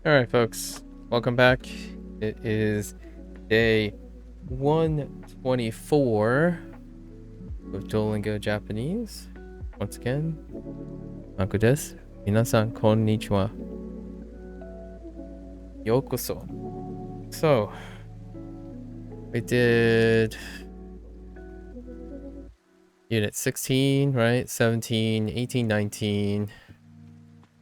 All right, folks, welcome back. It is day 124 of Duolingo Japanese. Once again, MAKU desu. Minasan konnichiwa. Yokoso. So, we did unit 16, right? 17, 18, 19.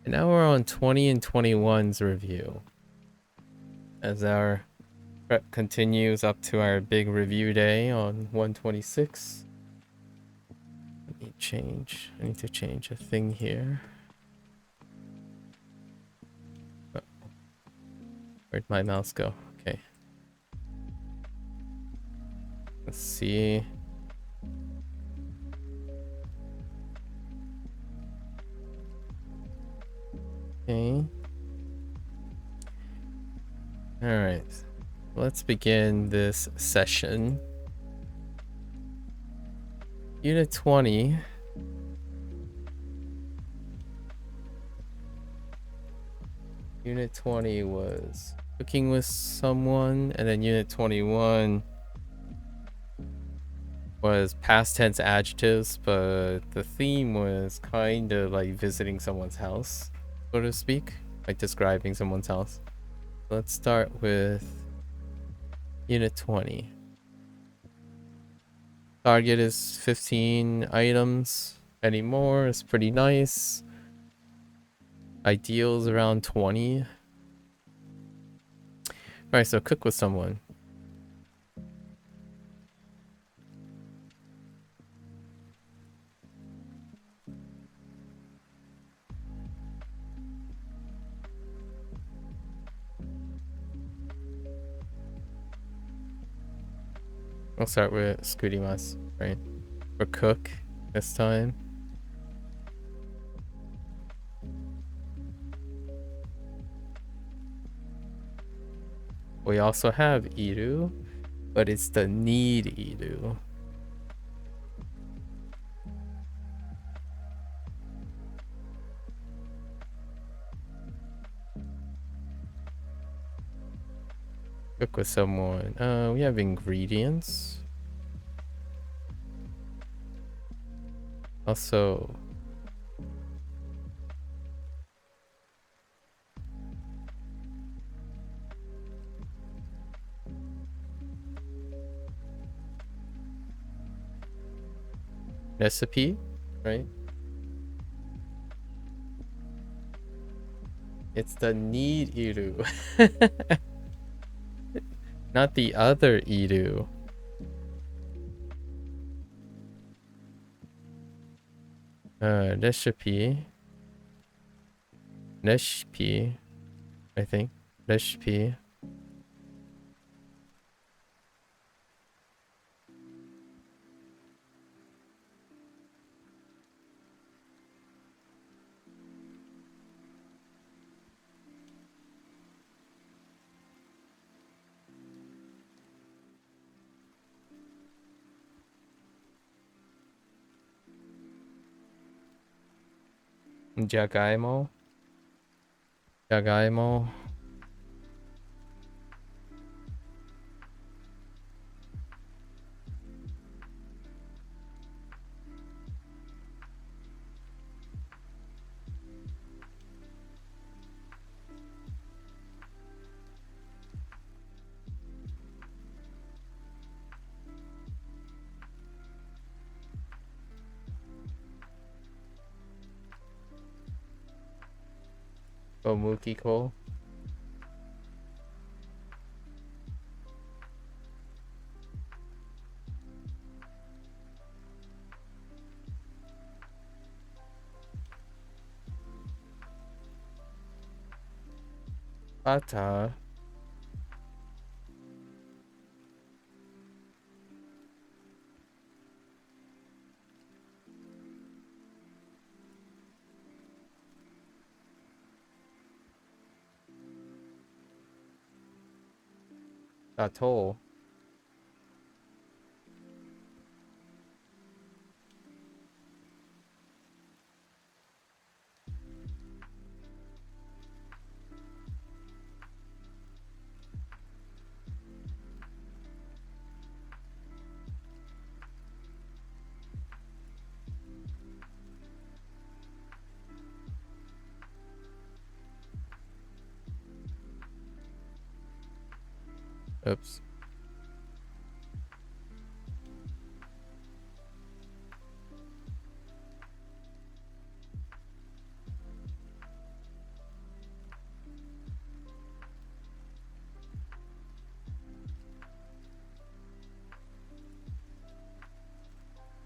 And now we're on 20 and 21's review. As our prep continues up to our big review day on 126. I need to change a thing here. Oh, where'd my mouse go? Okay. Let's see. Okay. All right. Let's begin this session. Unit 20. Unit 20 was cooking with someone, and then Unit 21 was past tense adjectives, but the theme was kind of like visiting someone's house, so to speak, like describing someone's house. Let's start with Unit 20. Target is 15 items. Any more is pretty nice. Ideals around 20. Alright, so cook with someone. We'll start with Skurimas, right? Or cook this time. We also have Iru, but it's the need Iru. Cook with someone. We have ingredients. Also, recipe, right? It's the need Iru. Not the other Iru. Recipe. Recipe, I think. Recipe. Jagaimo. Jagaimo. Omukiko. Ata. Atoll. Oops.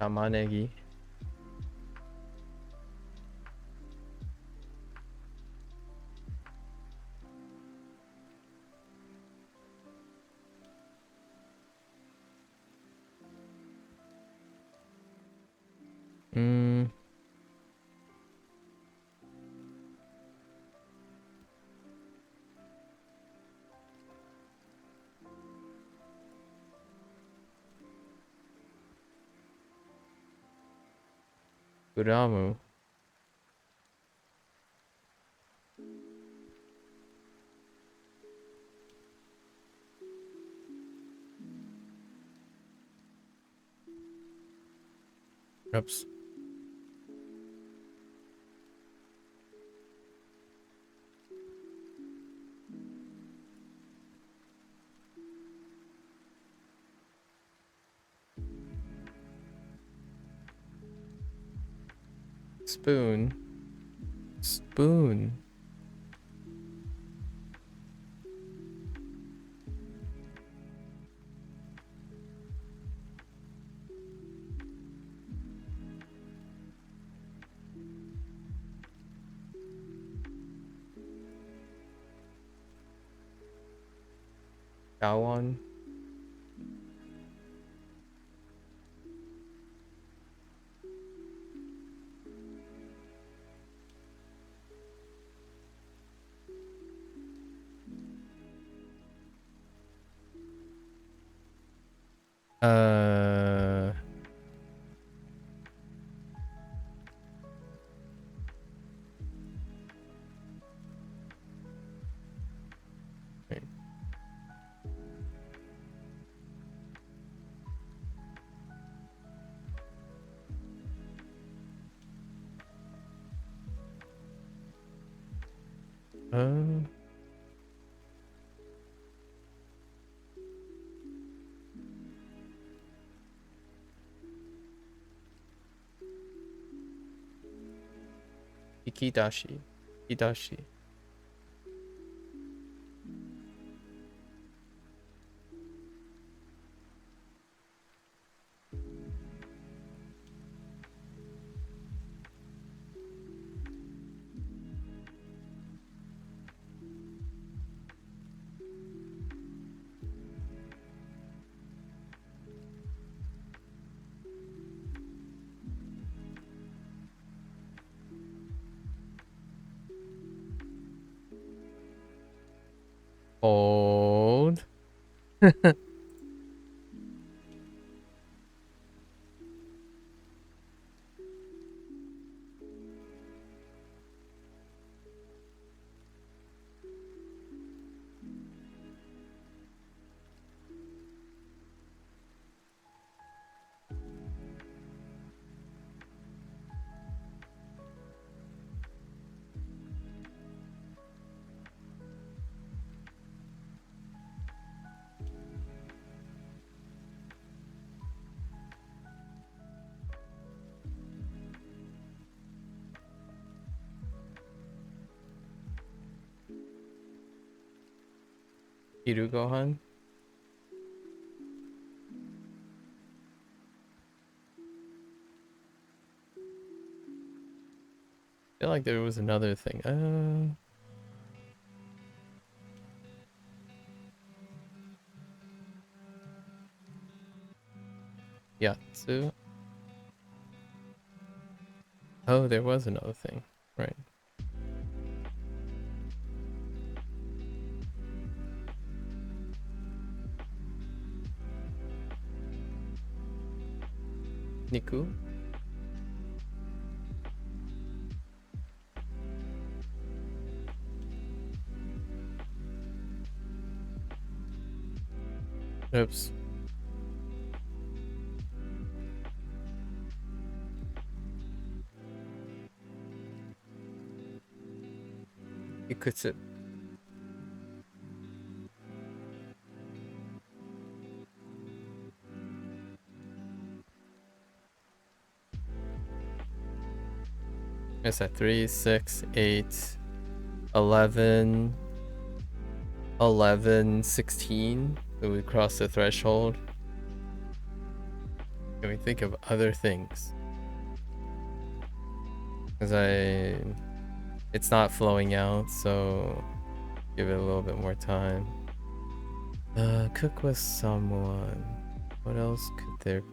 Tamanegi. Mm. Guramu. Oops. Spoon. Spoon. Gowan. Uh. Wait. Uh. Ikidashi. Ikidashi. Hold. Hirugohan. I feel like there was another thing. Yatsu. Oh, there was another thing. Right. Niku. Oops. Ikutsu. Is that 3, 6, 8, 11, 11, 16? So we cross the threshold. Can we think of other things? Because it's not flowing out, so give it a little bit more time. Cook with someone. What else could there be?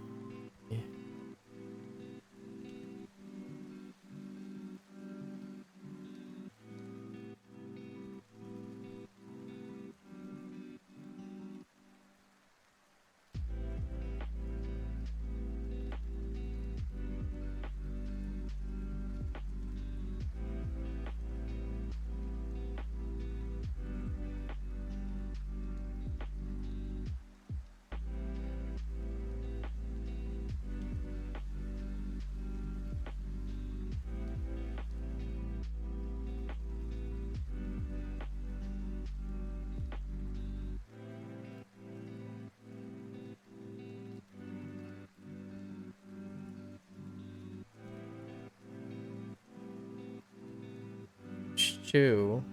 Stew.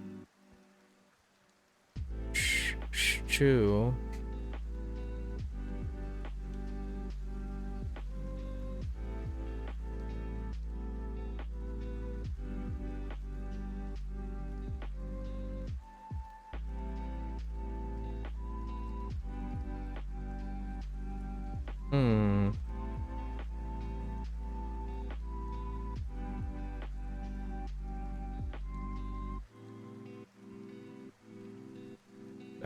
Stew. Hmm.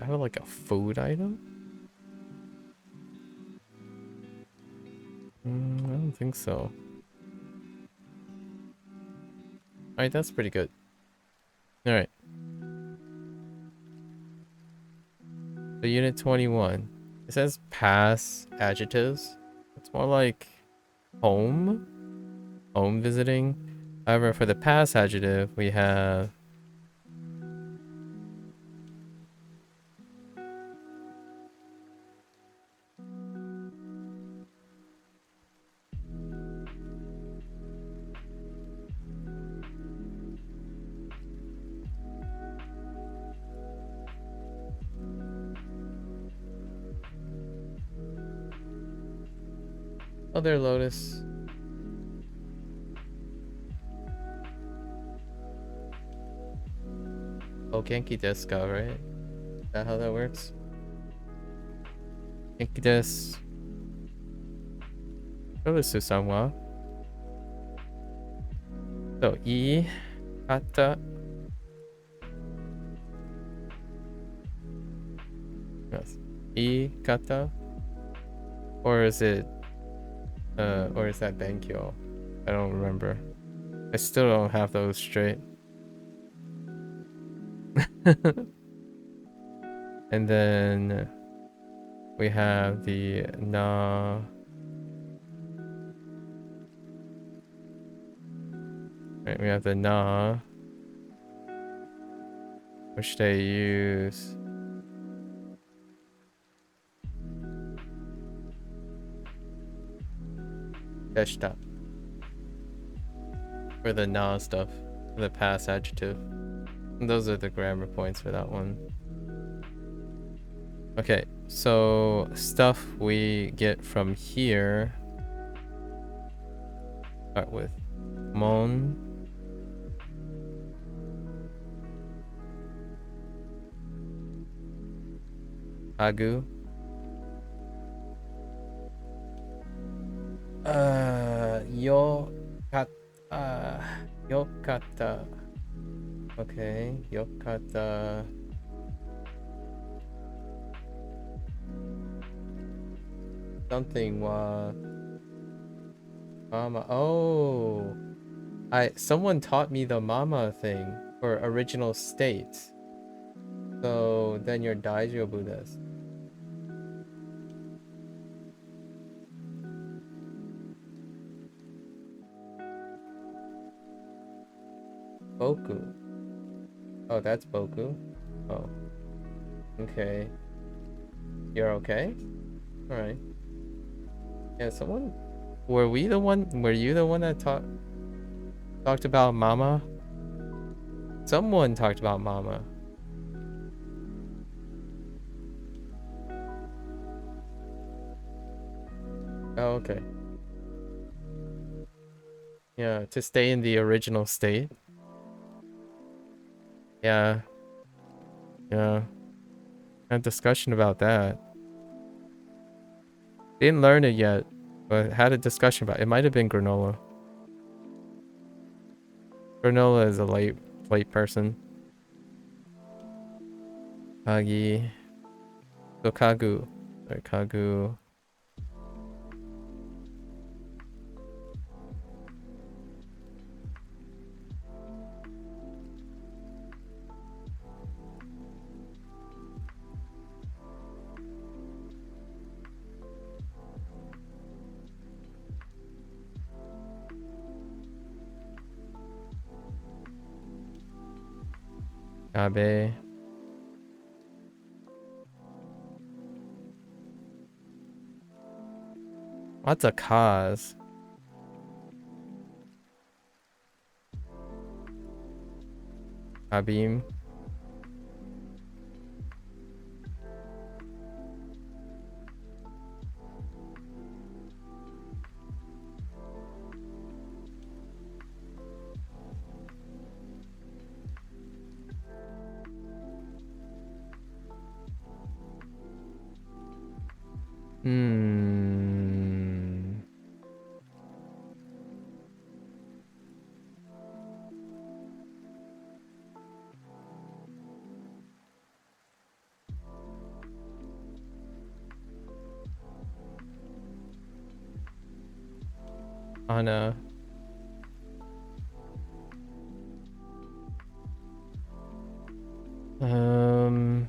I have like a food item? I don't think so. Alright, that's pretty good. Alright. So unit 21. It says pass adjectives. It's more like home. Home visiting. However, for the pass adjective, we have other Lotus. Oh, Genki desu ka, right? Is that how that works? Genki desu. Lotus-san wa. So, ii kata. Yes. Ii kata. Or is it or is that Benkyo? I don't remember. I still don't have those straight. And then we have the na. Right, we have the na, which they use deshita for the na stuff, for the past adjective. And those are the grammar points for that one. Okay, so stuff we get from here. Start with mon. Agu. Yokata. Okay, yokata. Something wa mama. Oh, someone taught me the mama thing for original state. So then your Daijobu desu. Boku. Oh, that's Boku. Oh. Okay. You're okay? Alright. Yeah, someone... Were you the one that taught... talked about mama? Someone talked about mama. Oh, okay. Yeah, to stay in the original state. Yeah. Yeah. Had discussion about that. Didn't learn it yet, but had a discussion about it. It might have been granola. Granola is a late person. Kagi. So Kagu. Sorry, Kagu. Kabe. What's a cause? Kabim. Hmm. Anna. Um.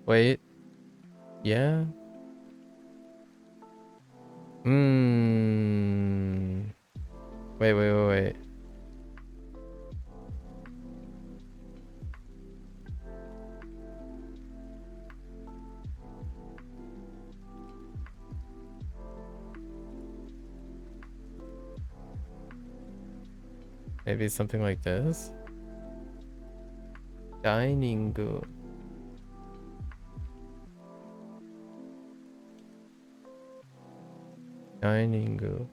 Wait. Yeah. Hmm. Wait. Maybe something like this. Dining. Dining.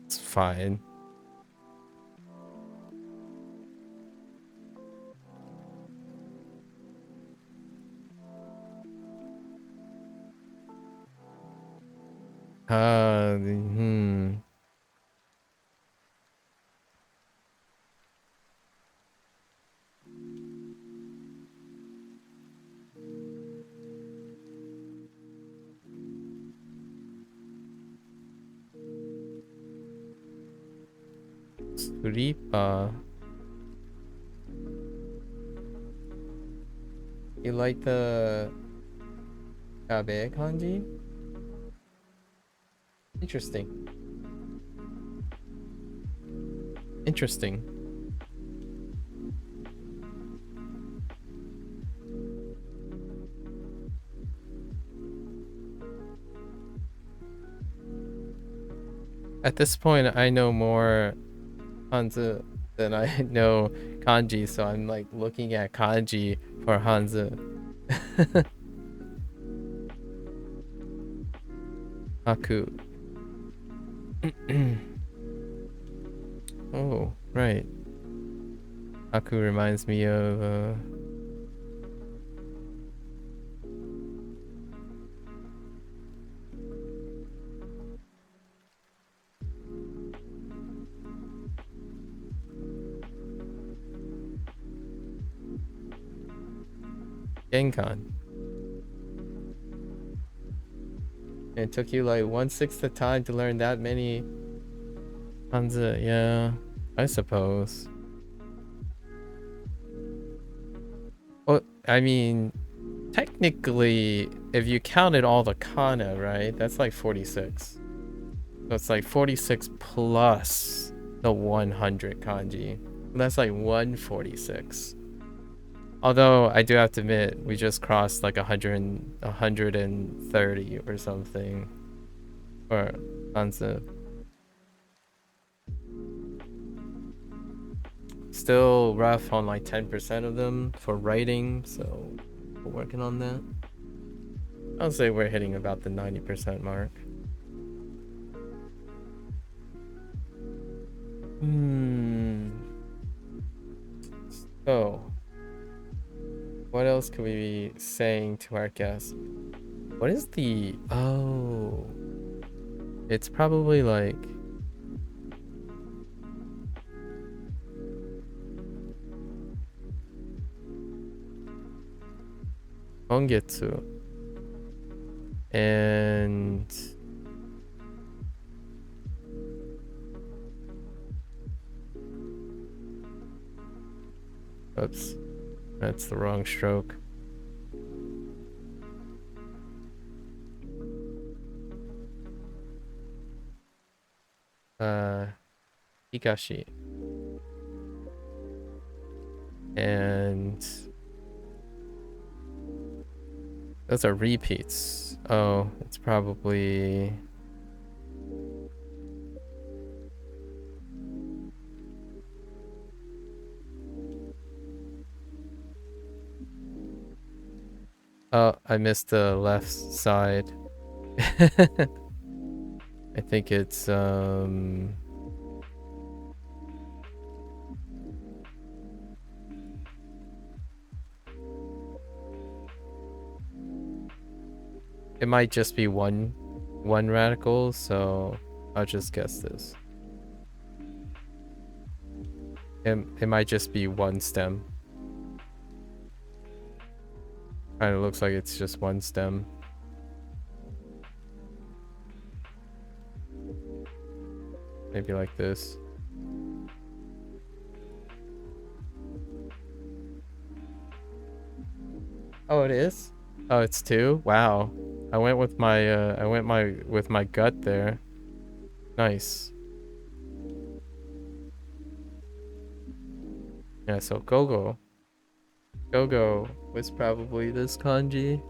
It's fine. Hmm. Suripa. You like the Kabe kanji? Interesting. Interesting. At this point, I know more Hanzi than I know kanji, so I'm like looking at kanji for Hanzi. Maku. Oh, right. Maku reminds me of Genkan. It took you like 1/6 the time to learn that many Hanzi. Yeah, I suppose. Well, I mean, technically, if you counted all the kana, right? That's like 46. So it's like 46 plus the 100 kanji. That's like 146. Although I do have to admit, we just crossed like 130 or something. Or concept. Still rough on like 10% of them for writing, so we're working on that. I'll say we're hitting about the 90% mark. So, what else could we be saying to our guests? What is the... Oh. It's probably like... Ongetsu. And... Oops. That's the wrong stroke. Higashi. And... Those are repeats. Oh, it's probably... Oh, I missed the left side. I think it's, it might just be one radical, so I'll just guess this. It might just be one stem. Kind of looks like it's just one stem. Maybe like this. Oh, it is? Oh, it's two? Wow. I went with my gut there. Nice. Yeah, so Gogo. Gogo was probably this kanji.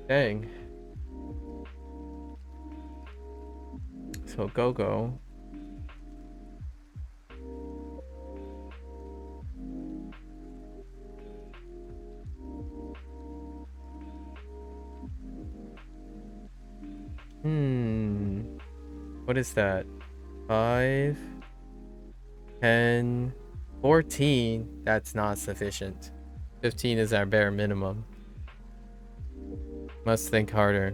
Dang. So Gogo. What is that? 5, 10, 14. That's not sufficient. 15 is our bare minimum. Must think harder.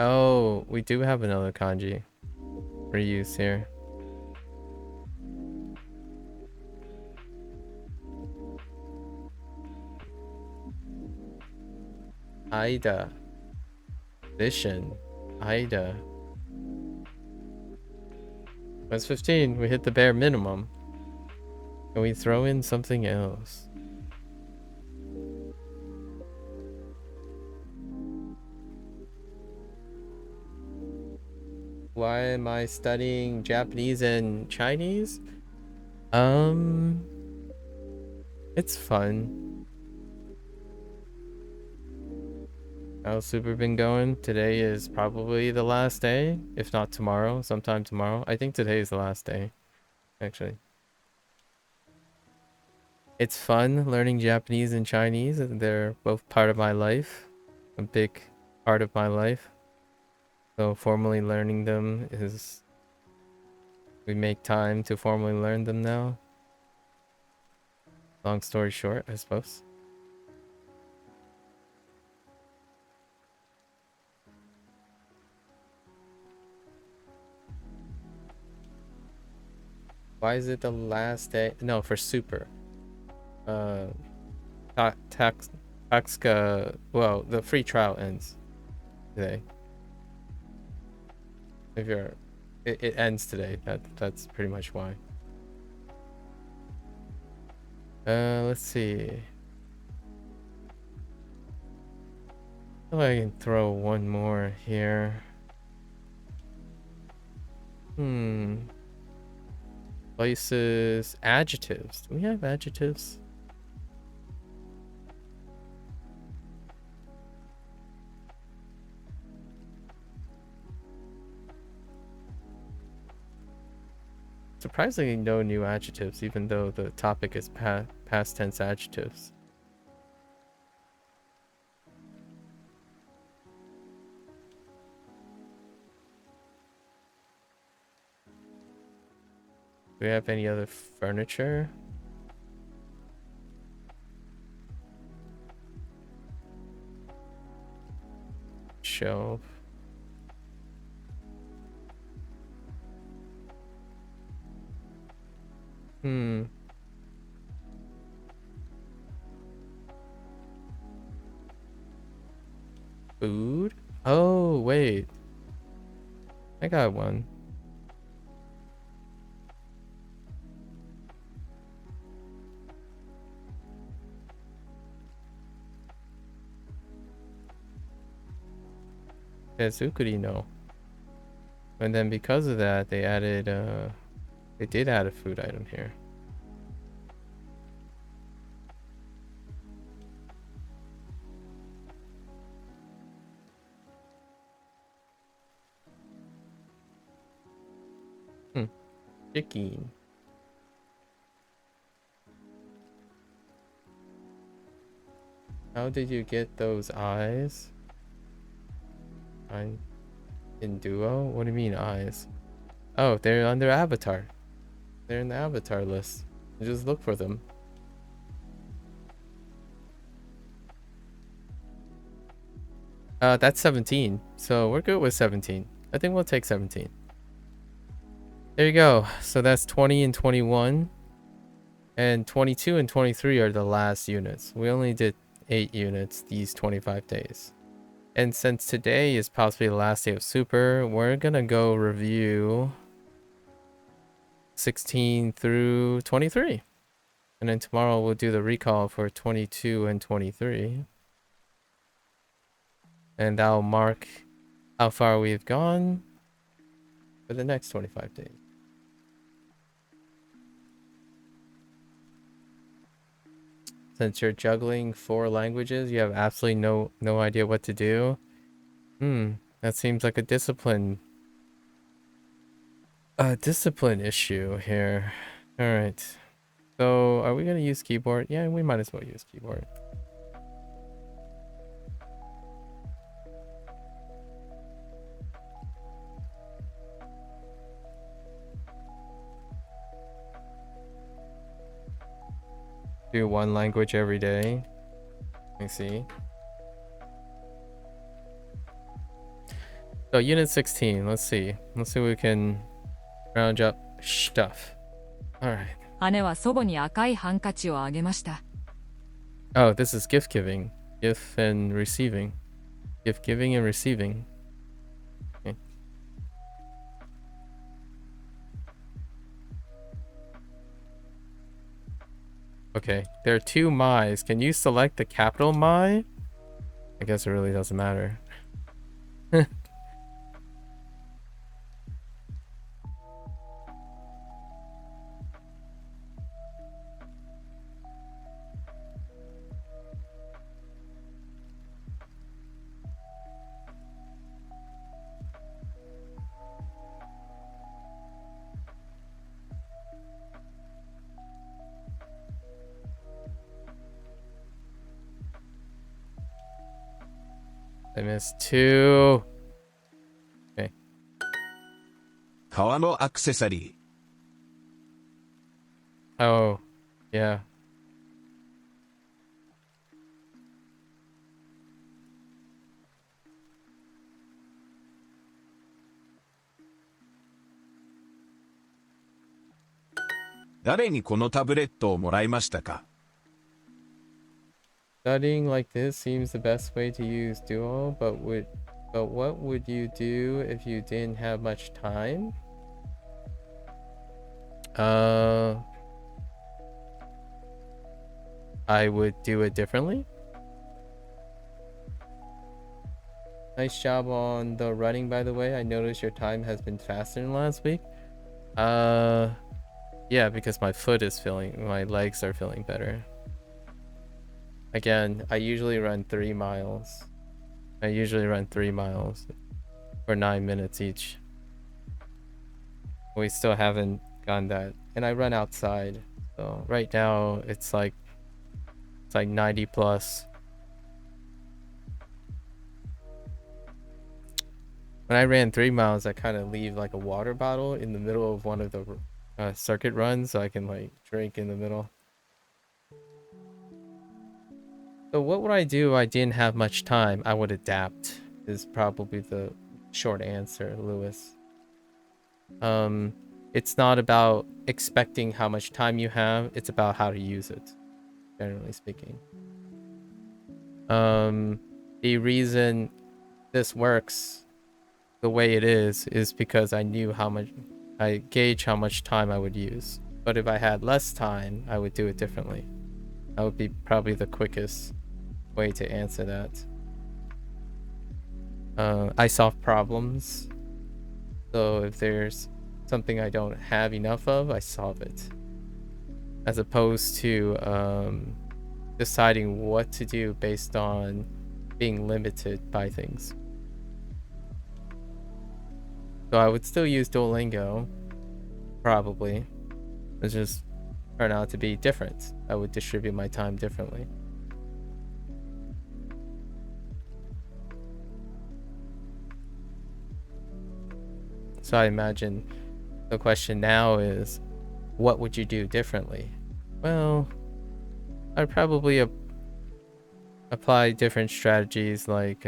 Oh, we do have another kanji for use here. Aida. Vision. Aida. That's 15. We hit the bare minimum. Can we throw in something else? Why am I studying Japanese and Chinese? It's fun. How's Super been going? Today is probably the last day, if not tomorrow, sometime tomorrow. I think today is the last day, actually. It's fun learning Japanese and Chinese, and they're both part of my life, a big part of my life. So formally learning them is... We make time to formally learn them now. Long story short, I suppose. Why is it the last day? No, for Super. Taxka... Well, the free trial ends. today. If you're, it ends today. That's pretty much why. Let's see. If I can throw one more here. Places, adjectives. Do we have adjectives? Surprisingly, no new adjectives, even though the topic is past tense adjectives. Do we have any other furniture? Shelf. Food? Oh, wait. I got one. Tezukurino. And then because of that, they added, they did add a food item here. Chicken. How did you get those eyes? In Duo? What do you mean eyes? Oh, they're under avatar. They're in the avatar list. You just look for them. That's 17. So we're good with 17. I think we'll take 17. There you go. So that's 20 and 21. And 22 and 23 are the last units. We only did 8 units these 25 days. And since today is possibly the last day of Super, we're gonna go review 16 through 23. And then tomorrow we'll do the recall for 22 and 23. And that'll mark how far we've gone for the next 25 days. Since you're juggling 4 languages, you have absolutely no idea what to do. That seems like a discipline issue here. All right. So, are we gonna use keyboard? Yeah, we might as well use keyboard. Do 1 language every day. Let me see. So unit 16, let's see. Let's see if we can round up stuff. Alright. Oh, this is gift giving. Gift and receiving. Gift giving and receiving. Okay. Okay, there are 2 Mai's. Can you select the capital Mai? I guess it really doesn't matter. I missed 2. Okay. 革のアクセサリー。 Oh, yeah. 誰にこのタブレットをもらいましたか？ Studying like this seems the best way to use Duo, but would But what would you do if you didn't have much time? I would do it differently. Nice job on the running, by the way. I noticed your time has been faster than last week. Yeah, because my legs are feeling better. Again, I usually run 3 miles. I usually run 3 miles for 9 minutes each. We still haven't gone that. And I run outside. So right now it's like 90 plus. When I ran 3 miles, I kind of leave like a water bottle in the middle of one of the circuit runs so I can like drink in the middle. So what would I do if I didn't have much time? I would adapt is probably the short answer, Lewis. It's not about expecting how much time you have, it's about how to use it, generally speaking. The reason this works the way it is because I gauge how much time I would use. But if I had less time, I would do it differently. That would be probably the quickest way to answer that. I solve problems. So if there's something I don't have enough of, I solve it. As opposed to deciding what to do based on being limited by things. So I would still use Duolingo, probably. It's just turn out to be different. I would distribute my time differently. So I imagine the question now is, what would you do differently? Well, I'd probably apply different strategies, like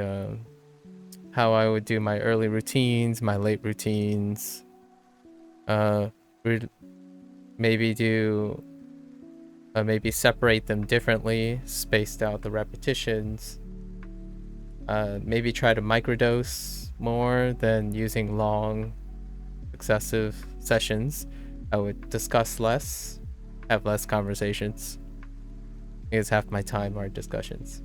how I would do my early routines, my late routines. Maybe separate them differently, spaced out the repetitions. Maybe try to microdose more than using long successive sessions. I would discuss less, have less conversations, because half my time are discussions.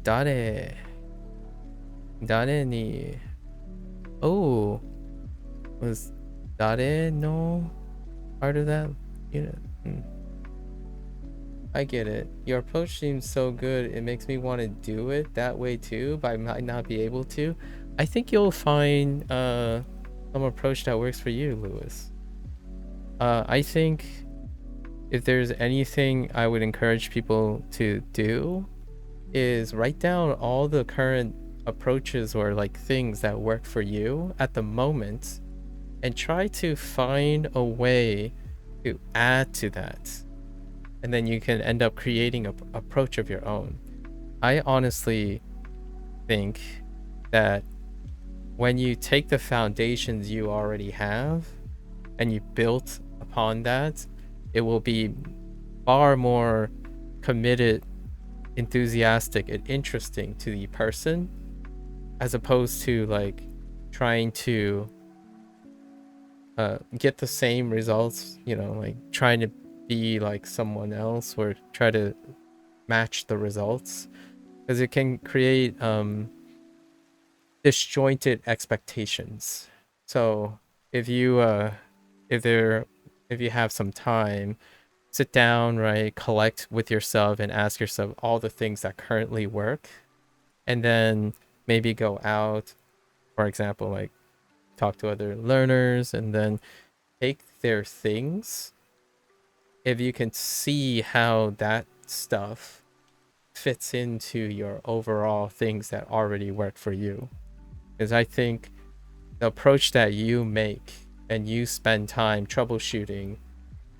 Dare ni. Oh, was dare no part of that? I get it. Your approach seems so good, it makes me want to do it that way too, but I might not be able to. I think you'll find some approach that works for you, Lewis. I think if there's anything I would encourage people to do is write down all the current approaches or like things that work for you at the moment and try to find a way to add to that. And then you can end up creating an approach of your own. I honestly think that when you take the foundations you already have and you build upon that, it will be far more committed, enthusiastic, and interesting to the person, as opposed to like trying to get the same results, like trying to be like someone else or try to match the results, because it can create disjointed expectations. So if you have some time, sit down, right, collect with yourself and ask yourself all the things that currently work, and then maybe go out, for example, like talk to other learners, and then take their things. If you can see how that stuff fits into your overall things that already work for you, because I think the approach that you make and you spend time troubleshooting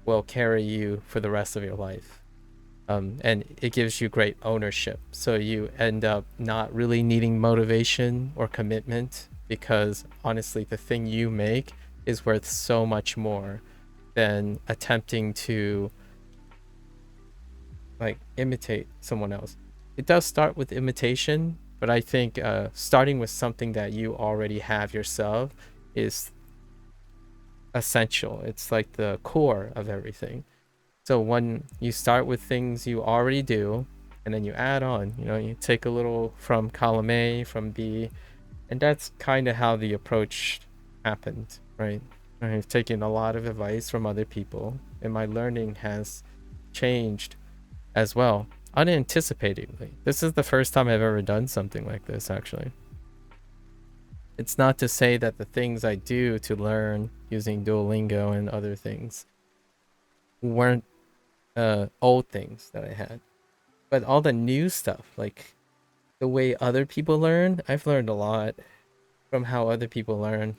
will carry you for the rest of your life. And it gives you great ownership. So you end up not really needing motivation or commitment, because honestly, the thing you make is worth so much more than attempting to like imitate someone else. It does start with imitation, but I think starting with something that you already have yourself is essential. It's like the core of everything. So when you start with things you already do, and then you add on, you take a little from column A, from B, and that's kind of how the approach happened, right? I've taken a lot of advice from other people, and my learning has changed as well, unanticipatingly. This is the first time I've ever done something like this, actually. It's not to say that the things I do to learn using Duolingo and other things weren't old things that I had, but all the new stuff, like the way other people learn, I've learned a lot from how other people learn.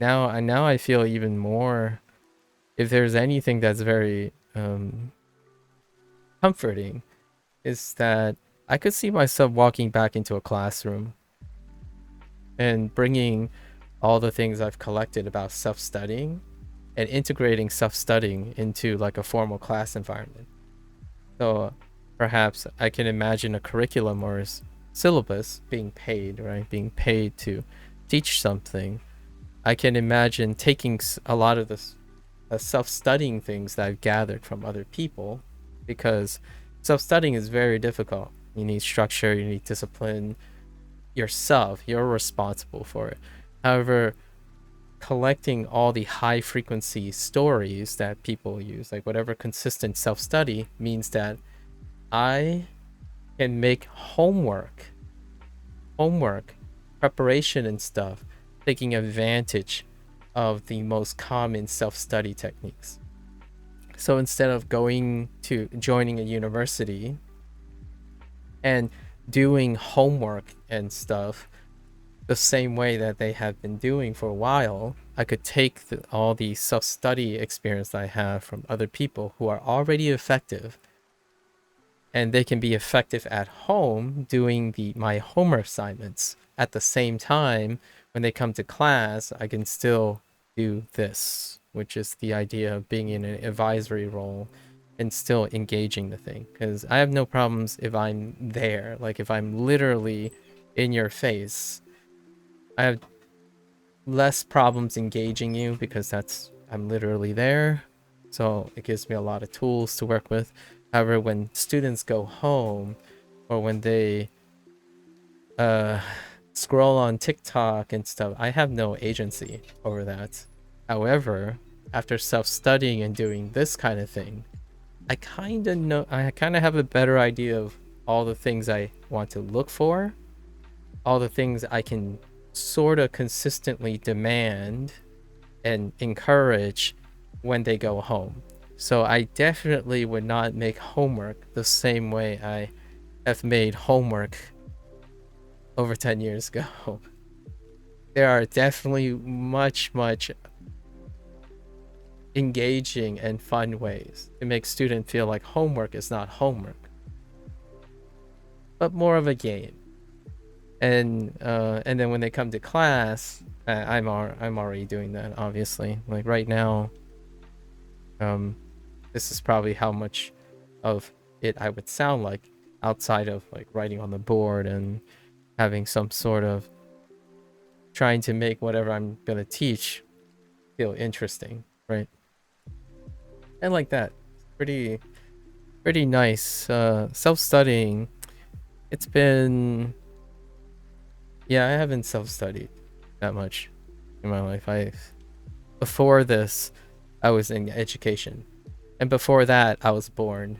Now I feel even more. If there's anything that's very comforting, is that I could see myself walking back into a classroom and bringing all the things I've collected about self-studying and integrating self-studying into like a formal class environment. So perhaps I can imagine a curriculum or a syllabus being paid, right? Being paid to teach something. I can imagine taking a lot of this self-studying things that I've gathered from other people, because self-studying is very difficult. You need structure, you need discipline. Yourself, you're responsible for it. However, collecting all the high frequency stories that people use, like whatever consistent self-study, means that I can make homework preparation and stuff, taking advantage of the most common self-study techniques. So instead of joining a university and doing homework and stuff the same way that they have been doing for a while, I could take all the self-study experience I have from other people who are already effective, and they can be effective at home doing my homework assignments. At the same time, when they come to class, I can still do this, which is the idea of being in an advisory role and still engaging the thing. Because I have no problems if I'm there, like if I'm literally in your face. I have less problems engaging you because I'm literally there. So it gives me a lot of tools to work with. However, when students go home or when they scroll on TikTok and stuff, I have no agency over that. However, after self-studying and doing this kind of thing, I kind of have a better idea of all the things I want to look for, all the things I can sort of consistently demand and encourage when they go home. So I definitely would not make homework the same way I have made homework over 10 years ago. There are definitely much engaging and fun ways to make students feel like homework is not homework, but more of a game. And then when they come to class, I'm already doing that, obviously. Like right now, this is probably how much of it I would sound like outside of like writing on the board and having some sort of trying to make whatever I'm gonna teach feel interesting, right? And like that, pretty nice. Self-studying. It's been, yeah, I haven't self-studied that much in my life. Before this, I was in education, and before that, I was born.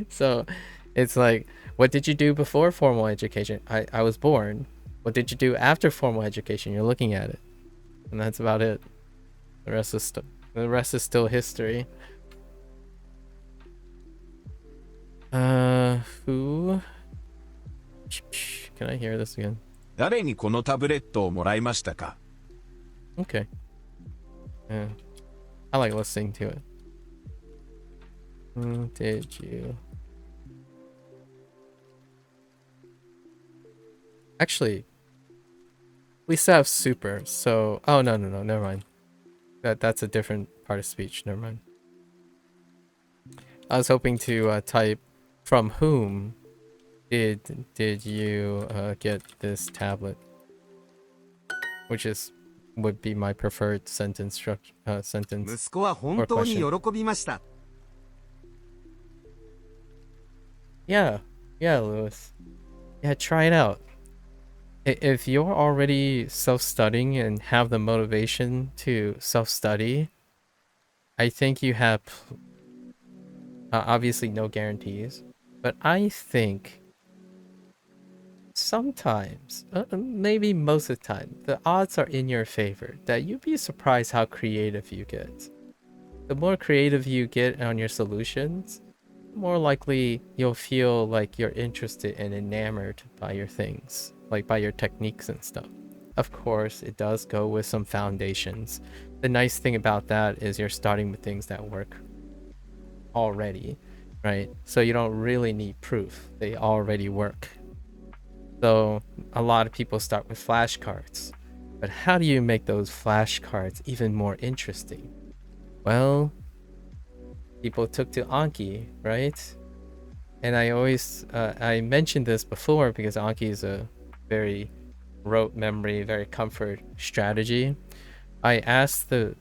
So it's like, what did you do before formal education? I was born. What did you do after formal education? You're looking at it, and that's about it. The rest is still history. Who? Can I hear this again? 誰にこのタブレットをもらいましたか? Okay. Yeah. I like listening to it. Who did you? Actually, we still have super, so... Oh, no, never mind. That's a different part of speech, never mind. I was hoping to type from whom did you get this tablet, which would be my preferred sentence structure sentence 息子は本 or 当に question. 喜びました。 Yeah, Lewis. Yeah, try it out. If you're already self-studying and have the motivation to self-study, I think you have obviously no guarantees, but I think sometimes, maybe most of the time, the odds are in your favor that you'd be surprised how creative you get. The more creative you get on your solutions, the more likely you'll feel like you're interested and enamored by your things, like by your techniques and stuff. Of course, it does go with some foundations. The nice thing about that is you're starting with things that work already, right? So you don't really need proof. They already work. So a lot of people start with flashcards. But how do you make those flashcards even more interesting? Well, people took to Anki, right? And I always, I mentioned this before because Anki is a very rote memory, very comfort strategy. I asked the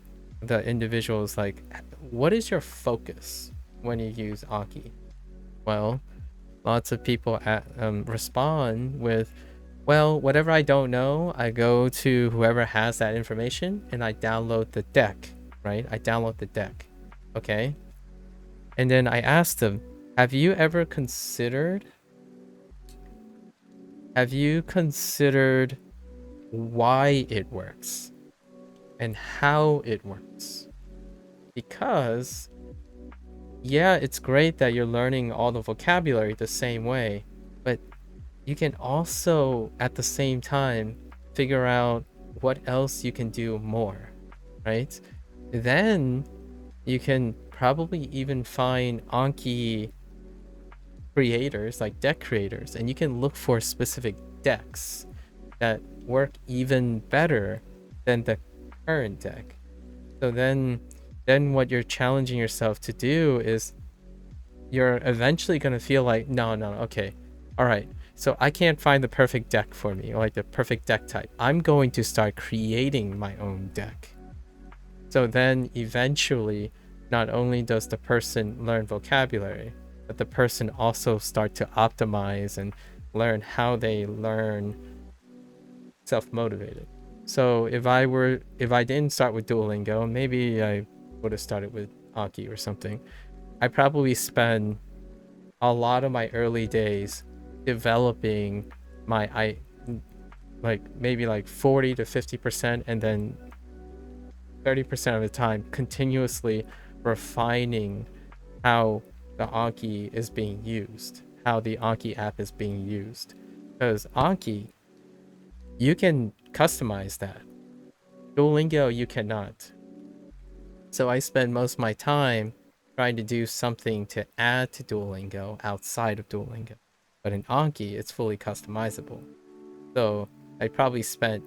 individuals, like, what is your focus when you use Anki? Well, lots of people respond with, well, whatever I don't know, I go to whoever has that information and I download the deck, right? I download the deck. Okay. And then I asked them, have you considered why it works and how it works? Because yeah, it's great that you're learning all the vocabulary the same way, but you can also at the same time figure out what else you can do more, right? Then you can probably even find Anki creators, like deck creators, and you can look for specific decks that work even better than the current deck. So then what you're challenging yourself to do is you're eventually going to feel like, no, okay, all right, so I can't find the perfect deck for me, or like the perfect deck type. I'm going to start creating my own deck. So then eventually, not only does the person learn vocabulary, but the person also start to optimize and learn how they learn self-motivated. So if I didn't start with Duolingo, maybe I would have started with Anki or something. I probably spend a lot of my early days developing my maybe like 40 to 50%, and then 30% of the time continuously refining how the Anki is being used, how the Anki app is being used. Because Anki, you can customize that. Duolingo, you cannot. So I spend most of my time trying to do something to add to Duolingo outside of Duolingo. But in Anki, it's fully customizable. So I probably spent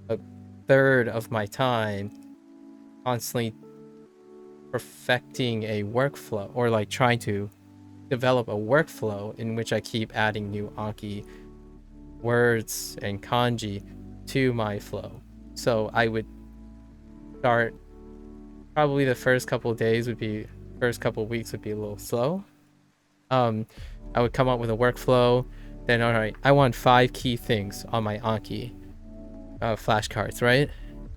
a third of my time constantly perfecting a workflow, or like trying to develop a workflow in which I keep adding new Anki words and kanji to my flow. So I would start, probably the first couple of weeks would be a little slow. I would come up with a workflow, then all right, I want 5 key things on my Anki flashcards, right?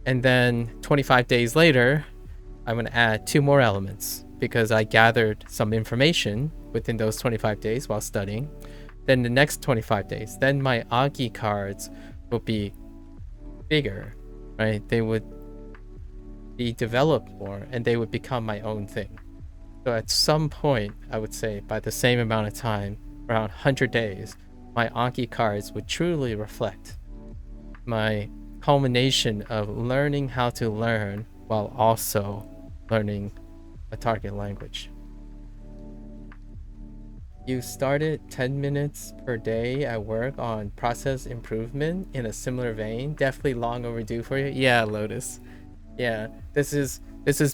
And then 25 days later, I'm going to add 2 more elements because I gathered some information within those 25 days while studying. Then the next 25 days, then my Anki cards will be bigger, right? They would be developed more and they would become my own thing. So at some point, I would say by the same amount of time, around 100 days, my Anki cards would truly reflect my culmination of learning how to learn while also learning a target language. You started 10 minutes per day at work on process improvement in a similar vein. Definitely long overdue for you. Yeah, Lotus. Yeah, this is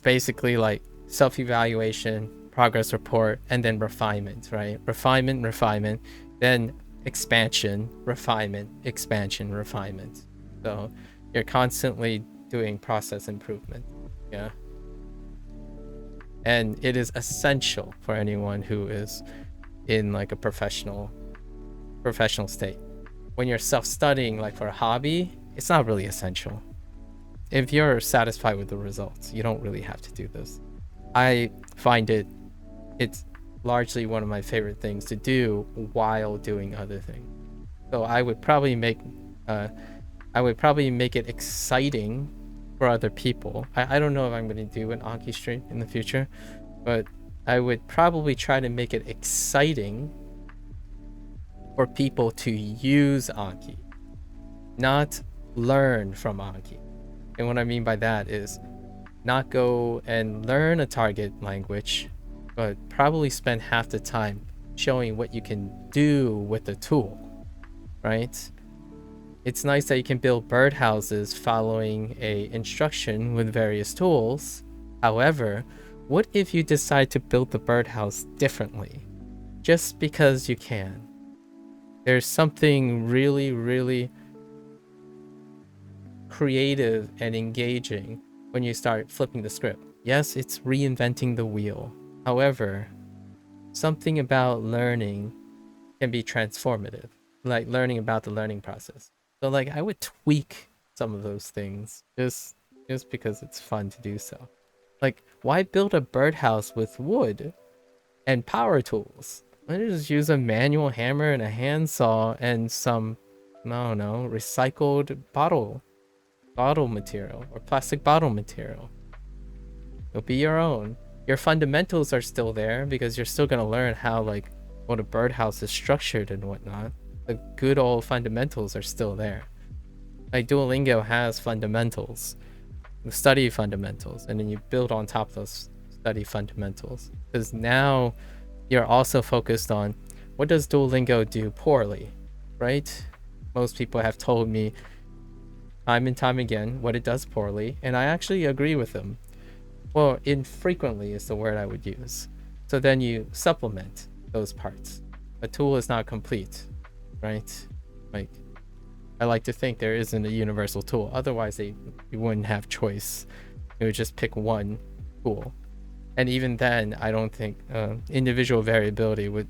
basically like self-evaluation, progress report, and then refinement, right? Refinement, then expansion, refinement, expansion, refinement. So you're constantly doing process improvement. Yeah. And it is essential for anyone who is in like a professional state. When you're self-studying like for a hobby, it's not really essential. If you're satisfied with the results, you don't really have to do this. I find it's largely one of my favorite things to do while doing other things. So I would probably make it exciting for other people. I don't know if I'm going to do an Anki stream in the future, but I would probably try to make it exciting for people to use Anki, not learn from Anki. And what I mean by that is not go and learn a target language, but probably spend half the time showing what you can do with the tool, right? It's nice that you can build birdhouses following a instruction with various tools. However, what if you decide to build the birdhouse differently? Just because you can. There's something really, really creative and engaging when you start flipping the script. Yes, it's reinventing the wheel. However, something about learning can be transformative, like learning about the learning process. So like I would tweak some of those things just because it's fun to do so. Like, why build a birdhouse with wood and power tools? Why don't you just use a manual hammer and a handsaw and some, I don't know, recycled bottle material or plastic bottle material? It'll be your own. Your fundamentals are still there because you're still gonna learn how like what a birdhouse is structured and whatnot. The good old fundamentals are still there. Like Duolingo has fundamentals, the study fundamentals, and then you build on top of those study fundamentals. Because now you're also focused on what does Duolingo do poorly, right? Most people have told me time and time again what it does poorly, and I actually agree with them. Well, infrequently is the word I would use. So then you supplement those parts. A tool is not complete, right? Like, I like to think there isn't a universal tool. Otherwise, you wouldn't have choice. You would just pick one tool. And even then, I don't think individual variability would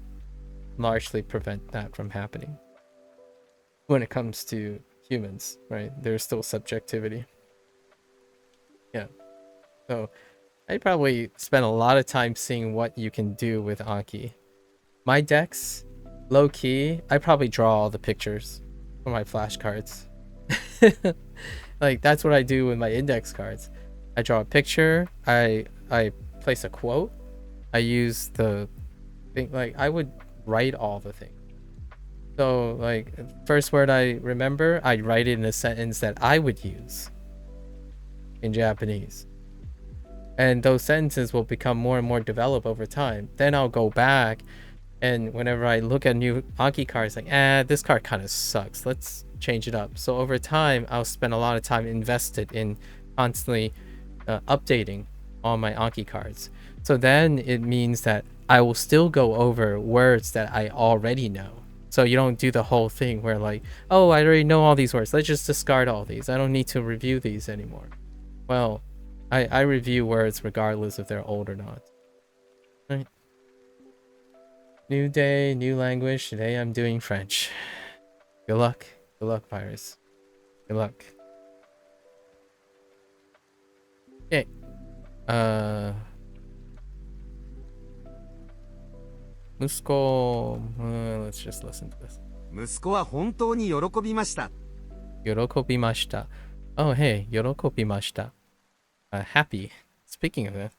largely prevent that from happening. When it comes to humans, right? There's still subjectivity. Yeah. So I'd probably spend a lot of time seeing what you can do with Anki. My decks, low key, I probably draw all the pictures for my flashcards. Like that's what I do with my index cards. I draw a picture, I place a quote, I use the thing, like I would write all the things. So like first word I remember, I'd write it in a sentence that I would use in Japanese. And those sentences will become more and more developed over time. Then I'll go back, and whenever I look at new Anki cards, like, this card kind of sucks. Let's change it up. So over time, I'll spend a lot of time invested in constantly updating all my Anki cards. So then it means that I will still go over words that I already know. So you don't do the whole thing where like, oh, I already know all these words. Let's just discard all these. I don't need to review these anymore. Well, I review words regardless if they're old or not. Right. New day, new language. Today I'm doing French. Good luck. Good luck, Virus. Good luck. Okay. Musko. Let's just listen to this. 息子は本当に喜びました。yorokobimashita. Oh, hey, yorokobimashita. Happy. Speaking of that.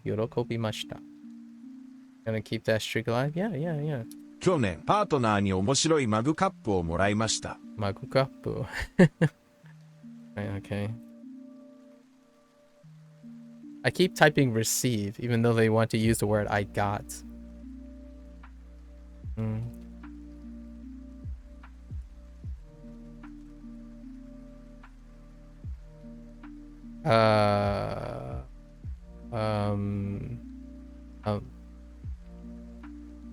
Yorokobimashita. Gonna keep that streak alive? Yeah. 去年、パートナーに面白いマグカップをもらいました。Maku kappu. Okay. I keep typing receive, even though they want to use the word I got. Uh, um, um,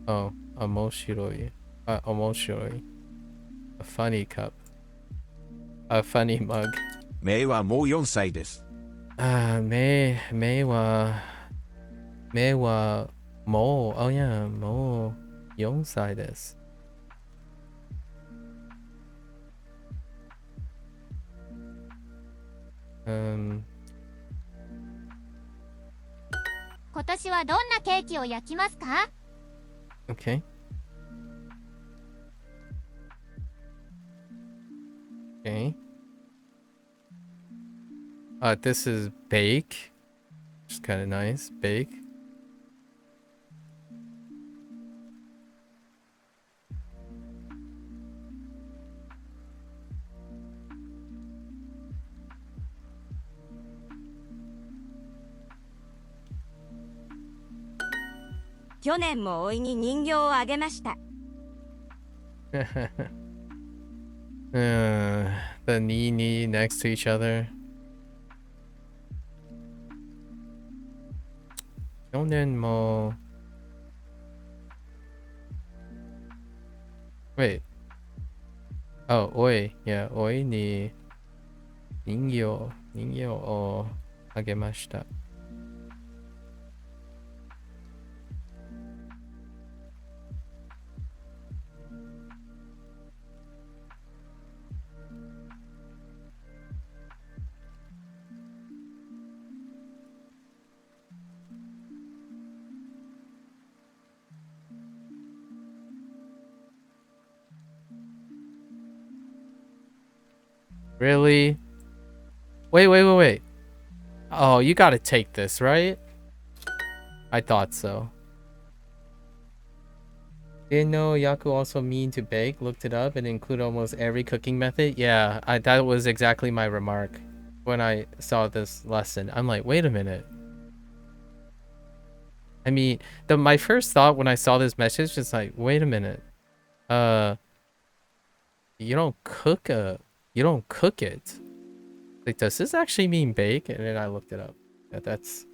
oh, omoshiroi. Omoshiroi. A funny cup. A funny mug. メイはもう4歳です。目は mole. Oh yeah, mole. 4歳です. Um, 今年はどんなケーキを焼きますか？ okay. Okay. This is bake. Which is kind of nice. Bake.「去年もおいに人形をあげました。The knee next to each other. 去年も Wait. Oh, おいに人形をあげました。Really? Wait. Oh, you gotta take this, right? I thought so. Didn't know Yaku also mean to bake. Looked it up and include almost every cooking method. Yeah, that was exactly my remark when I saw this lesson. I'm like, wait a minute. I mean, my first thought when I saw this message is like, wait a minute. You don't cook it. Like, does this actually mean bake? And then I looked it up. That's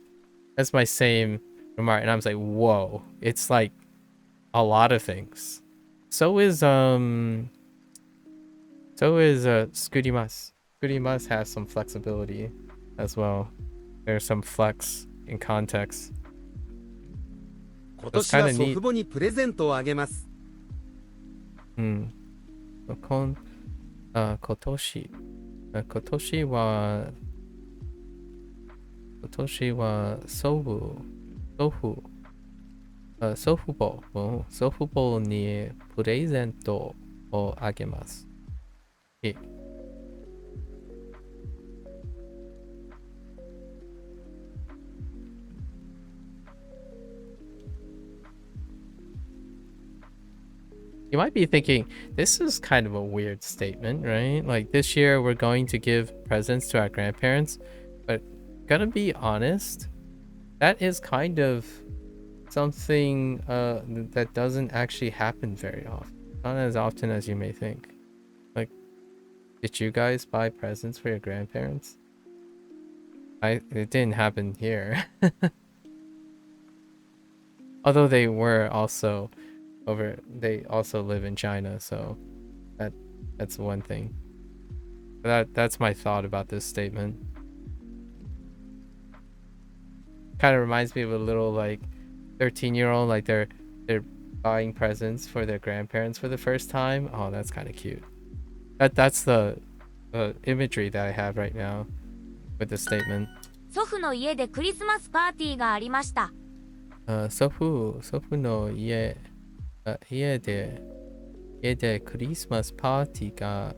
my same remark, and I was like, whoa, it's like a lot of things. So is Skurimas. Skurimas has some flexibility as well. There's some flex in context. 今年は祖父母にプレゼントをあげます。今年は祖父母にプレゼントをあげます。You might be thinking, this is kind of a weird statement, right? Like, this year we're going to give presents to our grandparents, but gonna be honest, that is kind of something that doesn't actually happen very often. Not as often as you may think. Like, did you guys buy presents for your grandparents? It didn't happen here. Although they also live in China, so that's one thing. That's my thought about this statement. Kind of reminds me of a little like 13-year-old, like they're buying presents for their grandparents for the first time. Oh, that's kind of cute. That's the imagery that I have right now with the statement. 祖父の家でクリスマスパーティーがありました。祖父の家でクリスマスパーティーが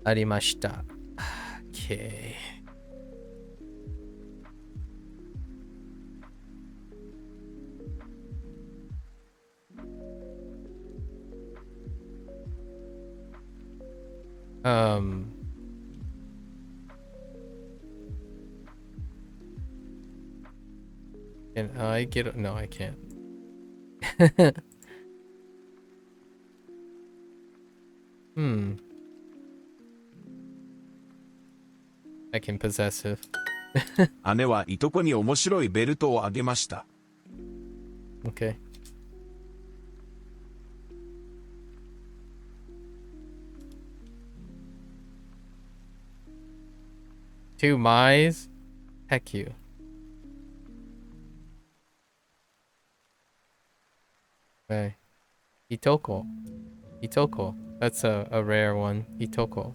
ありました。Okay. Can I get... No, I can't. I can possessive. 姉はいとこに面白いベルトをあげました。Okay. Two mice? Heck you. Okay. Itoko. Itoko. That's a rare one. Itoko.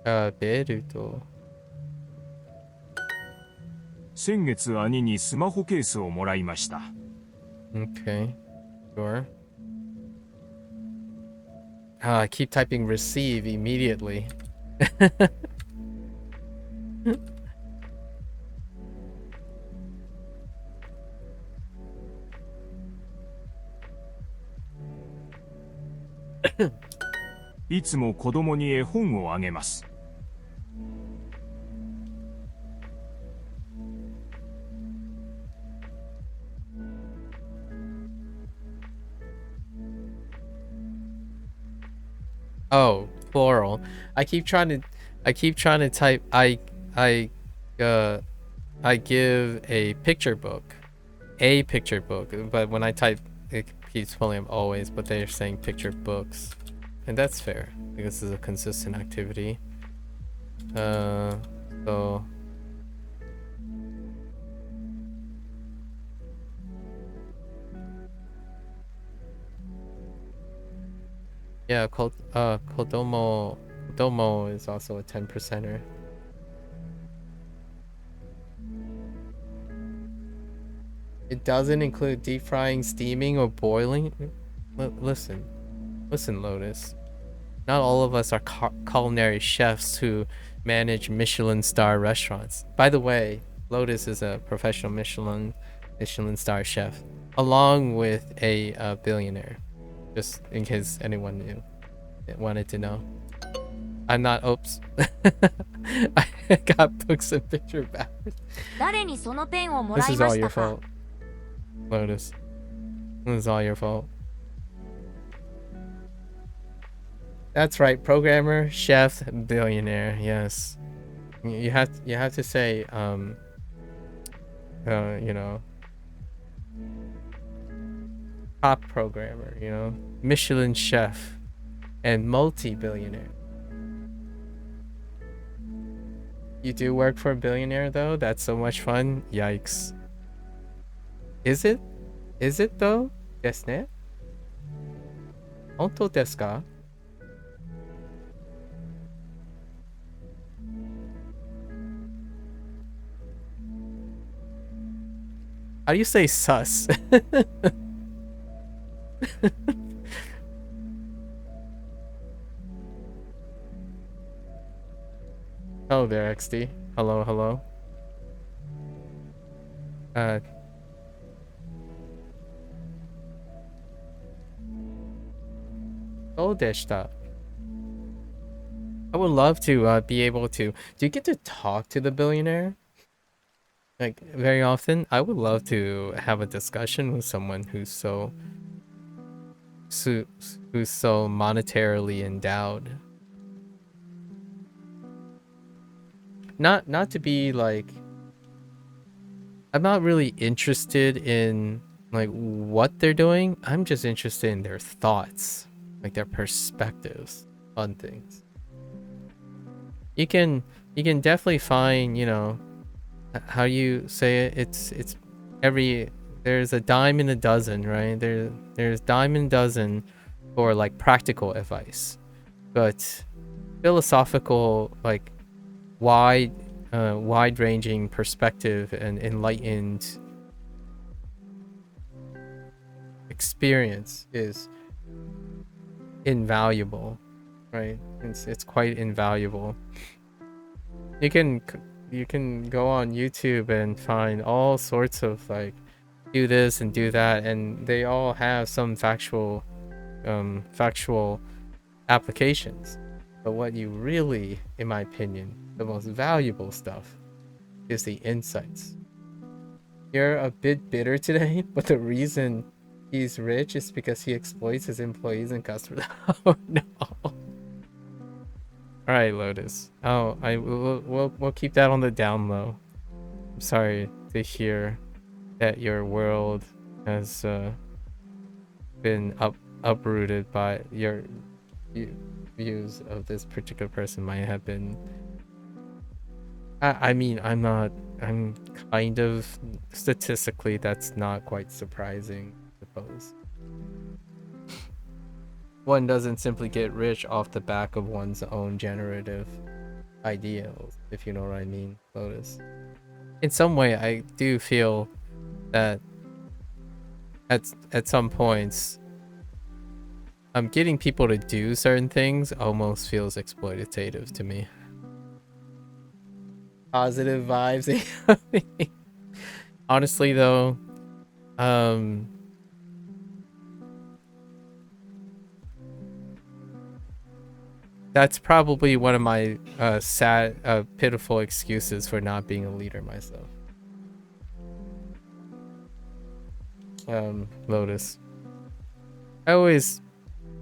Beruto. 先月兄にスマホケースをもらいました。Okay. Sure. I keep typing receive immediately.「いつも子供に絵本をあげます。Oh, plural. I keep trying to type I give a picture book. A picture book, but when I type it keeps pulling up always, but they're saying picture books. And that's fair because this is a consistent activity. So yeah, Kodomo is also a 10%er. It doesn't include deep frying, steaming, or boiling. Listen, Lotus. Not all of us are culinary chefs who manage Michelin star restaurants. By the way, Lotus is a professional Michelin star chef, along with a billionaire. Just in case anyone wanted to know. I'm not. Oops. I got books and picture backwards. 誰にそのペンをも This らい is ま all し your たか fault, Lotus. This is all your fault. That's right, programmer, chef, billionaire. Yes, you have to say you know, top programmer. You know, Michelin chef, and multi-billionaire. You do work for a billionaire though? That's so much fun. Yikes. Is it? Is it though? ですね? 本当ですか? How do you say sus? Hello there, XD. Hello, hello. そうでした. I would love to be able to. Do you get to talk to the billionaire? Like very often? I would love to have a discussion with someone who's so monetarily endowed. Not to be like, I'm not really interested in like what they're doing. I'm just interested in their thoughts, like their perspectives on things. You can definitely find, you know, how you say it, it's every, there's a dime in a dozen, right? There's dime in a dozen for like practical advice, but philosophical, like wide-ranging perspective and enlightened experience is invaluable, right? It's quite invaluable. You can go on YouTube and find all sorts of like do this and do that, and they all have some factual applications. But what you really, in my opinion, the most valuable stuff is the insights. You're a bit bitter today, but the reason he's rich is because he exploits his employees and customers. Oh no. All right, Lotus. Oh, we'll keep that on the down low. I'm sorry to hear that your world has been uprooted by your views of this particular person might have been. I mean, I'm kind of statistically that's not quite surprising, I suppose. One doesn't simply get rich off the back of one's own generative ideals, if you know what I mean, Lotus. In some way, I do feel that at some points, getting people to do certain things almost feels exploitative to me. Positive vibes. Honestly, though, that's probably one of my sad, pitiful excuses for not being a leader myself. Lotus. I always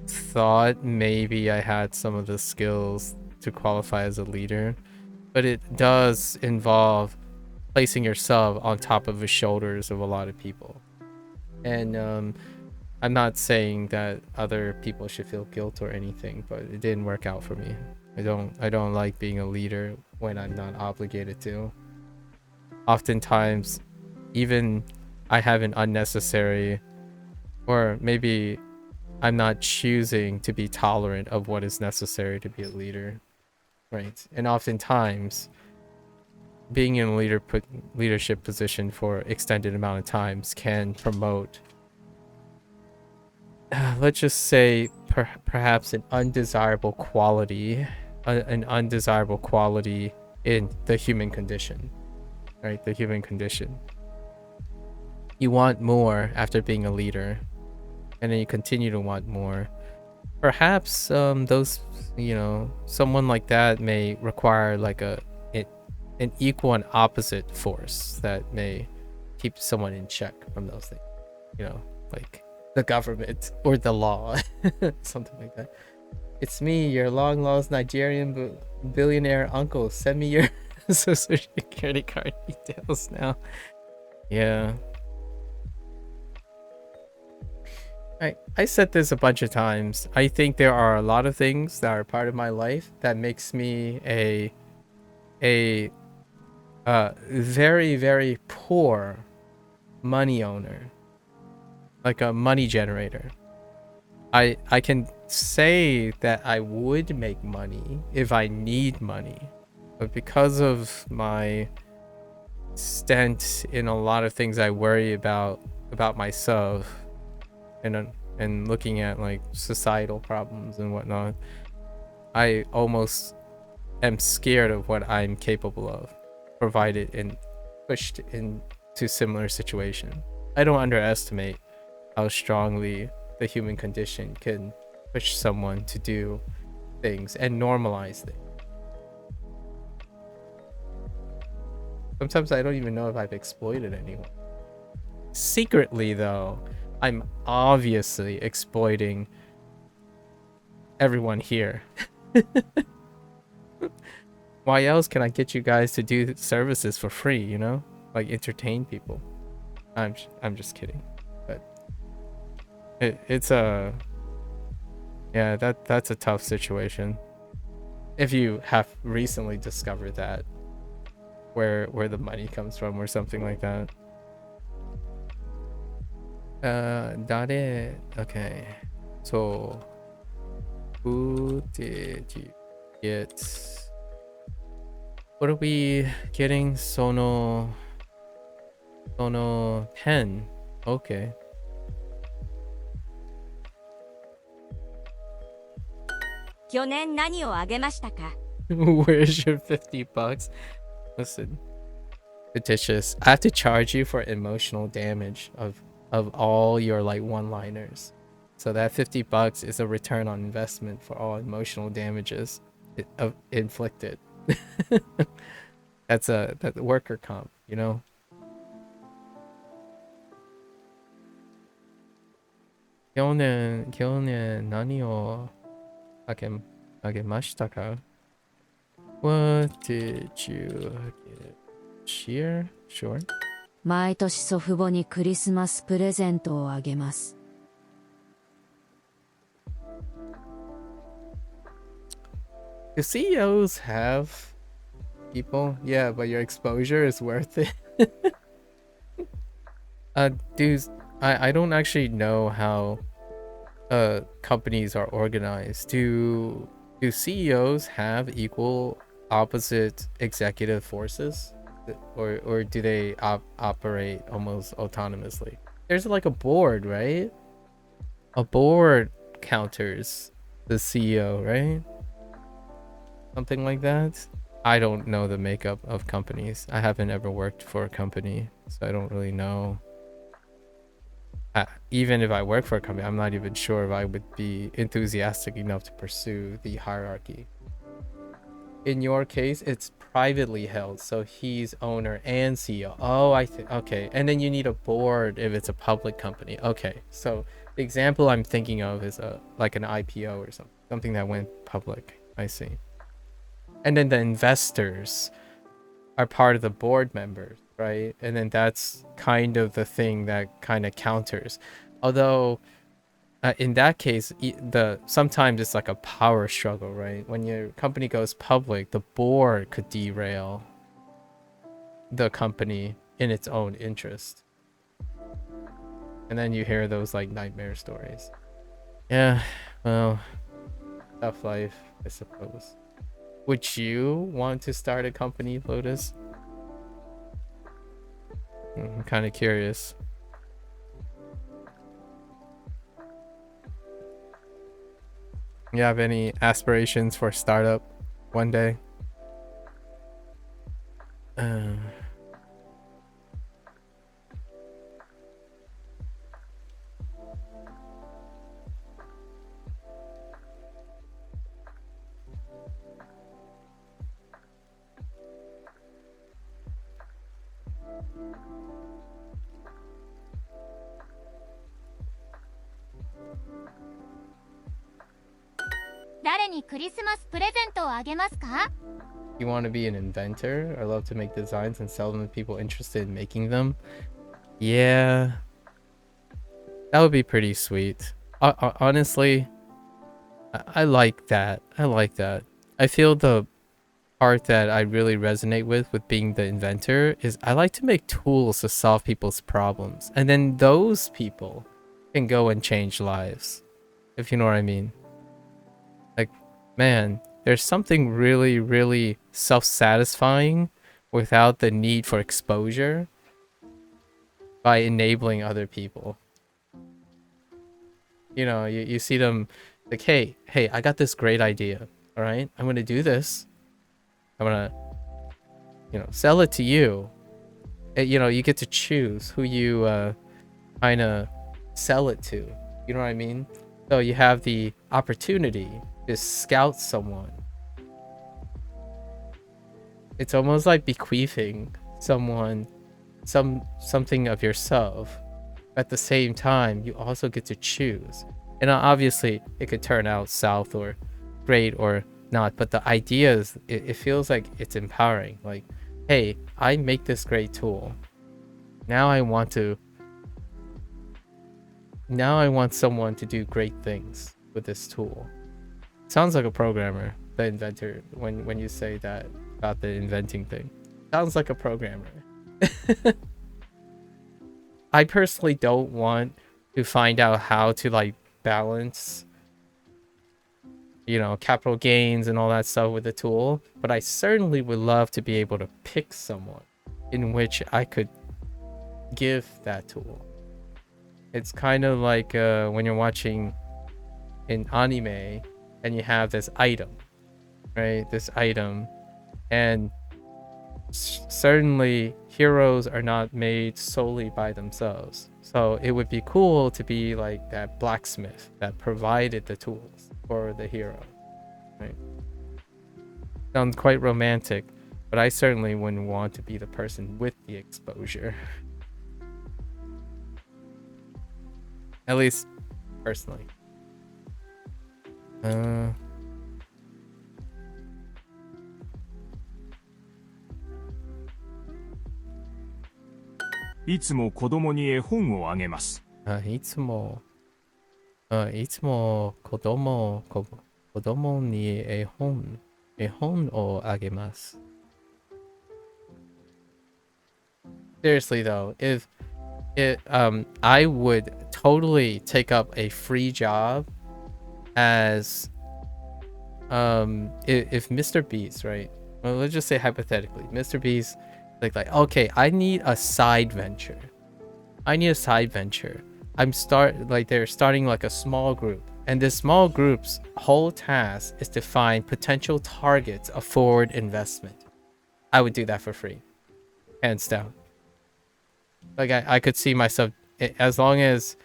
thought maybe I had some of the skills to qualify as a leader, but it does involve placing yourself on top of the shoulders of a lot of people. And I'm not saying that other people should feel guilt or anything, but it didn't work out for me. I don't like being a leader when I'm not obligated to. Oftentimes, even I have an unnecessary, or maybe I'm not choosing to be tolerant of what is necessary to be a leader, right? And oftentimes, being in a leadership position for extended amount of times can promote, let's just say, perhaps an undesirable quality in the human condition, right? The human condition. You want more after being a leader, and then you continue to want more. Perhaps those, someone like that may require like an equal and opposite force that may keep someone in check from those things, like the government or the law, something like that. It's me, your long lost Nigerian billionaire uncle. Send me your social security card details now. Yeah. I said this a bunch of times. I think there are a lot of things that are part of my life that makes me a very, very poor money owner, like a money generator. I can say that I would make money if I need money, but because of my stint in a lot of things I worry about myself, and looking at like societal problems and whatnot, I almost am scared of what I'm capable of, provided and pushed into similar situation. I don't underestimate how strongly the human condition can push someone to do things and normalize things. Sometimes I don't even know if I've exploited anyone. Secretly, though, I'm obviously exploiting everyone here. Why else can I get you guys to do services for free, like entertain people? I'm just kidding, but it's a, yeah, that's a tough situation. If you have recently discovered that, where the money comes from or something like that. Dare. Okay. So, who did you get? What are we getting? Sono 10. Okay. 去年何をあげましたか? Where's your $50? Listen, fictitious. I have to charge you for emotional damage of all your like one-liners. So that $50 is a return on investment for all emotional damages inflicted. That's that worker comp, 去年何をあげましたか? What did you get this year? Sure. 毎年祖父母にクリスマスプレゼントをあげます。Do CEOs have people? Yeah, but your exposure is worth it. Dudes, I don't actually know how companies are organized. Do CEOs have equal opposite executive forces, or do they operate almost autonomously? There's like a board, right? A board counters the CEO, right? Something like that. I don't know the makeup of companies. I haven't ever worked for a company, so I don't really know. Even if I work for a company, I'm not even sure if I would be enthusiastic enough to pursue the hierarchy. In your case, it's privately held, so he's owner and CEO. Oh, I think, okay. And then you need a board if it's a public company. Okay, so the example I'm thinking of is like an IPO or something that went public. I see. And then the investors are part of the board members, right? And then that's kind of the thing that kind of counters. Although in that case, sometimes it's like a power struggle, right? When your company goes public, the board could derail the company in its own interest. And then you hear those like nightmare stories. Yeah, well, tough life, I suppose. Would you want to start a company, Lotus? I'm kind of curious. You have any aspirations for startup one day? You want to be an inventor? I love to make designs and sell them to people interested in making them. Yeah, that would be pretty sweet. Honestly, I like that. I like that. I feel the part that I really resonate with being the inventor is I like to make tools to solve people's problems, and then those people can go and change lives, if you know what I mean. Like, man, there's something really, really self-satisfying without the need for exposure by enabling other people. You know, you see them like, hey, I got this great idea. All right, I'm gonna do this. I'm gonna, sell it to you. You get to choose who you kind of sell it to. You know what I mean? So you have the opportunity to scout someone. It's almost like bequeathing someone something of yourself. At the same time, you also get to choose. And obviously, it could turn out south or great or not. But the idea is, it feels like it's empowering. Like, hey, I make this great tool. Now I want someone to do great things with this tool. Sounds like a programmer, the inventor, when you say that about the inventing thing. Sounds like a programmer. I personally don't want to find out how to like balance, capital gains and all that stuff with the tool, but I certainly would love to be able to pick someone in which I could give that tool. It's kind of like when you're watching an anime and you have this item, right? This item, and certainly heroes are not made solely by themselves. So it would be cool to be like that blacksmith that provided the tools for the hero, right? Sounds quite romantic, but I certainly wouldn't want to be the person with the exposure. At least personally. いつも子供に絵本をあげます。いつも子供に絵本をあげます。Seriously though, if I would totally take up a free job as if Mr. Beast, right? Well, let's just say hypothetically, Mr. Beast like okay, I need a side venture. They're starting like a small group, and this small group's whole task is to find potential targets of forward investment. I would do that for free, hands down. Like I could see myself, as long as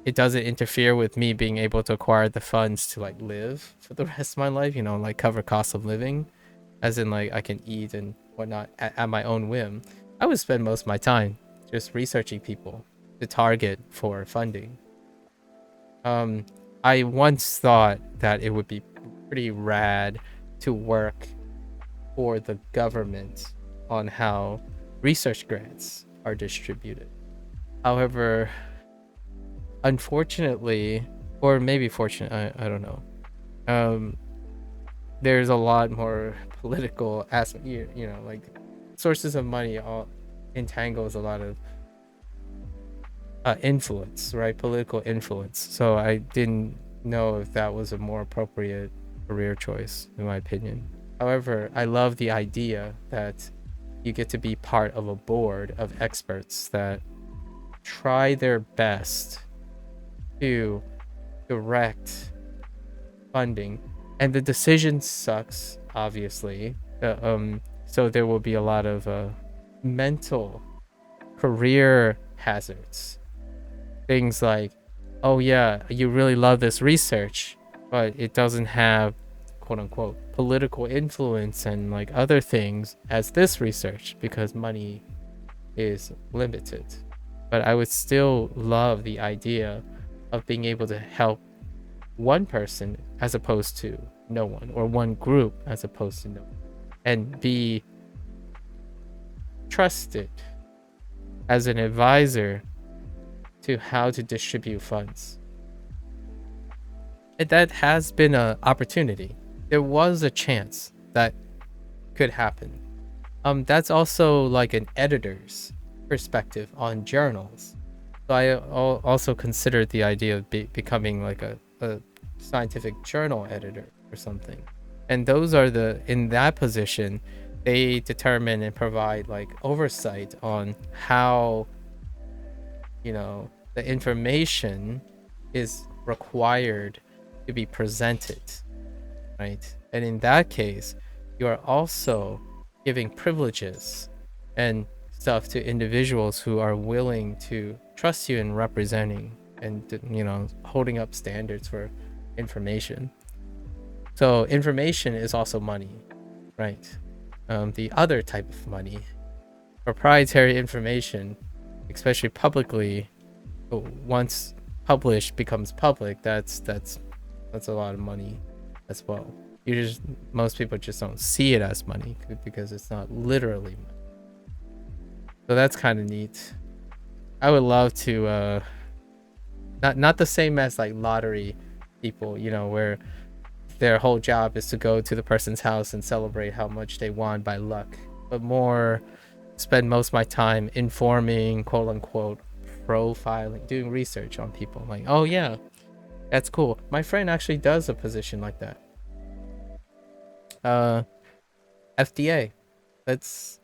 it doesn't interfere with me being able to acquire the funds to like live for the rest of my life, you know, like cover cost of living, as in like I can eat and whatnot at my own whim. I would spend most of my time just researching people to target for funding. I once thought that it would be pretty rad to work for the government on how research grants are distributed. However, unfortunately, or maybe fortunate, I don't know. There's a lot more political aspect, you know, like sources of money all entangles a lot of influence, right? Political influence. So I didn't know if that was a more appropriate career choice, in my opinion. However, I love the idea that you get to be part of a board of experts that try their best to direct funding, and the decision sucks, obviously. So there will be a lot of mental career hazards. Things like, oh yeah, you really love this research, but it doesn't have quote unquote political influence and like other things as this research because money is limited. But I would still love the idea of being able to help one person as opposed to no one, or one group as opposed to no one, and be trusted as an advisor to how to distribute funds. And that has been an opportunity. There was a chance that could happen. That's also like an editor's perspective on journals. So I also considered the idea of becoming like a scientific journal editor or something. And those are in that position, they determine and provide like oversight on how, you know, the information is required to be presented, right? And in that case, you are also giving privileges and stuff to individuals who are willing to trust you in representing and, you know, holding up standards for information. So information is also money, right? The other type of money, proprietary information, especially publicly, once published becomes public, that's a lot of money as well. Most people just don't see it as money because it's not literally money. So that's kind of neat. I would love to not the same as like lottery people, you know, where their whole job is to go to the person's house and celebrate how much they won by luck, but more spend most of my time informing, quote unquote, profiling, doing research on people. Like, oh yeah, that's cool. My friend actually does a position like that. FDA. That's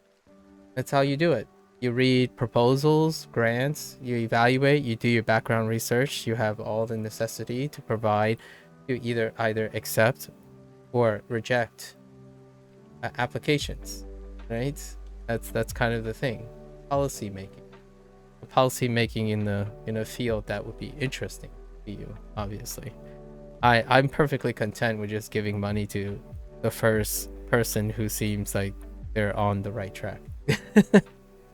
how you do it. You read proposals, grants, you evaluate, you do your background research, you have all the necessity to provide, you either accept or reject applications, right? That's kind of the thing. Policy making in a field that would be interesting to you, obviously. I'm perfectly content with just giving money to the first person who seems like they're on the right track.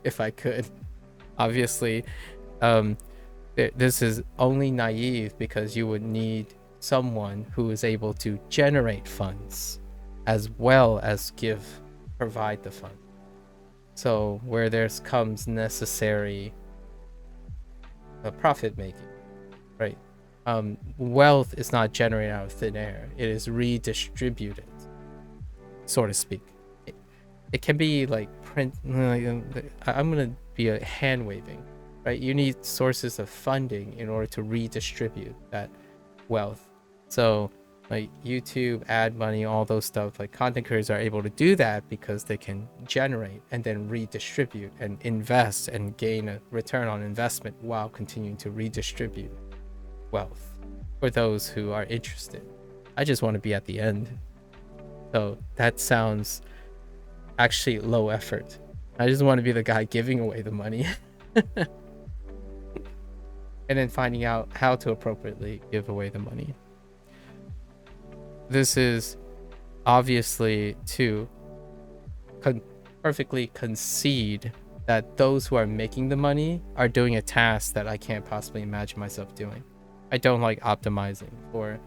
If I could. Obviously, This is only naive because you would need someone who is able to generate funds as well as provide the fund. So where there's comes necessary profit making, right? Wealth is not generated out of thin air. It is redistributed, so to speak. It can be like print. I'm gonna be a hand waving, right? You need sources of funding in order to redistribute that wealth. So like YouTube, ad money, all those stuff, like content creators are able to do that because they can generate and then redistribute and invest and gain a return on investment while continuing to redistribute wealth for those who are interested. I just want to be at the end. So that sounds actually low effort. I just want to be the guy giving away the money. And then finding out how to appropriately give away the money. This is obviously to perfectly concede that those who are making the money are doing a task that I can't possibly imagine myself doing. I don't like optimizing for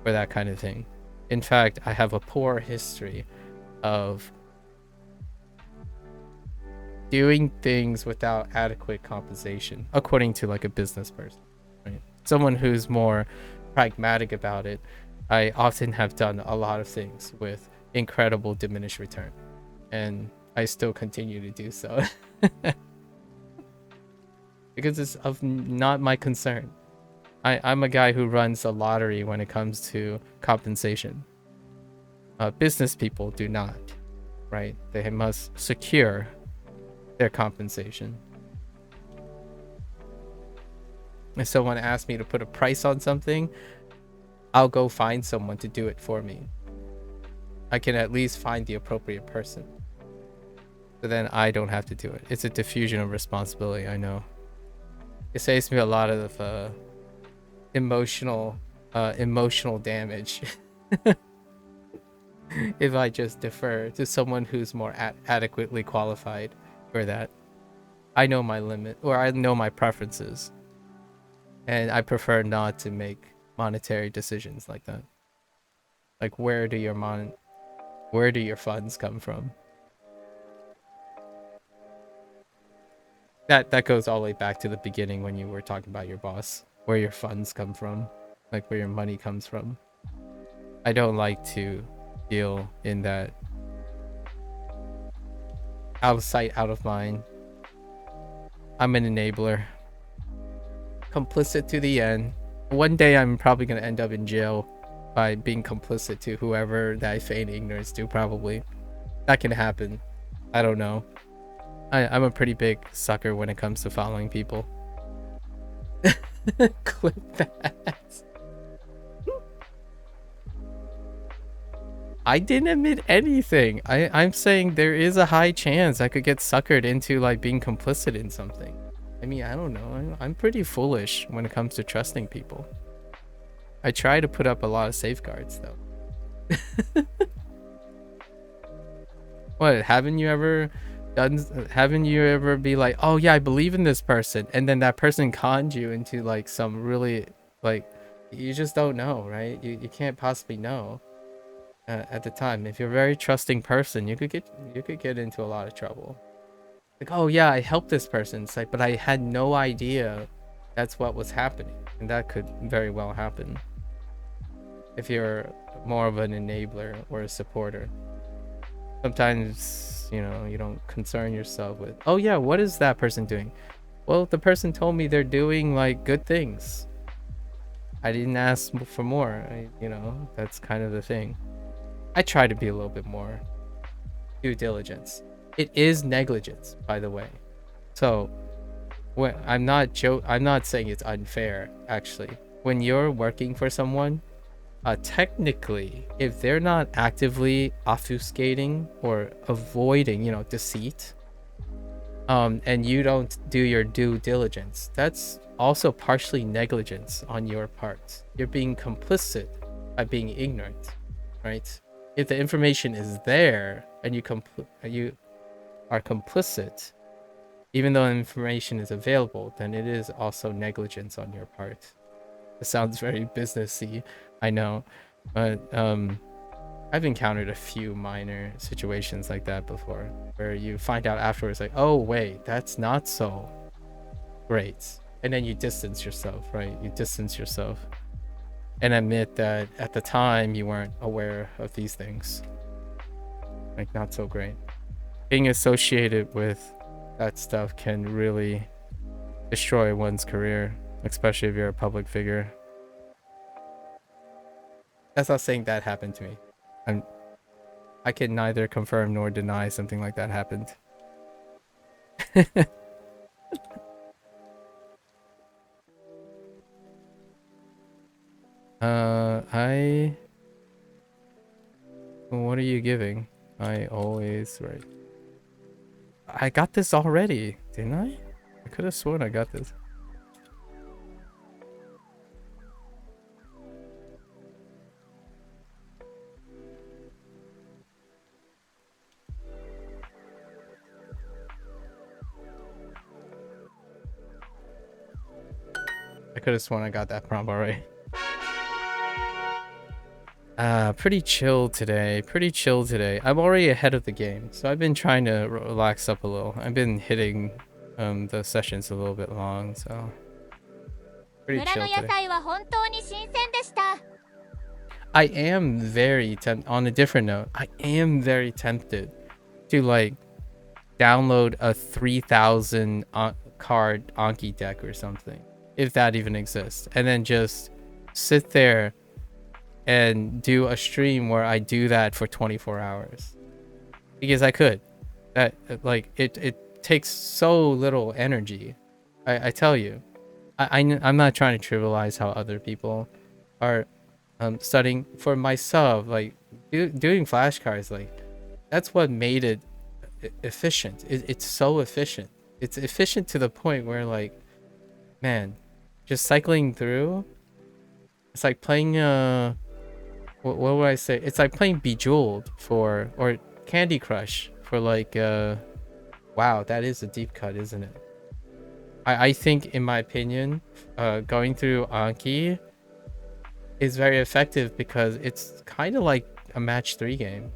that kind of thing. In fact, I have a poor history of doing things without adequate compensation, according to like a business person, right? Someone who's more pragmatic about it. I often have done a lot of things with incredible diminished return, and I still continue to do so because it's of not my concern. I'm a guy who runs a lottery when it comes to compensation. Business people do not, right? They must secure their compensation. If someone asks me to put a price on something, I'll go find someone to do it for me. I can at least find the appropriate person. So then I don't have to do it. It's a diffusion of responsibility, I know. It saves me a lot of emotional damage if I just defer to someone who's more adequately qualified for that. I know my limit, or I know my preferences, and I prefer not to make monetary decisions like that. Like, where do your funds come from? That goes all the way back to the beginning when you were talking about your boss, where your funds come from, like where your money comes from. I don't like to deal in that out of sight, out of mind. I'm an enabler, complicit to the end. One day I'm probably gonna end up in jail by being complicit to whoever that I feign ignorance to. Probably that can happen. I don't know. I'm a pretty big sucker when it comes to following people. Clip that. I didn't admit anything. I'm saying there is a high chance I could get suckered into like being complicit in something. I mean, I don't know. I'm pretty foolish when it comes to trusting people. I try to put up a lot of safeguards though. What, haven't you ever be like, oh yeah, I believe in this person, and then that person conned you into like some really, like, you just don't know, right? You can't possibly know at the time. If you're a very trusting person, you could get into a lot of trouble. Like, oh yeah, I helped this person. It's like, but I had no idea that's what was happening, and that could very well happen if you're more of an enabler or a supporter. Sometimes, you know, you don't concern yourself with, oh yeah, what is that person doing? Well, the person told me they're doing like good things. I didn't ask for more. You know, that's kind of the thing. I try to be a little bit more due diligence. It is negligence, by the way. So when I'm not saying it's unfair, actually. When you're working for someone, technically, if they're not actively obfuscating or avoiding, you know, deceit, and you don't do your due diligence, that's also partially negligence on your part. You're being complicit by being ignorant, right? If the information is there and you are complicit, even though information is available, then it is also negligence on your part. It sounds very businessy, I know, but I've encountered a few minor situations like that before, where you find out afterwards, like, oh wait, that's not so great, and then you distance yourself, right? You distance yourself and admit that at the time you weren't aware of these things. Like, not so great. Being associated with that stuff can really destroy one's career, especially if you're a public figure. That's not saying that happened to me. I can neither confirm nor deny something like that happened. What are you giving? I always write. I got this already, didn't I? I could have sworn I got this. I could have sworn I got that prompt already. Pretty chill today. Pretty chill today. I'm already ahead of the game, so I've been trying to relax up a little. I've been hitting the sessions a little bit long, so pretty 村 chill の野 today. 菜は本当に新鮮でした。 I am very on a different note, I am very tempted to like download a 3,000 card Anki deck or something, if that even exists, and then just sit there and do a stream where I do that for 24 hours. Because I could. That, like, it takes so little energy. I tell you. I'm not trying to trivialize how other people are studying. For myself, like, doing flashcards, like, that's what made it efficient. It's so efficient. It's efficient to the point where, like, man, just cycling through, it's like playing what would I say? It's like playing Bejeweled or Candy Crush for like wow, that is a deep cut, isn't it? I think, in my opinion, going through Anki is very effective because it's kind of like a match 3 game.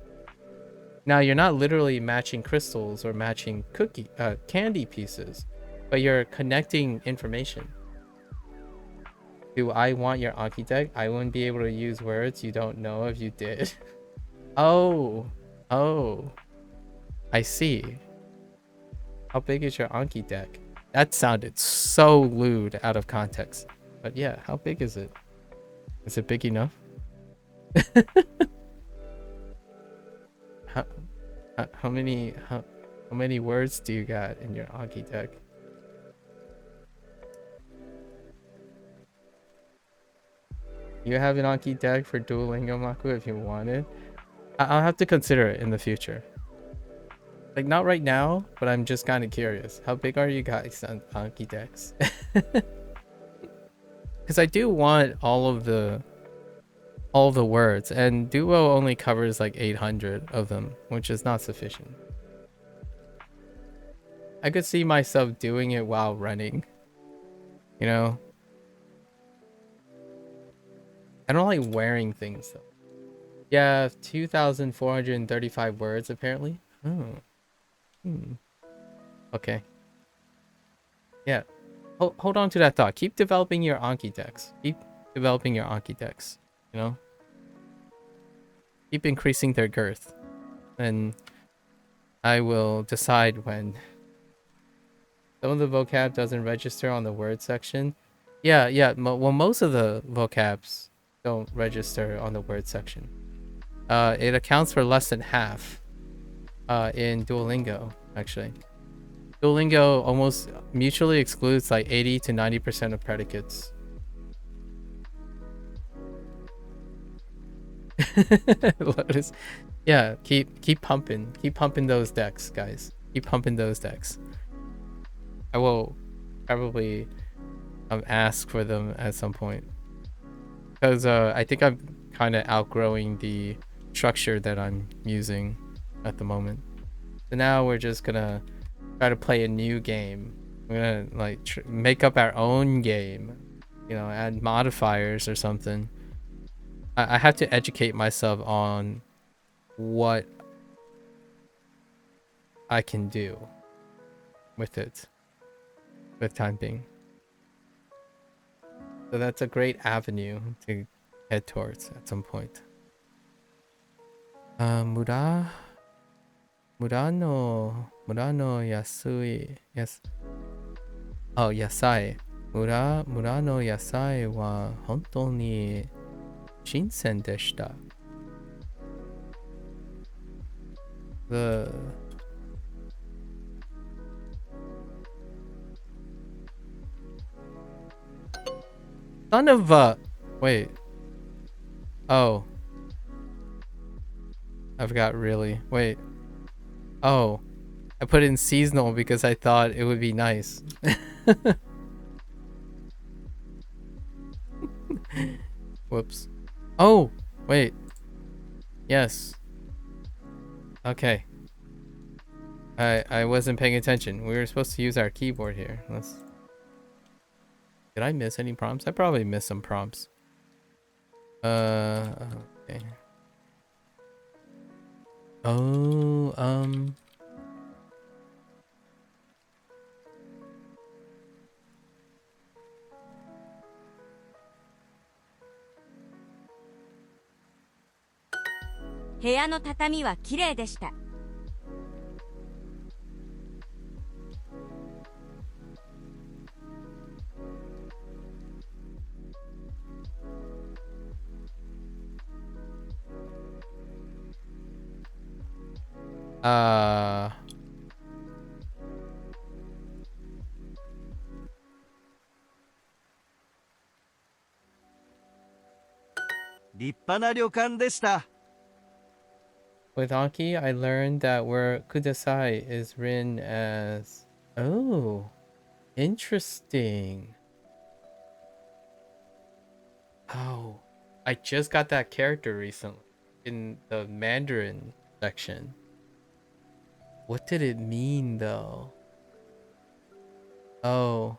Now, you're not literally matching crystals or matching candy pieces, but you're connecting information. Do I want your Anki deck? I wouldn't be able to use words you don't know if you did. Oh, I see. How big is your Anki deck? That sounded so lewd out of context. But yeah, how big is it? Is it big enough? How many words do you got in your Anki deck? You have an Anki deck for Duolingo, Maku, if you want it. I'll have to consider it in the future. Like, not right now, but I'm just kind of curious. How big are you guys on Anki decks? Because I do want all the words, and Duo only covers like 800 of them, which is not sufficient. I could see myself doing it while running, you know? I don't like wearing things though. Yeah, 2,435 words apparently. Oh. Okay. Yeah. Hold on to that thought. Keep developing your Anki decks. Keep developing your Anki decks. You know? Keep increasing their girth. And I will decide when. Some of the vocab doesn't register on the word section. Yeah. Well, most of the vocabs don't register on the word section. It accounts for less than half in Duolingo, actually. Duolingo almost mutually excludes like 80 to 90% of predicates. Lotus. Yeah, keep pumping those decks, guys. Keep pumping those decks. I will probably ask for them at some point. Because I think I'm kind of outgrowing the structure that I'm using at the moment. So now we're just gonna try to play a new game. We're gonna like make up our own game, you know, add modifiers or something. I have to educate myself on what I can do with it, with typing. So that's a great avenue to head towards at some point. Murano yasui. Yes. Oh, yasai. Murano yasai wa hontou ni shinsen deshita. The son of a... Wait. Oh. I forgot really. Wait. Oh. I put in seasonal because I thought it would be nice. Whoops. Oh! Wait. Yes. Okay. I wasn't paying attention. We were supposed to use our keyboard here. Did I miss any prompts? I probably missed some prompts. Okay. Oh,部屋の畳は綺麗でした。立派な旅館でした。With Anki, I learned that where kudasai is written as... Oh, interesting. Oh, I just got that character recently in the Mandarin section. What did it mean though? Oh.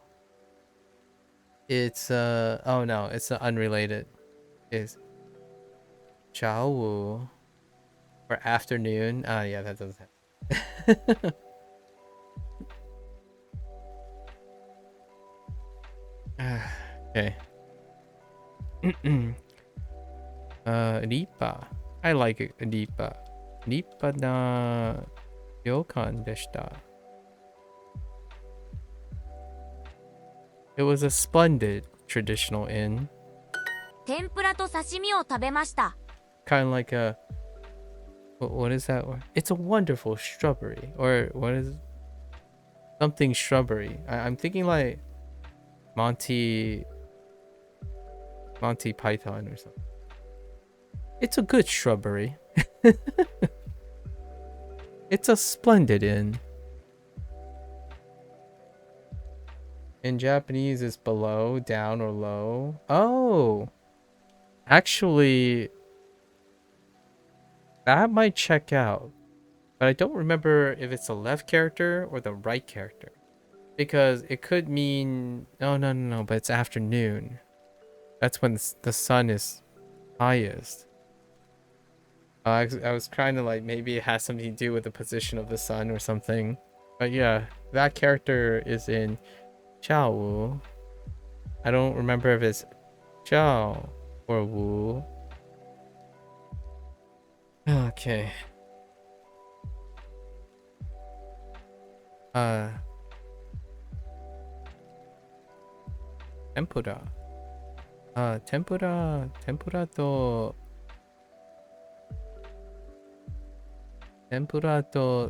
It's oh no, it's unrelated. It's Chao Wu for afternoon. Ah, yeah, that doesn't happen. Okay. Ripa. I like it, Ripa. Ripa na ryokan deshita. It was a splendid traditional inn. 天ぷらと刺身を食べました。 Kind of like a... What is that word? It's a wonderful shrubbery. Or what is... Something shrubbery. I'm thinking like... Monty Python or something. It's a good shrubbery. It's a splendid inn. In Japanese, it's below, down, or low. Oh! Actually, that might check out. But I don't remember if it's the left character or the right character. Because it could mean... No, but it's afternoon. That's when the sun is highest. I was trying to like, maybe it has something to do with the position of the sun or something. But yeah, that character is in Chao Wu. I don't remember if it's Chao or Wu. Okay. Tempura. Tempura to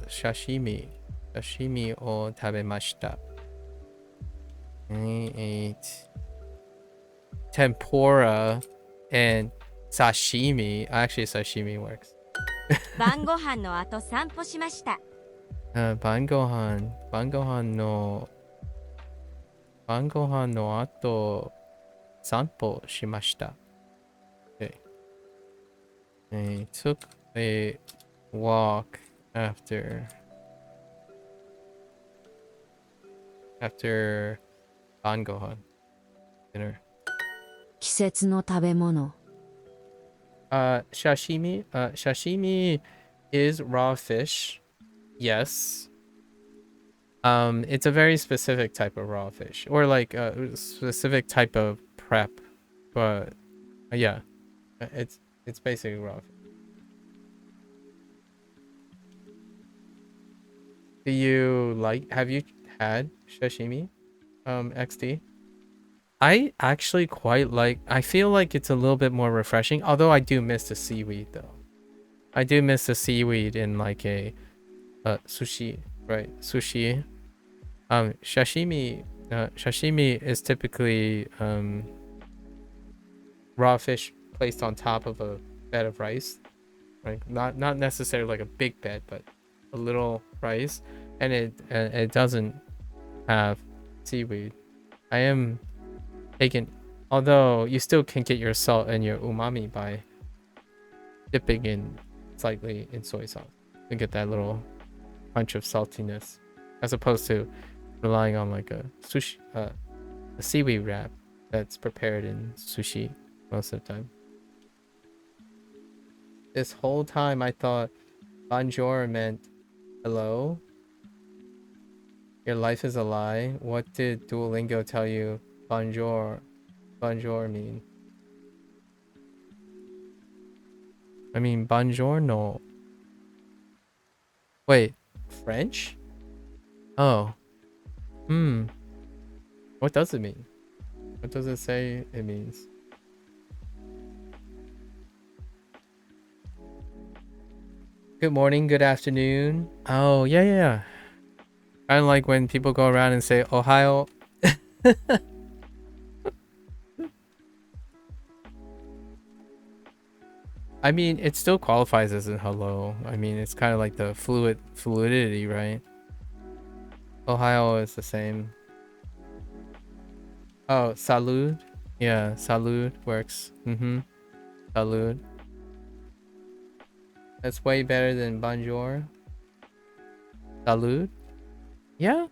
sashimi o tabemashita. I ate tempura and sashimi. Actually, sashimi works. 晩ご飯の後散歩しました。晩ご飯の後散歩しました。Okay. I took a walk after after Bangohan dinner. 季節の食べ物 Sashimi. Sashimi is raw fish. Yes. It's a very specific type of raw fish, or like a specific type of prep. But yeah, it's basically raw fish. Have you had sashimi? XD? I actually quite like, I feel like it's a little bit more refreshing, although I do miss the seaweed though. I do miss the seaweed in like a sushi, right? Sushi. Sashimi is typically raw fish placed on top of a bed of rice. Right? Not necessarily like a big bed, but a little rice, and it doesn't have seaweed. I am taken, although you still can get your salt and your umami by dipping in slightly in soy sauce to get that little punch of saltiness, as opposed to relying on like a sushi, a seaweed wrap that's prepared in sushi most of the time. This whole time I thought bonjour meant hello. Your life is a lie. What did Duolingo tell you bonjour mean? I mean buongiorno. Wait, French? Oh. What does it mean? What does it say it means? Good morning, good afternoon. Oh, yeah. Kind of like when people go around and say Ohio. I mean, it still qualifies as a hello. I mean, it's kind of like the fluidity, right? Ohio is the same. Oh, salud. Yeah, salud works. Salud. That's way better than bonjour. Salud. Yeah.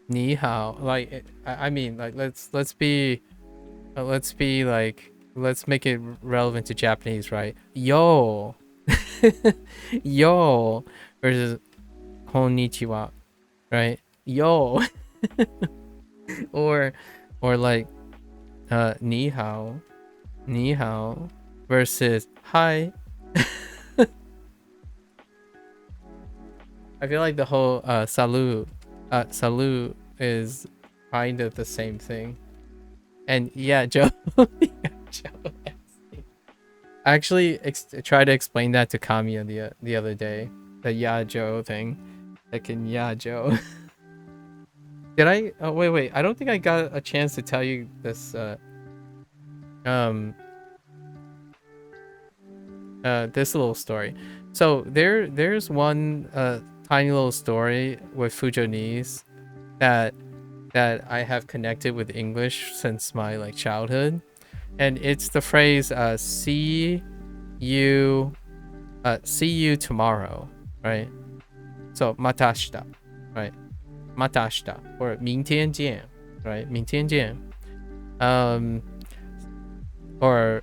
Ni hao. Like, I mean, like, let's make it relevant to Japanese, right? Yo. Yo versus konnichiwa, right? Yo. or like ni hao versus hi. I feel like the whole salut is kind of the same thing. And yeah, Joe. Joe. I actually tried to explain that to Kamiya the other day. The yeah Joe thing. Like in yeah Joe. Did I? Oh wait. I don't think I got a chance to tell you this. This little story. So there's one tiny little story with Fujonese that I have connected with English since my like childhood, and it's the phrase see you tomorrow, right? So matashita, right? Matashita, or 明天见, right? 明天见. Or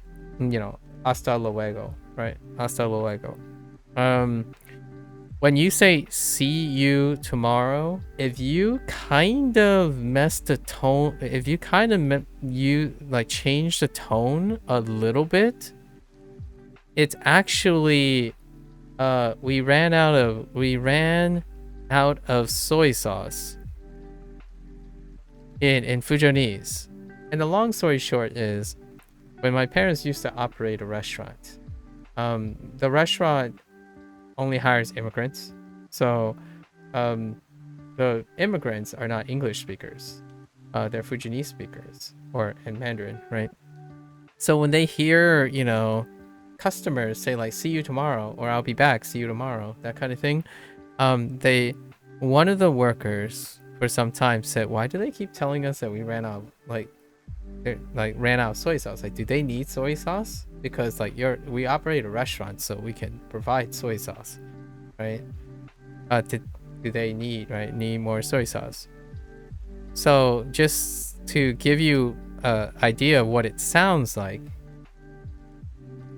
hasta luego, right? Hasta luego. When you say see you tomorrow, if you kind of mess the tone, if you kind of change the tone a little bit, it's actually we ran out of soy sauce in Fujonese. And the long story short is, when my parents used to operate a restaurant, the restaurant only hires immigrants. So the immigrants are not English speakers. They're Fujianese speakers, or in Mandarin, right? So when they hear, customers say like, see you tomorrow, or I'll be back, see you tomorrow, that kind of thing, one of the workers for some time said, why do they keep telling us that we ran out of soy sauce? Like, do they need soy sauce? Because like we operate a restaurant, so we can provide soy sauce. right? Do they need, right? Need more soy sauce. So just to give you an idea of what it sounds like,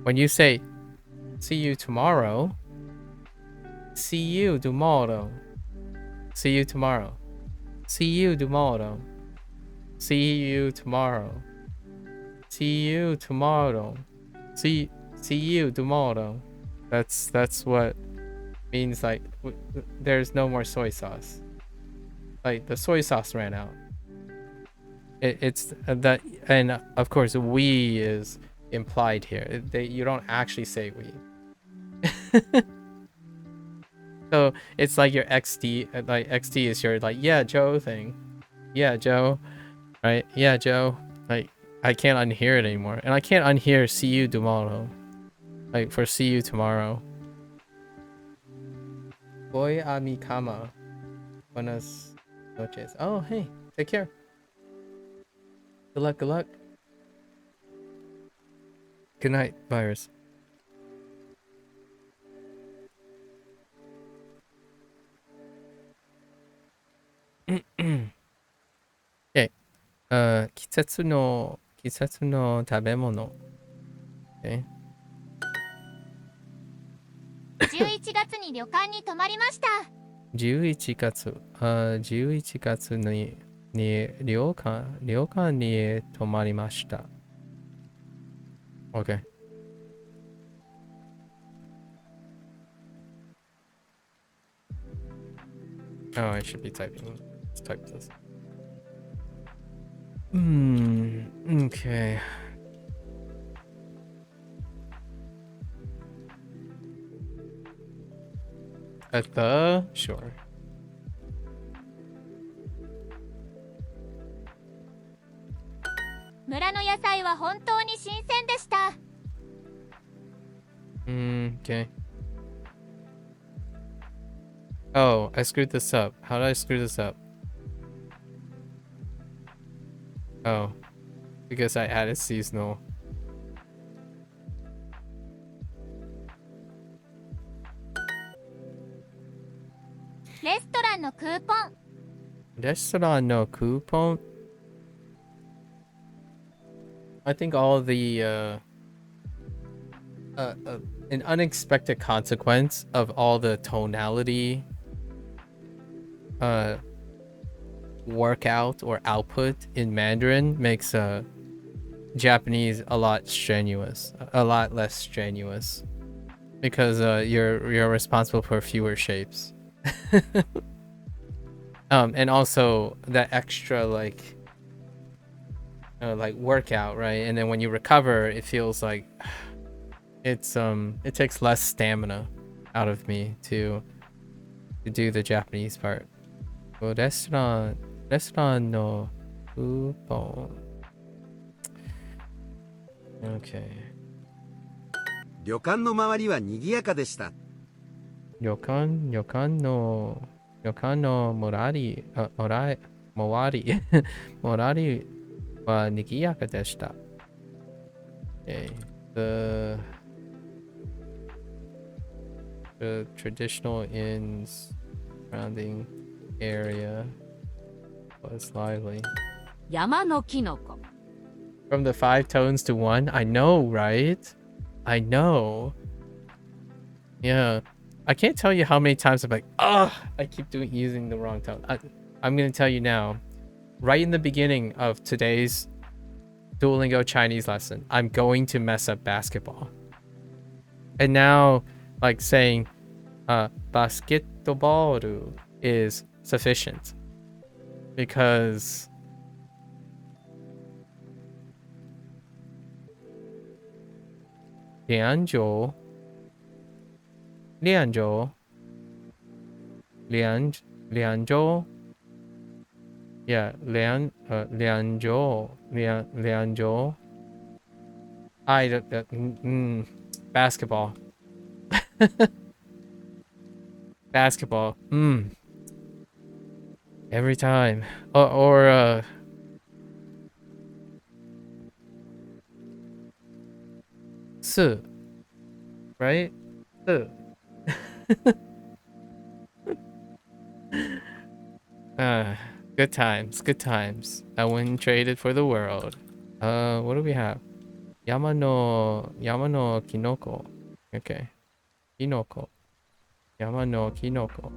when you say, see you tomorrow, see you tomorrow, see you tomorrow, see you tomorrow, see you tomorrow, see you tomorrow, see you tomorrow. That's what means, like there's no more soy sauce. Like the soy sauce ran out. It's that, and of course we is implied here. You don't actually say we. So it's like your XD, like XD is your like, yeah, Joe thing. Yeah, Joe. Right? Yeah, Joe. Like I can't unhear it anymore. And I can't unhear see you tomorrow. Like for see you tomorrow. Boy amikama. Buenas noches. Oh, hey. Take care. Good luck, good luck. Good night, virus. Okay. 季節の食べ物。Okay. 11月に旅館に泊まりました。11月に旅館に泊まりました。Okay. Oh, I should be typing. Let's type this. Okay. At the sure.「村の野菜は本当に新鮮でした」。Okay. Oh, I screwed this up. How did I screw this up? Oh, because I added seasonal. Restaurant no coupon. Restaurant no coupon. I think all the an unexpected consequence of all the tonality workout or output in Mandarin makes Japanese a lot less strenuous, because you're responsible for fewer shapes. And also that extra like workout, right? And then when you recover, it feels like it takes less stamina out of me to do the Japanese part. Well, restaurant no coupon. Okay. 旅館の周りは賑やかでした。旅館の周りは賑やかでした。Okay. The traditional inns surrounding area was lively. 山のキノコ。 From the 5 tones to 1? I know, right? I know. Yeah. I can't tell you how many times I'm like, I keep using the wrong tone. I'm going to tell you now. Right in the beginning of today's Duolingo Chinese lesson, I'm going to mess up basketball. And now, like saying basketball is sufficient. Because Lianzhou, yeah, Lianzhou. Basketball. Basketball. Every time. Or Su. Right? Su. Uh, good times, good times. I wouldn't trade it for the world. What do we have? Yama no kinoko. Okay. Kinoko. Yama no kinoko.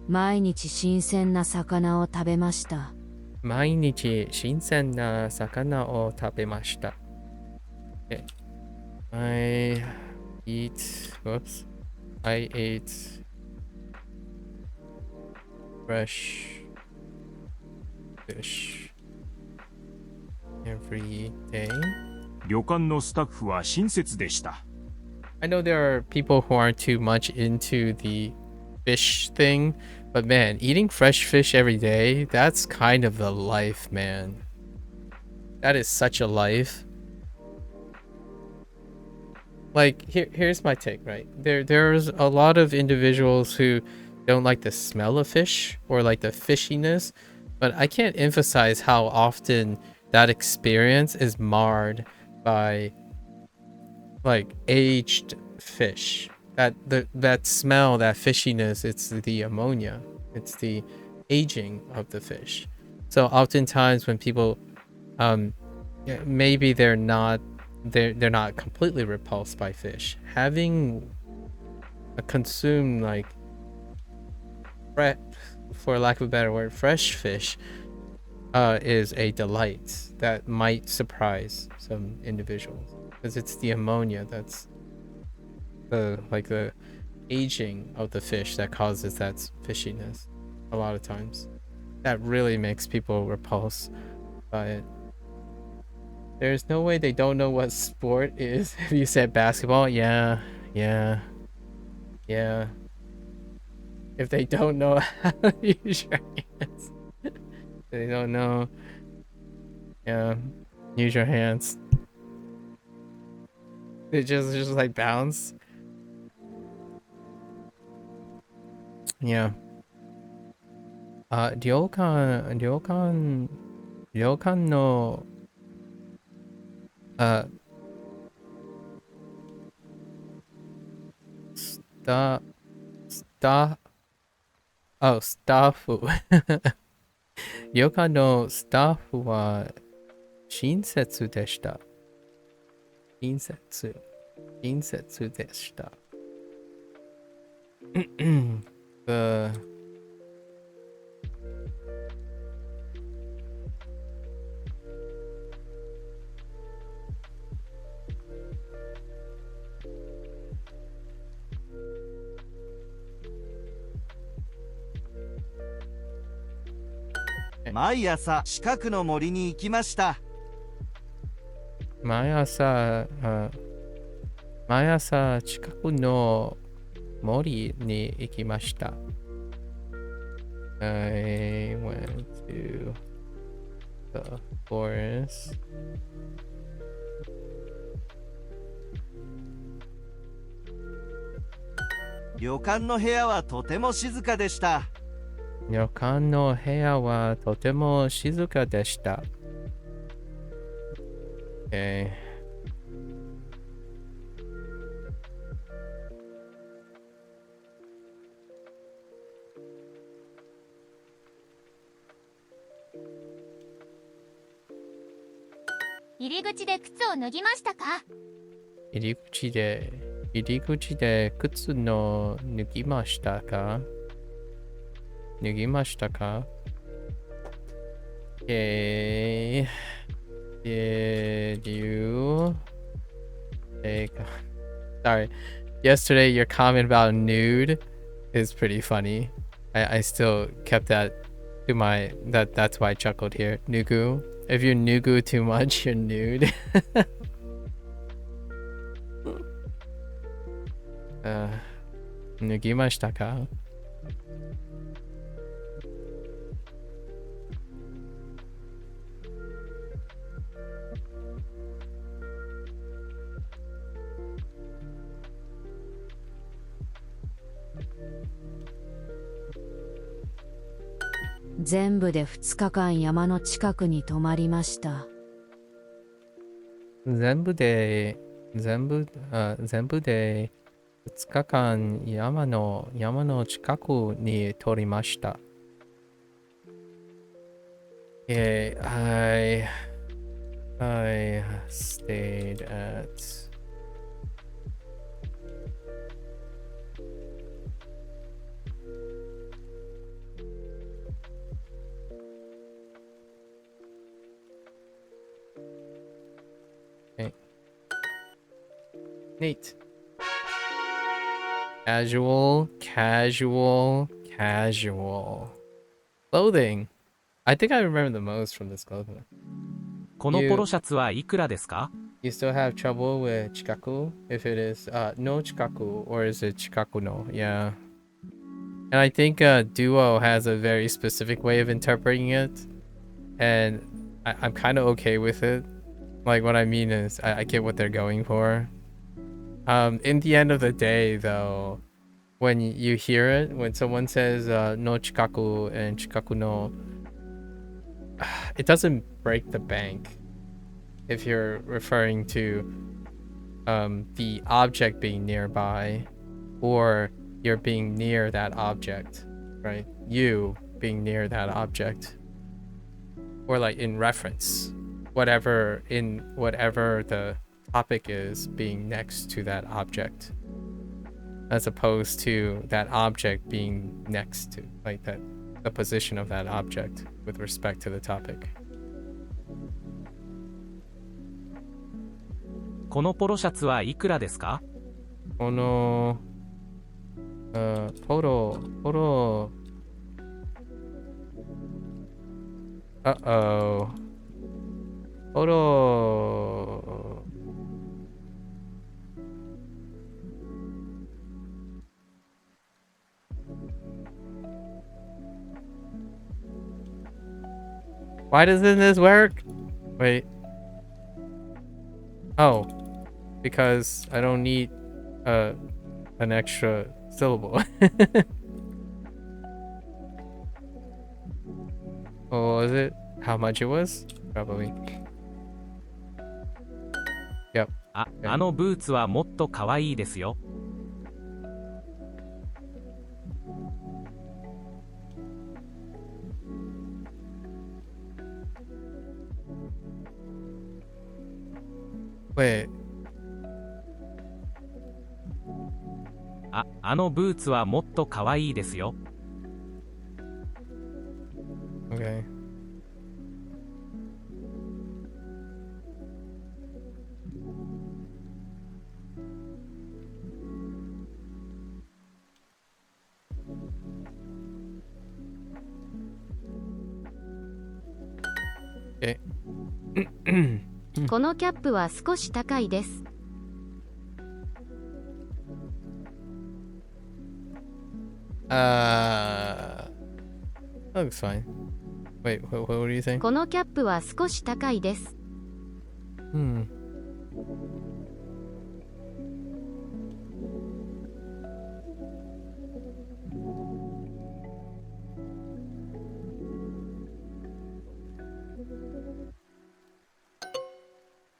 毎日新鮮な魚を食べました。毎日新鮮な魚を食べました。Okay. I ate fresh fish every day. 旅館のスタッフは親切でした。I know there are people who aren't too much into the fish thing, but man, eating fresh fish every day, that's kind of the life, man. That is such a life. Like, here's my take, right? There's a lot of individuals who don't like the smell of fish or like the fishiness, but I can't emphasize how often that experience is marred by like aged fish. That smell, that fishiness, it's the ammonia. It's the aging of the fish. So oftentimes when people maybe they're not completely repulsed by fish, having consumed like for lack of a better word, fresh fish is a delight that might surprise some individuals, because it's the ammonia that's the aging of the fish that causes that fishiness. A lot of times that really makes people repulsed by it. There's no way they don't know what sport is. If you said basketball, yeah. If they don't know how to use your hands, they don't know. Yeah, use your hands. They just like bounce. Yeah. Ryokan noスタッフ。旅館のスタッフは親切でした。親切でした。毎朝近くの森に行きました。毎朝近くの森に行きました。I went to the forest. 旅館の部屋はとても静かでした。旅館の部屋はとても静かでした。入り口で靴を脱ぎましたか？入り口で靴の脱ぎましたか？Okay. Did you take... Sorry. Yesterday, your comment about nude is pretty funny. I still kept that to my... That's why I chuckled here. Nugu. If you nugu too much, you're nude. 脱ぎましたか？全部で2日間山の近くに泊まりました。全部で2日間山の近くに泊りました。Okay, I stayed at okay. Neat. Casual, casual, casual. Clothing. I think I remember the most from this clothing. このポロシャツはいくらですか？ You still have trouble with chikaku? If it is no chikaku, or is it chikaku no? Yeah. And I think Duo has a very specific way of interpreting it. And I'm kind of okay with it. Like, what I mean is, I get what they're going for. In the end of the day, though, when you hear it, when someone says no chikaku and chikaku no, it doesn't break the bank if you're referring to the object being nearby, or you're being near that object, right? You being near that object, or like in reference, whatever the topic is being next to that object, as opposed to that object being next to, like, that the position of that object with respect to the topic. このポロシャツはいくらですか？このポロUh-oh. Photo. Why doesn't this work? Wait. Oh. Because I don't need an extra syllable. What was it? How much it was? Probably. Yep. あのブーツはもっと可愛いですよ。Wait. あのブーツはもっと可愛いですよ。Okay. Okay. このキャップは少し高いです。That looks fine. Wait, what are you saying? このキャップは少し高いです。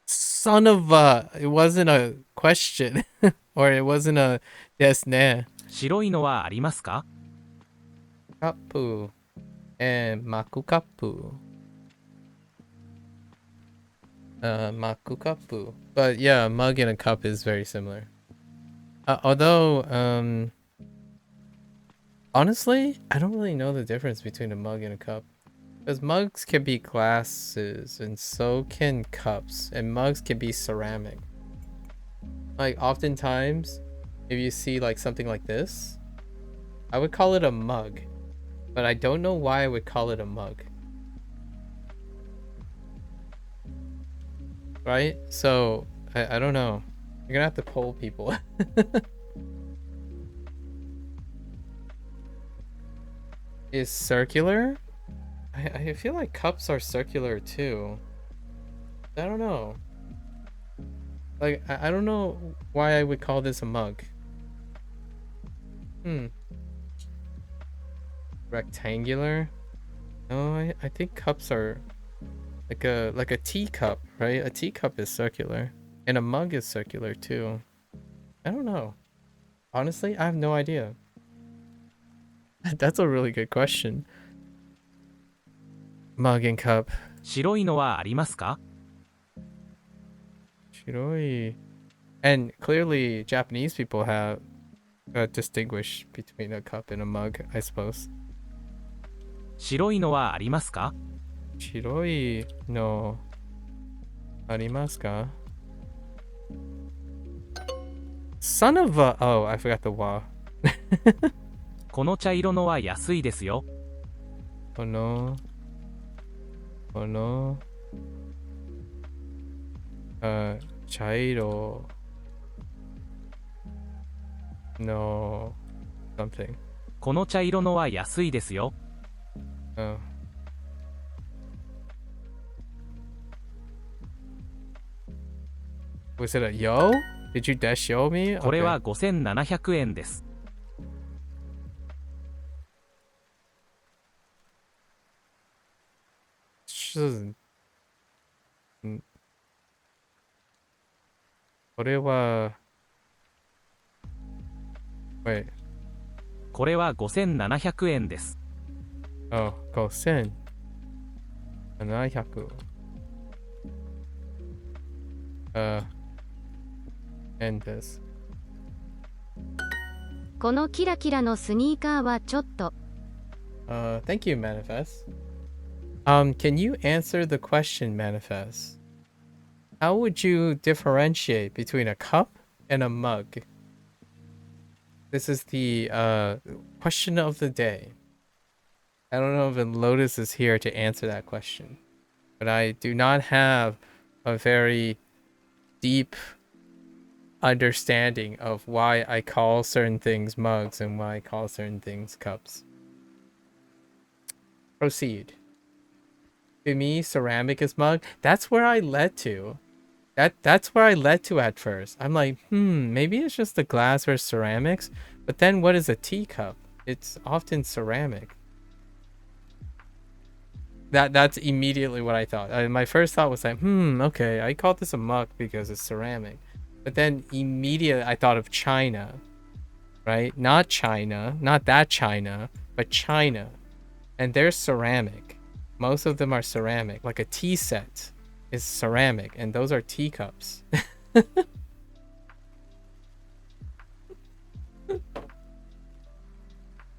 Son of a... It wasn't a question. Or it wasn't a yes, nah. 白いのはありますか？ Kapu. And MAKU kapu. MAKU kapu. But yeah, a mug and a cup is very similar. Although, honestly, I don't really know the difference between a mug and a cup. Because mugs can be glasses, and so can cups. And mugs can be ceramic. Like, oftentimes, if you see like something like this, I would call it a mug. But I don't know why I would call it a mug. Right? So, I don't know. You're gonna have to poll people. Is circular? I feel like cups are circular too. I don't know. Like, I don't know why I would call this a mug. Rectangular? No, I think cups are like a teacup, right? A teacup is circular. And a mug is circular too. I don't know. Honestly, I have no idea. That's a really good question. mug and cup. 白いのはありますか？ Shiroi. And clearly Japanese people have distinguished between a cup and a mug, I suppose. 白いのはありますか？ Shiroi no arimasu ka? Son of a... Oh, I forgot the wa. この茶色のは安いですよ。Oh no. Oh no. Chairo. No. Something. この茶色のは安いですよ。Oh. Was it a yo? Did you dash show me? これ Okay. は5700円です。これは Wait. これは5700円です。Oh, 5700. And this. このキラキラのスニーカーはちょっと。Thank you, Manifest. Can you answer the question, Manifest? How would you differentiate between a cup and a mug? This is the question of the day. I don't know if Lotus is here to answer that question, but I do not have a very deep understanding of why I call certain things mugs and why I call certain things cups. Proceed. To me, ceramic is mug. That's where I led to. That's where I led to at first. I'm like, maybe it's just the glass or ceramics. But then what is a teacup? It's often ceramic. That's immediately what I thought. My first thought was like, okay, I called this a mug because it's ceramic. But then immediately I thought of China, right? Not China, not that China, but China. And they're ceramic. Most of them are ceramic. Like a tea set is ceramic, and those are teacups.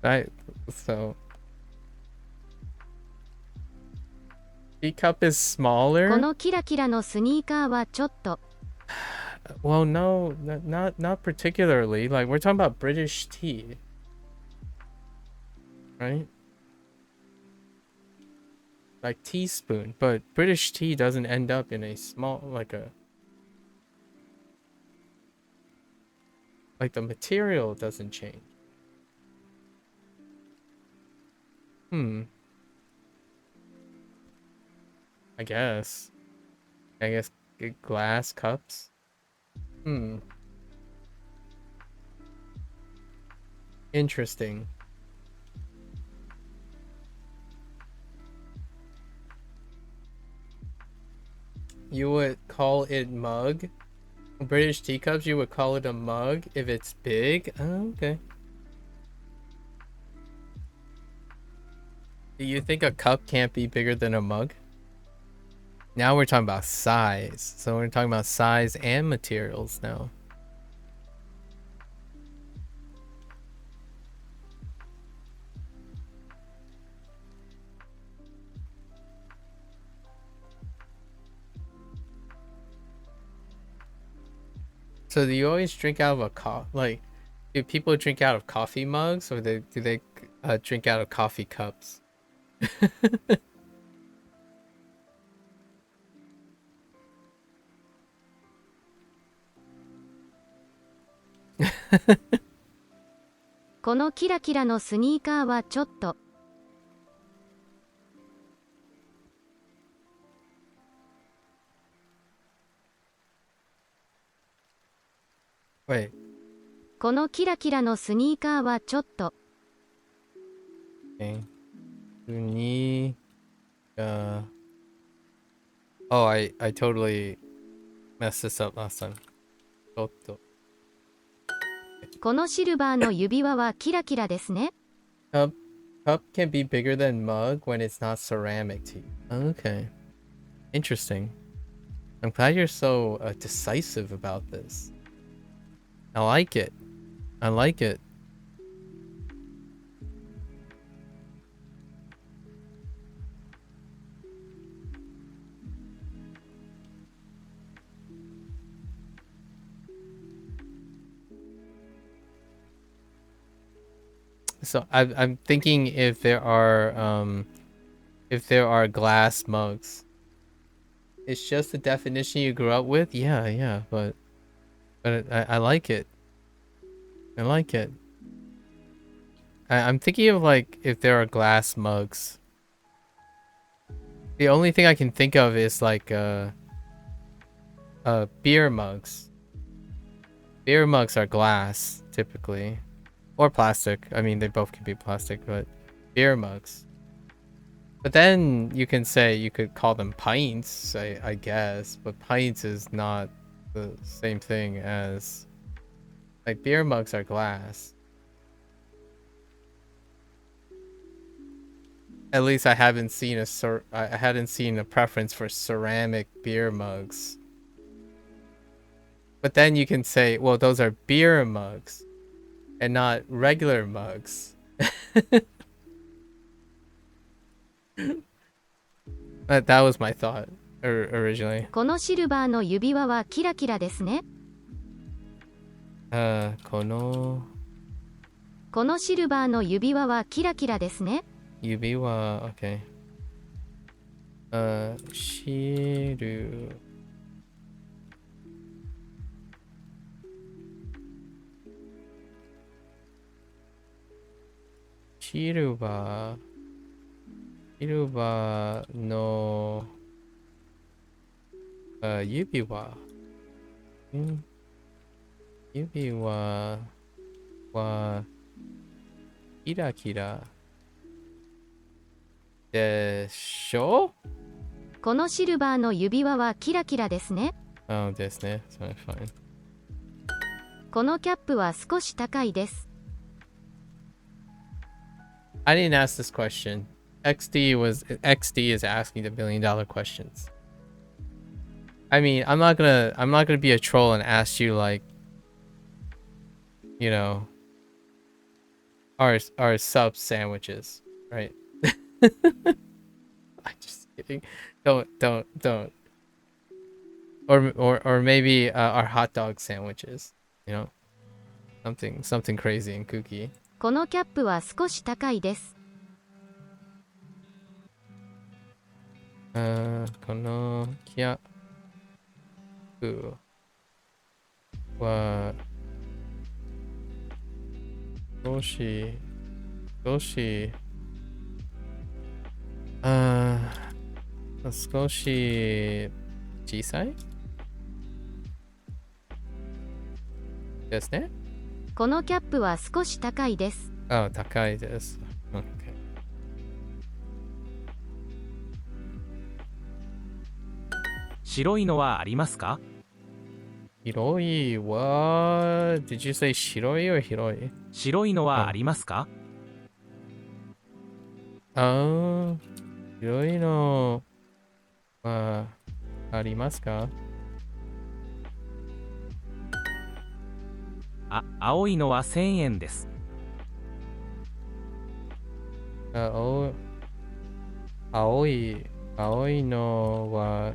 Right? So teacup is こ smaller. のキラキラのスニーカーはちょっと。 Well, no, not particularly. Like we're talking about British tea, right? Like teaspoon, but British tea doesn't end up in a small, like the material doesn't change. I guess glass cups. Interesting. You would call it mug? British teacups, you would call it a mug if it's big? Oh, okay. Do you think a cup can't be bigger than a mug? Now we're talking about size. So we're talking about size and materials now. So do you always drink out of a do people drink out of coffee mugs, or do they drink out of coffee cups?「このキラキラのスニーカーはちょっと。 Wait. このキラキラのスニーカーはちょっと。 Okay. Oh, I totally messed this up last time. ちょっと。このシルバーの指輪はキラキラですね。Cup can be bigger than mug when it's not ceramic tea. Okay. Interesting. I'm glad you're so decisive about this. I like it. I like it. So I'm thinking if there are glass mugs. It's just the definition you grew up with? Yeah, but I like it. I like it. I'm thinking of like if there are glass mugs. The only thing I can think of is like beer mugs. Beer mugs are glass typically. Or plastic. I mean, they both can be plastic, but beer mugs. But then you can say you could call them pints, I guess. But pints is not the same thing as... Like, beer mugs are glass. At least I haven't seen a preference for ceramic beer mugs. But then you can say, well, those are beer mugs. And not regular mugs. That was my thought originally. このシルバーの指輪はキラキラですね。このシルバーの指輪はキラキラですね。指輪、okay. シルシルバーの指輪はキラキラでしょ？このシルバーの指輪はキラキラですね。ですね。So fine. このキャップは少し高いです。I didn't ask this question. XD is asking the $1 million questions. I mean, I'm not gonna be a troll and ask you like, you know, our sub sandwiches, right? I'm just kidding. Don't. Or maybe our hot dog sandwiches, you know, something crazy and kooky. このキャップは少し高いです。このキャップは少し小さいですね。このキャップは少し高いです。高いです。Okay. 白いのはありますか？白いは Did you say 白い or 広い？白いのはありますか？白いのはありますか？青いのは1000円です。青いのは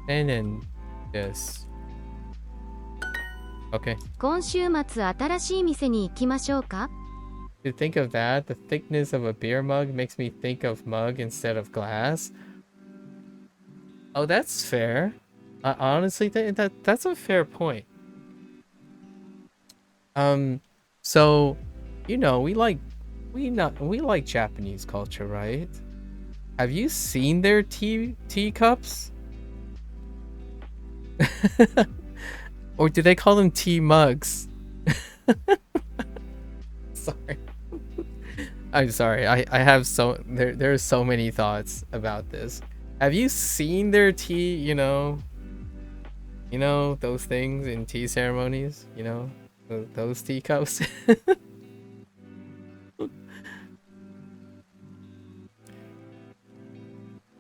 1000円です。Okay. 今週末新しい店に行きましょうか？ To think of that, the thickness of a beer mug makes me think of mug instead of glass. Oh, that's fair. I honestly think that's a fair point. So, you know, we like Japanese culture, right? Have you seen their teacups? Or do they call them tea mugs? Sorry. I'm sorry. I have there's so many thoughts about this. Have you seen their tea, you know, those things in tea ceremonies, you know? Those teacups.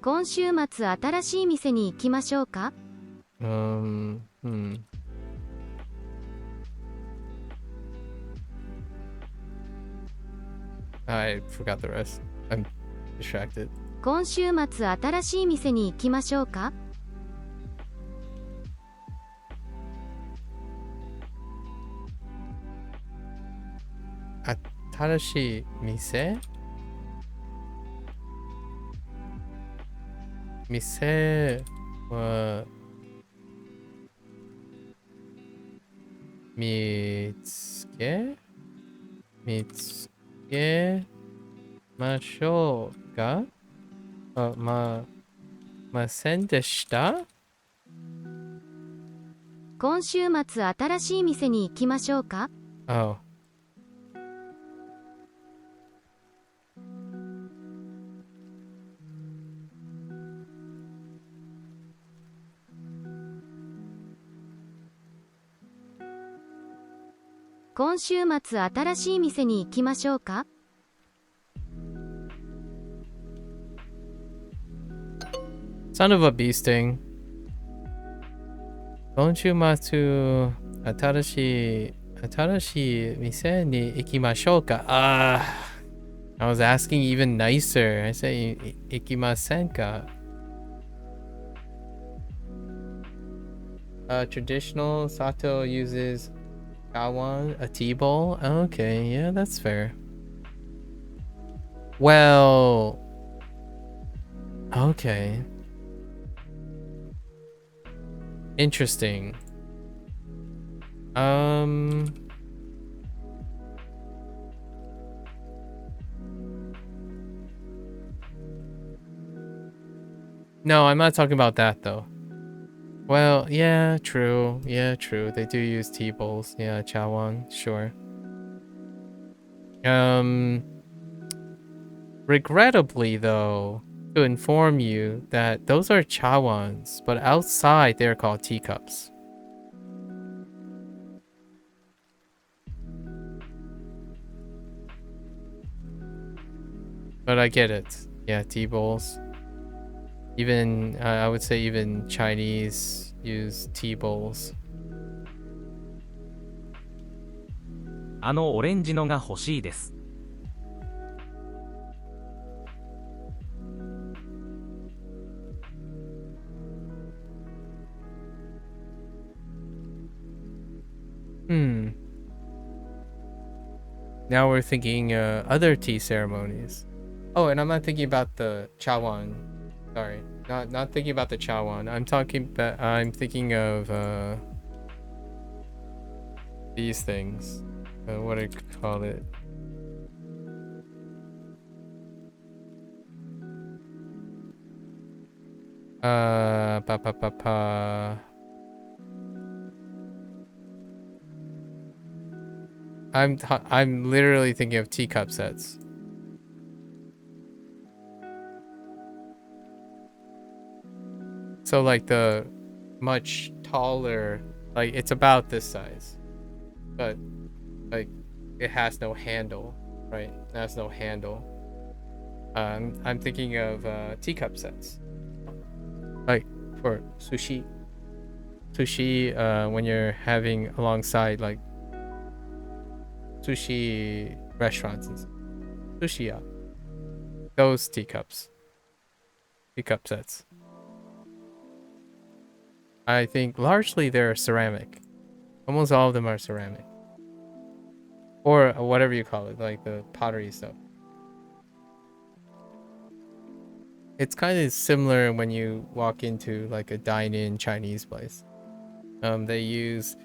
今週末新しい店に行きましょうか I forgot the rest. I'm distracted. 今週末新しい店に行きましょうか Tadashi mise? Mise wa mitsuke mashou ga? Masen deshita? 今週末新しい店に行きましょうか Oh.今週末新しい店に行きましょうか Son of a bee sting. Konchumatsu Atarashi mise ni ikimashou ka? I was asking even nicer. I say ikimasen ka? Traditional Sato uses Gawan, a tea bowl. Okay, yeah, that's fair. Well, okay. Interesting. No, I'm not talking about that though. Well, yeah, true. Yeah, true. They do use tea bowls. Yeah, chawan, sure. Regrettably though, to inform you that those are chawans, but outside they're called teacups. But I get it. Yeah, tea bowls. Even, I would say even Chinese use tea bowls. あのオレンジのが欲しいです。Now we're thinking other tea ceremonies. Oh, and I'm not thinking about the chawan. Sorry, not thinking about the chawan. I'm thinking of these things. What do you call it? I'm literally thinking of teacup sets. So like the much taller, like it's about this size, but like it has no handle, right? It has no handle. I'm thinking of teacup sets, like for sushi. Sushi, when you're having alongside like sushi restaurants and sushi, those teacup sets. I think largely they're ceramic. Almost all of them are ceramic. Or whatever you call it, like the pottery stuff. It's kind of similar when you walk into like a dine-in Chinese place. They use,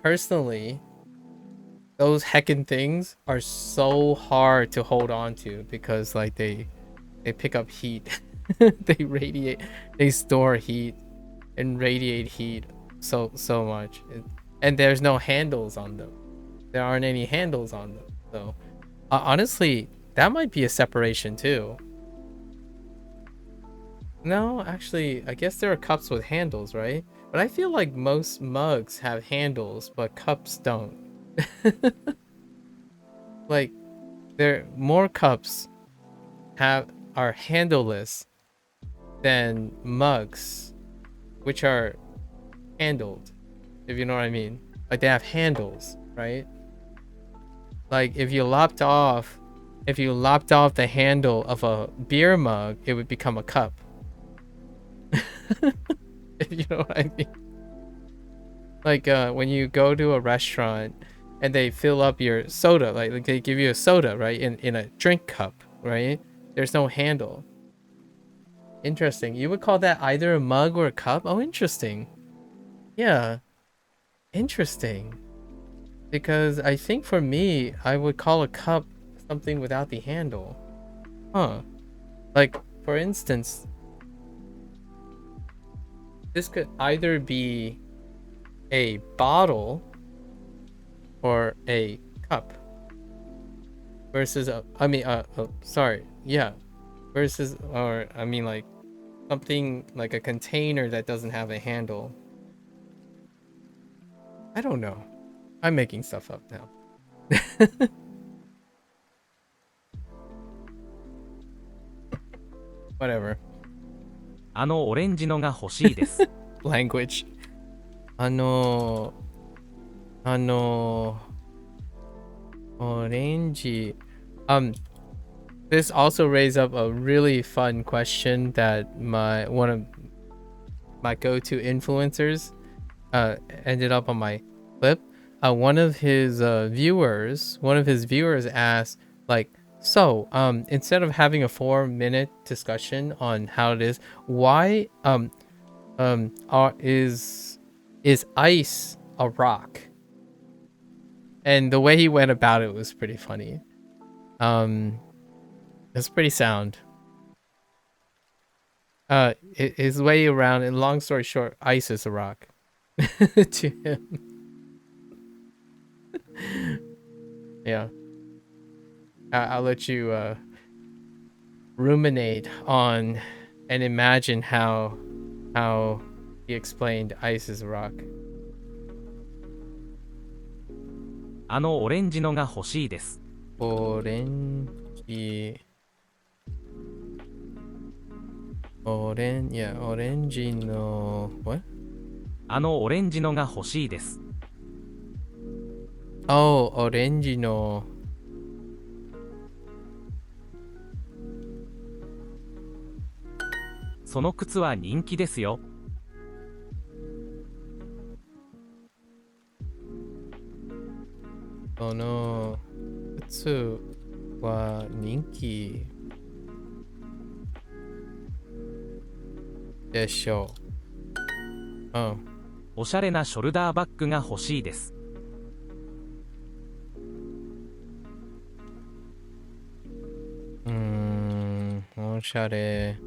personally, those heckin' things are so hard to hold on to because like they pick up heat. They store heat and radiate heat so much. And there's no handles on them. There aren't any handles on them. So honestly, that might be a separation too. No, actually, I guess there are cups with handles, right? But I feel like most mugs have handles, but cups don't. Like, more cups are handleless than mugs, which are handled, if you know what I mean. Like, they have handles, right? Like, if you lopped off the handle of a beer mug, it would become a cup. If you know what I mean. Like, when you go to a restaurant and they fill up your soda, like they give you a soda, right, in a drink cup, right? There's no handle. Interesting. You would call that either a mug or a cup? Oh, interesting. Yeah. Interesting. Because I think for me, I would call a cup something without the handle. Huh. Like, for instance, this could either be a bottle or a cup. Versus versus, or I mean, like something like a container that doesn't have a handle. I don't know. I'm making stuff up now. Whatever. あのオレンジのが欲しいです。Language. Orange. This also raised up a really fun question that one of my go-to influencers ended up on my clip. One of his viewers asked, like, so instead of having a 4-minute discussion on how it is, why is ice a rock? And the way he went about it was pretty funny. It's pretty sound. His way around, and long story short, ice is a rock to him. Yeah. I'll let you ruminate on and imagine how he explained ice is a rock. あのオレンジのが欲しいです。オレンジの what? あのオレンジのが欲しいです。Oh, オレンジのその靴は人気ですよ。その靴は人気でしょう。うん。おしゃれなショルダーバッグが欲しいです。おしゃれ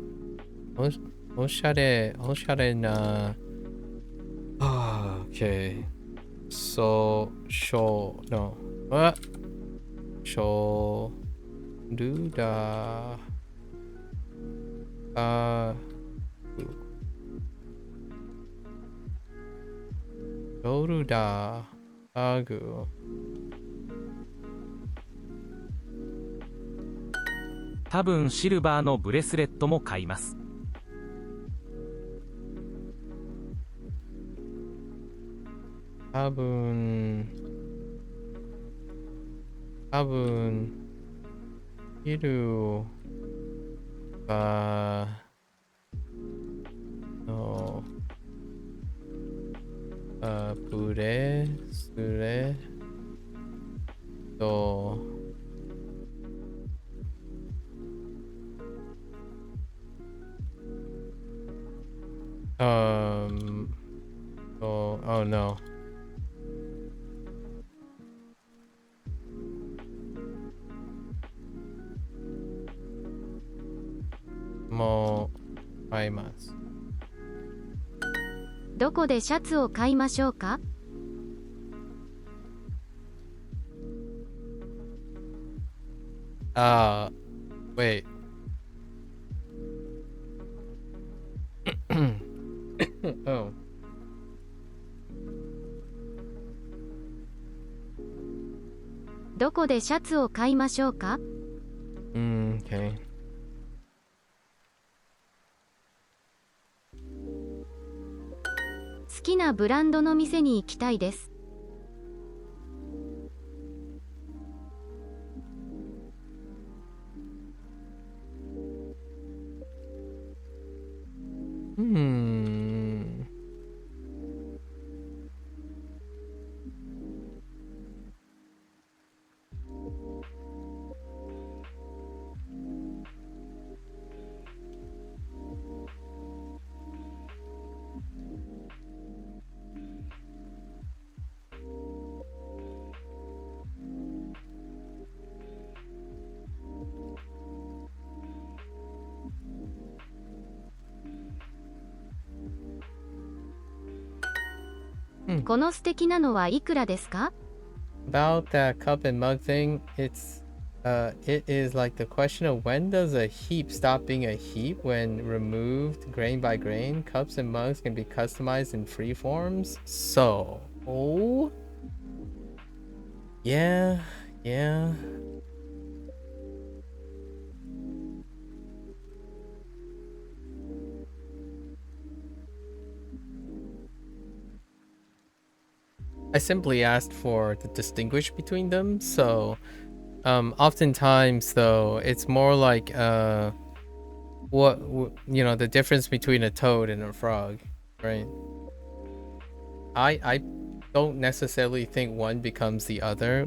な。Okay. So, no. What? ショルダーバッグ。ショルダーバッグ。多分シルバーのブレスレットも買います。多分シルバーのブレスレットoh no. もう買います。どこでシャツを買いましょうか？Wait. Oh. どこでシャツを買いましょうか？ Okay. 好きなブランドの店に行きたいです。Hmm. Hmm. この素敵なのはいくらですか？ About that cup and mug thing, it is like the question of when does a heap stop being a heap when removed grain by grain. Cups and mugs can be customized in free forms. So, oh, yeah. I simply asked for to distinguish between them. So, oftentimes though, it's more like the difference between a toad and a frog, right? I don't necessarily think one becomes the other,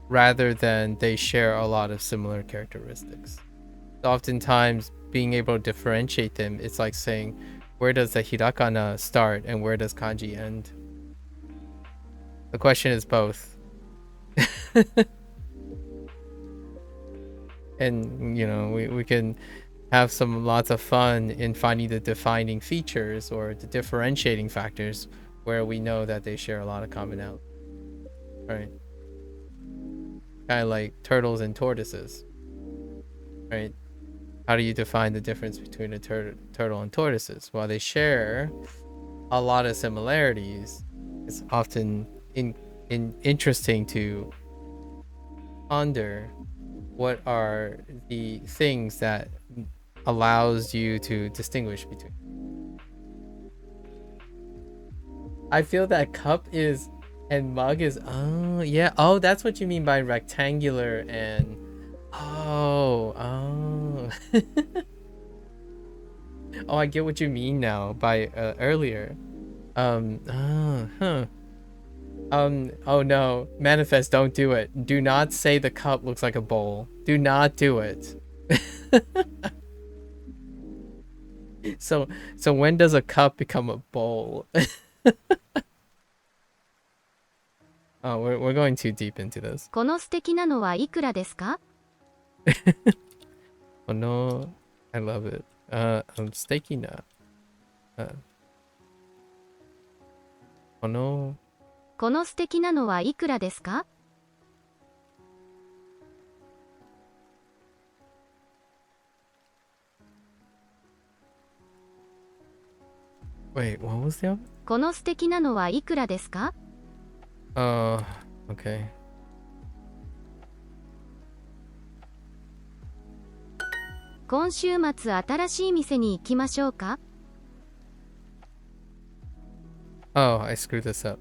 rather than they share a lot of similar characteristics. So oftentimes, being able to differentiate them, it's like saying, where does the hiragana start and where does kanji end? The question is both. And we can have lots of fun in finding the defining features or the differentiating factors where we know that they share a lot of commonality, right? Kind of like turtles and tortoises, right? How do you define the difference between a turtle and tortoises? Well, they share a lot of similarities. It's often interesting to ponder what are the things that allows you to distinguish between. I feel that cup is and mug is, oh yeah, oh, that's what you mean by rectangular and oh oh, I get what you mean now by earlier. Oh no, Manifest, don't do it. Do not say the cup looks like a bowl. Do not do it. So when does a cup become a bowl? Oh, we're going too deep into this. この素敵なのはいくらですか？ Oh no, I love it. Steaky nut. Oh no. この素敵なのはいくらですか？ Wait, what was the other? この素敵なのはいくらですか？ Okay. 今週末新しい店に行きましょうか？ Oh, I screwed this up.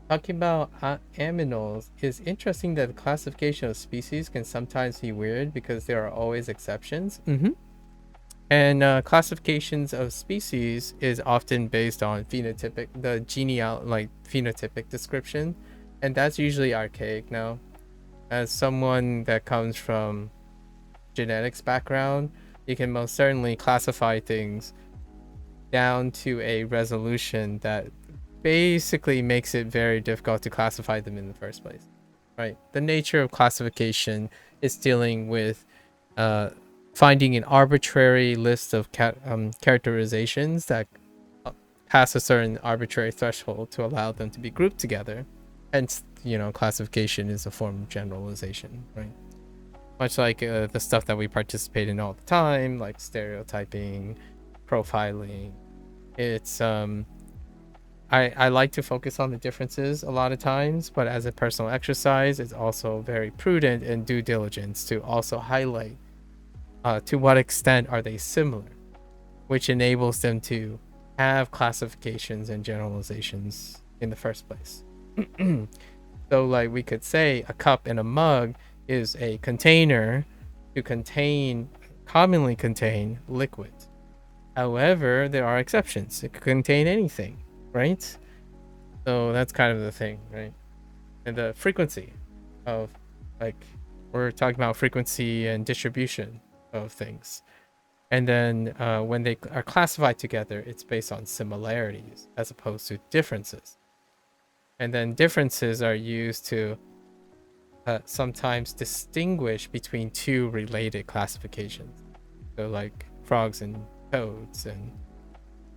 Talking about aminals, it's interesting that the classification of species can sometimes be weird because there are always exceptions. And classifications of species is often based on phenotypic description, and that's usually archaic now. As someone that comes from genetics background, you can most certainly classify things down to a resolution that basically makes it very difficult to classify them in the first place, right? The nature of classification is dealing with finding an arbitrary list of characterizations that pass a certain arbitrary threshold to allow them to be grouped together. Hence, classification is a form of generalization, right? Much like the stuff that we participate in all the time, like stereotyping, profiling. It's I like to focus on the differences a lot of times, but as a personal exercise, it's also very prudent and due diligence to also highlight to what extent are they similar, which enables them to have classifications and generalizations in the first place. So like we could say a cup and a mug is a container to commonly contain liquid. However, there are exceptions. It could contain anything, right? So that's kind of the thing, right? And the frequency of, like, we're talking about frequency and distribution of things. And then when they are classified together, it's based on similarities as opposed to differences. And then differences are used to sometimes distinguish between two related classifications. So like frogs and toads, and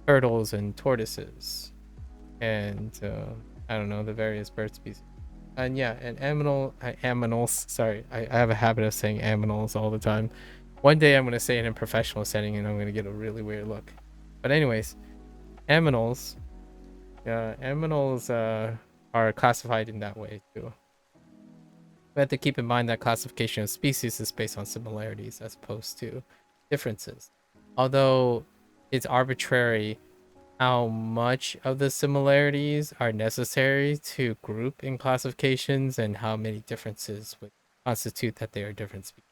turtles and tortoises, and I don't know, the various bird species. And yeah, and aminals. Sorry, I have a habit of saying aminals all the time. One day I'm going to say it in a professional setting and I'm going to get a really weird look. But anyways, aminals are classified in that way too. We have to keep in mind that classification of species is based on similarities as opposed to differences. Although it's arbitrary how much of the similarities are necessary to group in classifications and how many differences would constitute that they are different species.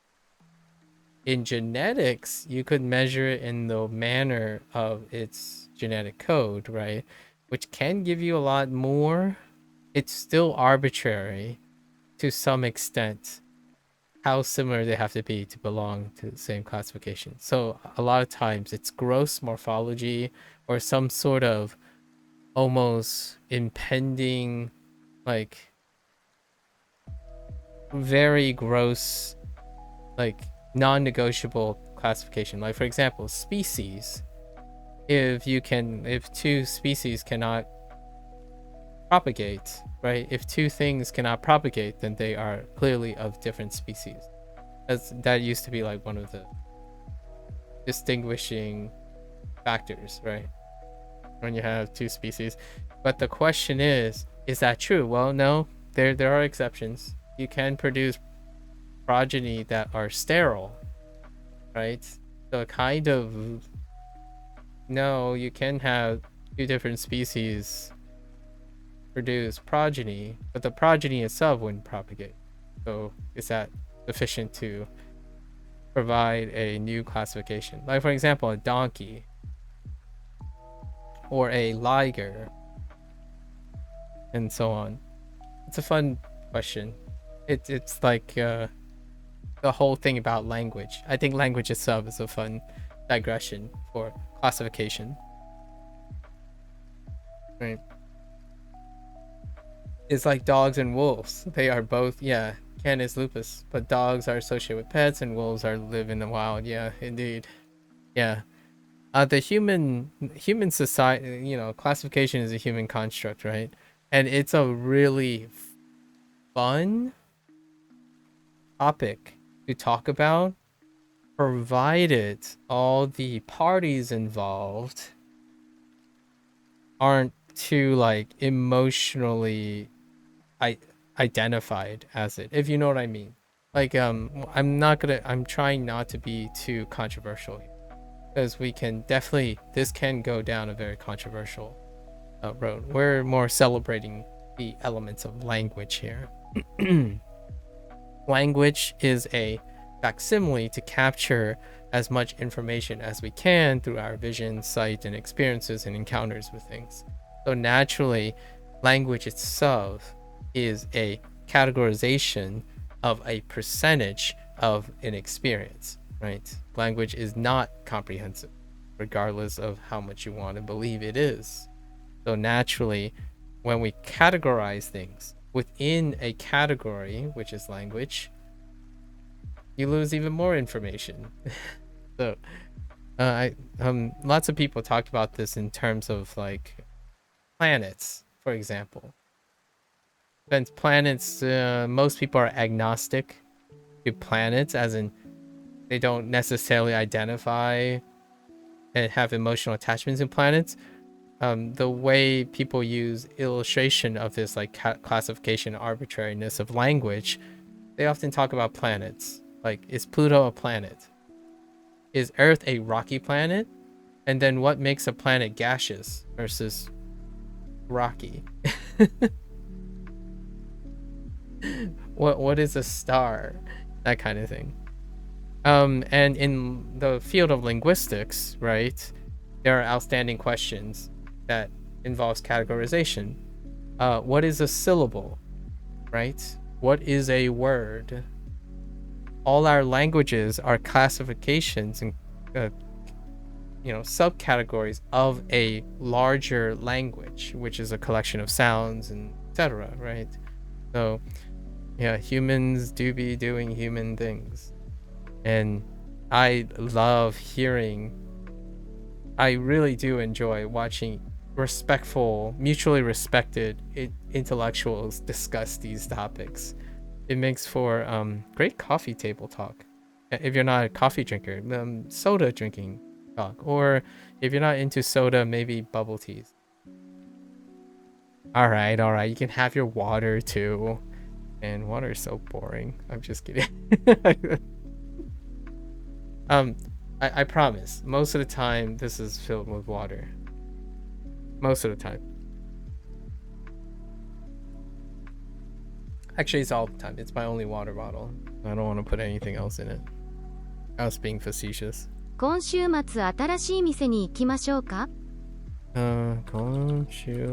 In genetics, you could measure it in the manner of its genetic code, right? Which can give you a lot more. It's still arbitrary to some extent how similar they have to be to belong to the same classification. So a lot of times it's gross morphology or some sort of almost impending, like, very gross, like, non-negotiable classification. Like, for example, species. If two species cannot propagate, right? If two things cannot propagate, then they are clearly of different species. That used to be like one of the distinguishing factors, right? When you have two species. But the question is that true? Well, no, there are exceptions. You can produce progeny that are sterile, right? So kind of, no, you can have two different species produce progeny, but the progeny itself wouldn't propagate. So is that sufficient to provide a new classification? Like, for example, a donkey or a liger and so on. It's a fun question. It's like the whole thing about language. I think language itself is a fun digression for classification, right? It's like dogs and wolves. They are both, yeah, Canis lupus, but dogs are associated with pets and wolves live in the wild. Yeah, indeed. Yeah. The human society, classification is a human construct, right? And it's a really fun topic to talk about, provided all the parties involved aren't too, like, emotionally identified as it, if you know what I mean. Like, I'm trying not to be too controversial here, because this can go down a very controversial road. We're more celebrating the elements of language here. Language is a facsimile to capture as much information as we can through our vision, sight, and experiences and encounters with things. So naturally, language itself is a categorization of a percentage of an experience, right? Language is not comprehensive, regardless of how much you want to believe it is. So naturally, when we categorize things within a category, which is language, you lose even more information. So lots of people talked about this in terms of, like, planets, for example. Since planets, most people are agnostic to planets, as in they don't necessarily identify and have emotional attachments in planets. the way people use illustration of this like classification arbitrariness of language, they often talk about planets. Like, is Pluto a planet? Is Earth a rocky planet? And then what makes a planet gaseous versus rocky? What is a star? That kind of thing. And in the field of linguistics, right, there are outstanding questions that involves categorization. What is a syllable, right? What is a word? All our languages are classifications and subcategories of a larger language, which is a collection of sounds and etc. Right? So yeah, humans do be doing human things, and I love hearing. I really do enjoy watching respectful, mutually respected intellectuals discuss these topics. It makes for great coffee table talk. If you're not a coffee drinker, soda drinking talk. Or if you're not into soda, maybe bubble teas. All right. You can have your water too. And water is so boring. I'm just kidding. I promise. Most of the time, this is filled with water. Most of the time. Actually, it's all the time. It's my only water bottle. I don't want to put anything else in it. I was being facetious. 今週末新しい店に行きましょうか？今週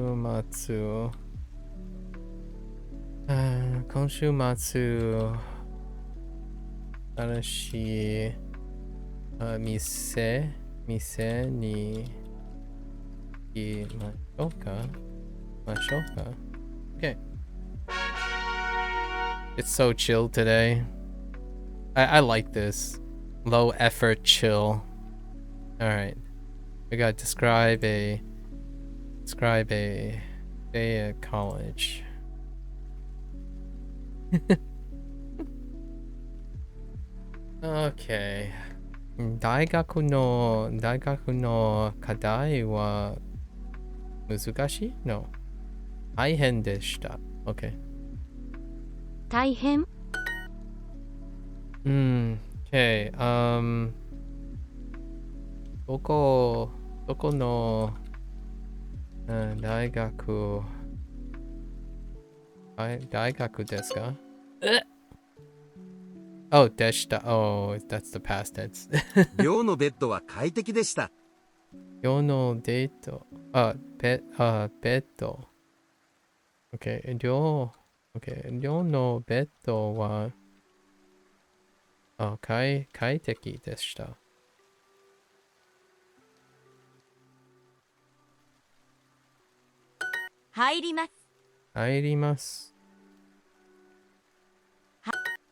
末新しい店に行きましょうか？Okay. It's so chill today. I like this. Low effort chill. Alright. We got describe a day at college. Okay. 大学の課題は難しい？ No. 大変でした。Okay. 大変？ Okay. どこの大学ですか？Oh, でした。Oh, that's the past tense. 寮のベッドは快適でした。寮のベッド。ベッド。Okay, 寮のベッドは快適でした。入ります。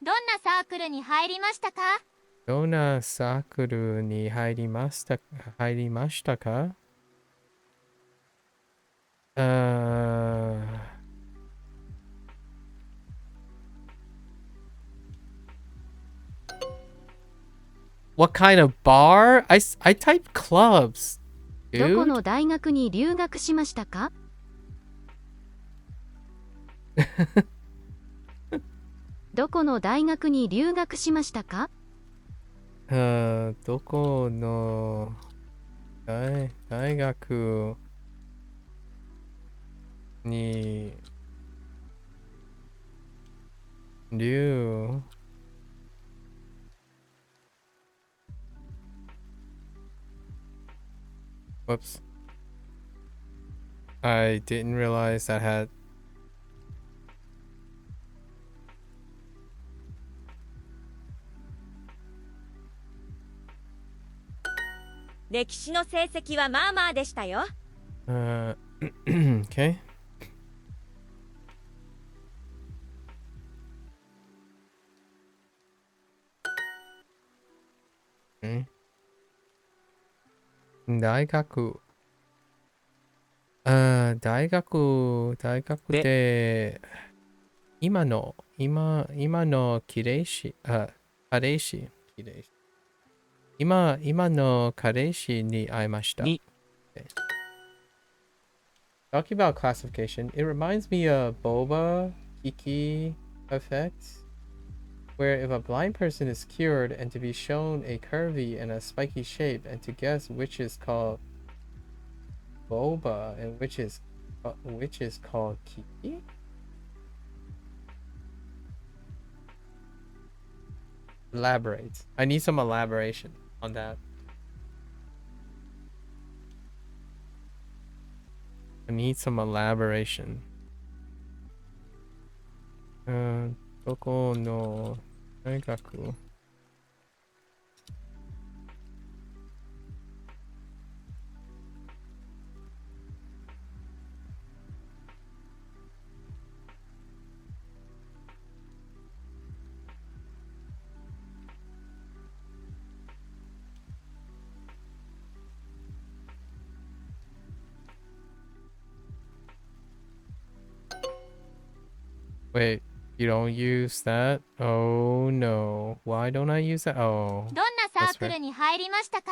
どんなサークルに入りましたか？どんなサークルに入りましたかWhat kind of bar? I typed clubs. どこ Dude. の大学に留学しましたか？どこの大学に留学しましたか？どこの大学にWhoops. I didn't realize that had歴史の成績はまあまあでしたよ。okay.大学で今の彼氏今の彼氏に会いました。に Talking about classification, it reminds me of boba kiki effect, where if a blind person is cured and to be shown a curvy and a spiky shape and to guess which is called boba and which is called kiki. Elaborate. I need some elaboration on that. I need some elaboration. どこの大学? Wait, you don't use that? Oh no. Why don't I use that? Oh. どんなサークルに入りましたか？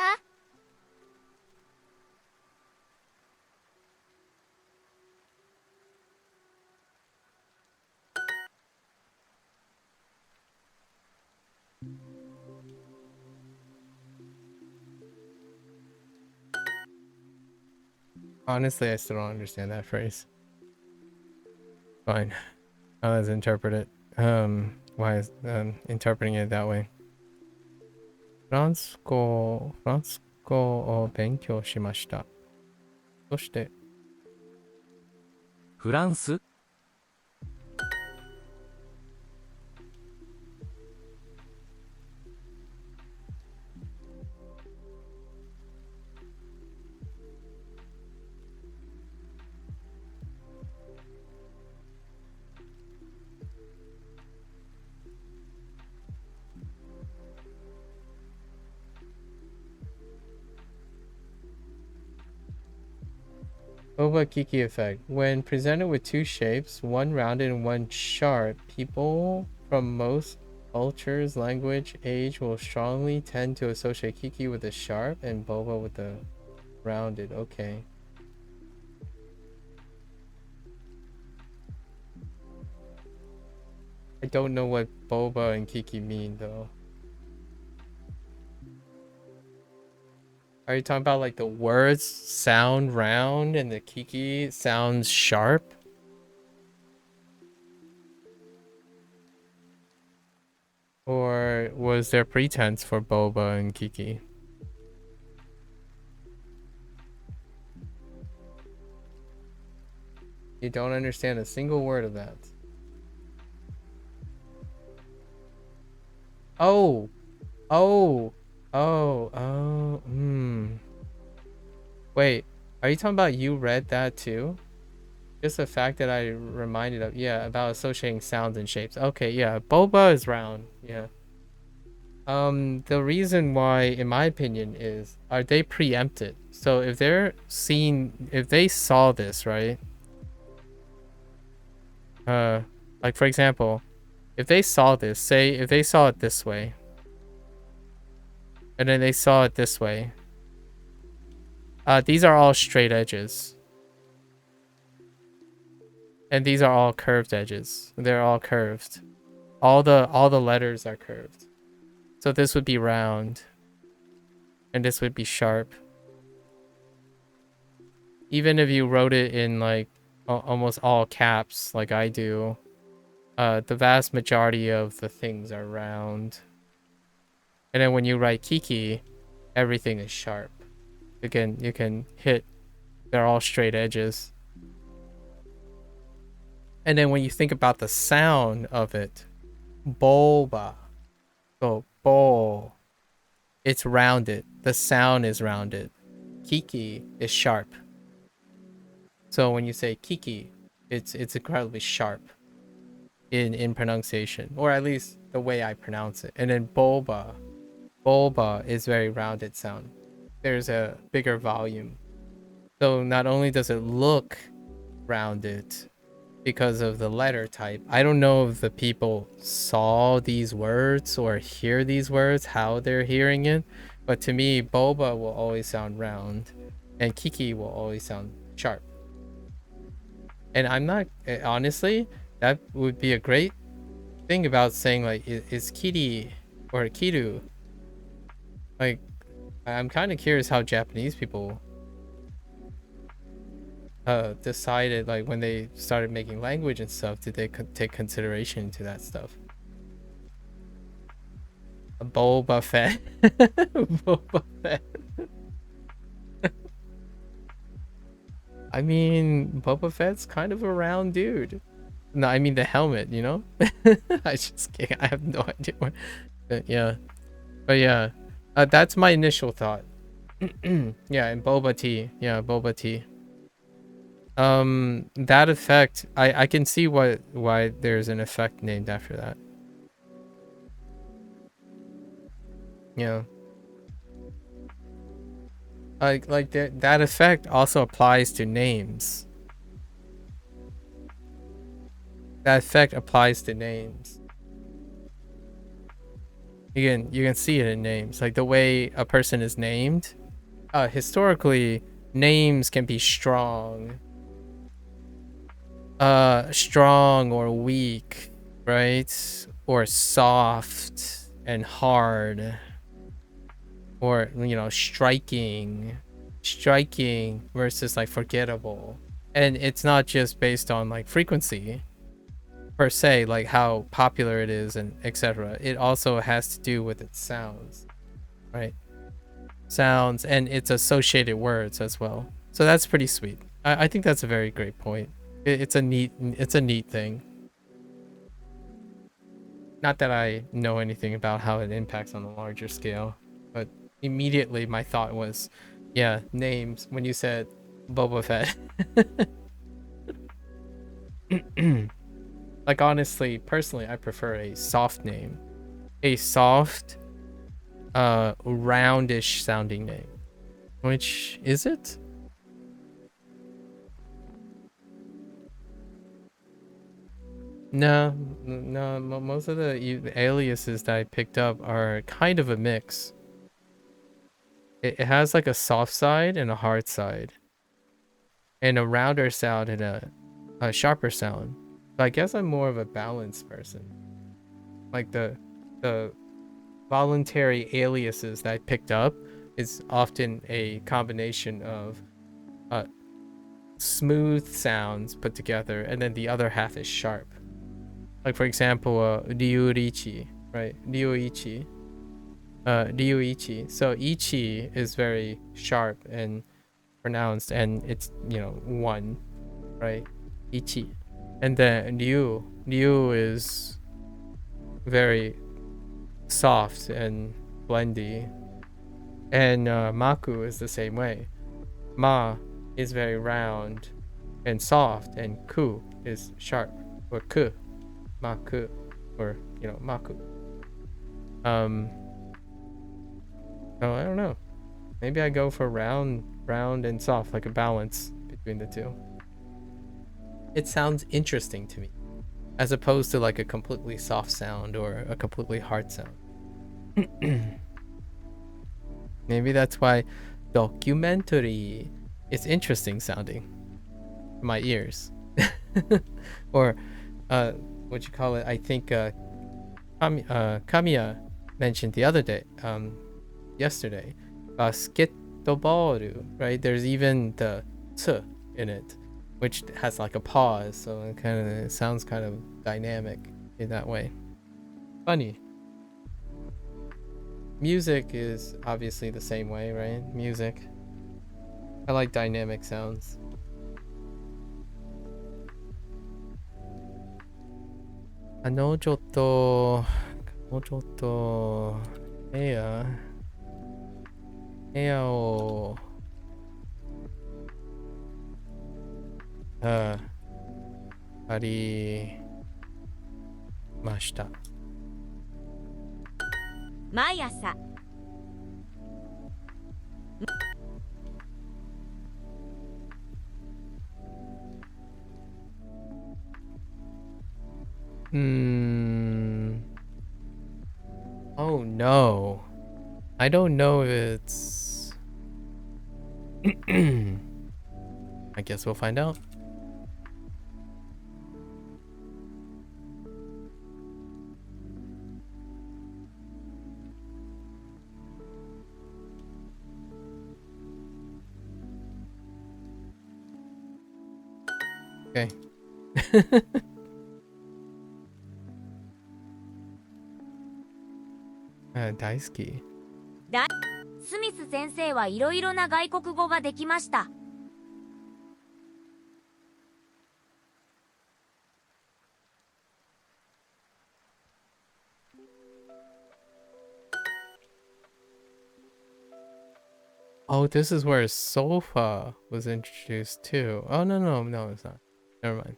Honestly, I still don't understand that phrase. Fine. Let's interpret it. Why is interpreting it that way? フランス語を勉強しました。そしてフランス Boba Kiki effect. When presented with two shapes, one rounded and one sharp, people from most cultures, language, age will strongly tend to associate Kiki with the sharp and Boba with the rounded. Okay. I don't know what Boba and Kiki mean though. Are you talking about like the words sound round and the Kiki sounds sharp? Or was there pretense for Boba and Kiki? You don't understand a single word of that. Oh! Oh! Wait, are you talking about you read that too? Just the fact that I reminded of, yeah, about associating sounds and shapes. Okay, yeah, boba is round, yeah. The reason why, in my opinion, is, are they preempted? So if they saw this, right? Like for example, if they saw this, say if they saw it this way, and then they saw it this way. These are all straight edges. And these are all curved edges. They're all curved. All the letters are curved. So this would be round. And this would be sharp. Even if you wrote it in like almost all caps like I do, the vast majority of the things are round. And then when you write Kiki, everything is sharp. You can hit, they're all straight edges. And then when you think about the sound of it, boba, so bo, it's rounded. The sound is rounded. Kiki is sharp. So when you say Kiki, it's incredibly sharp in pronunciation, or at least the way I pronounce it. And then boba is very rounded sound. There's a bigger volume. So not only does it look rounded because of the letter type, I don't know if the people saw these words or hear these words, how they're hearing it, but to me, boba will always sound round and Kiki will always sound sharp. And I'm not, honestly, that would be a great thing about saying like, is Kiri or Kiru? Like, I'm kind of curious how Japanese people decided, like, when they started making language and stuff, did they take consideration to that stuff? A Boba Fett. Boba Fett. I mean, Boba Fett's kind of a round dude. No, I mean the helmet, you know? I just can't, I have no idea what. But yeah. That's my initial thought. Yeah, and boba tea. Yeah, boba tea. That effect, I can see why there's an effect named after that. Yeah. Like that effect also applies to names. That effect applies to names. You can see it in names, like the way a person is named. Historically, names can be strong. Strong or weak, right? Or soft and hard. Or, you know, striking versus like forgettable. And it's not just based on like frequency per se, like how popular it is and etc. It also has to do with its sounds, right? Sounds and its associated words as well. So that's pretty sweet. I think that's a very great point. It's a neat thing. Not that I know anything about how it impacts on a larger scale, but immediately my thought was, yeah, names when you said Boba Fett. Like, honestly, personally, I prefer a soft name. A soft, roundish sounding name. Which is it? No, most of the aliases that I picked up are kind of a mix. It has like a soft side and a hard side. And a rounder sound and a sharper sound. So I guess I'm more of a balanced person. Like the voluntary aliases that I picked up is often a combination of smooth sounds put together, and then the other half is sharp. Like, for example, Ryuichi, right? Ryuichi. Ryuichi. So ichi is very sharp and pronounced, and it's, you know, one, right? Ichi. And then Ryu is very soft and blendy. And Maku is the same way. Ma is very round and soft, and Ku is sharp, or Ku. Maku, or, you know, Maku. Oh, I don't know. Maybe I go for round and soft, like a balance between the two. It sounds interesting to me, as opposed to like a completely soft sound or a completely hard sound. Maybe that's why documentary is interesting sounding to my ears. Or what you call it, I think Kamiya mentioned the other day, yesterday, basketball, right? There's even the t in it, which has like a pause, so it sounds kind of dynamic in that way. Funny. Music is obviously the same way, right? Music. I like dynamic sounds. Mo chotto bueya o arimashita. 毎朝 Oh no. I don't know if it's I guess we'll find out. Okay. 大好き。スミス先生はいろいろな外国語ができました。Oh, this is where sofa was introduced too. Oh, no, it's not. Never mind.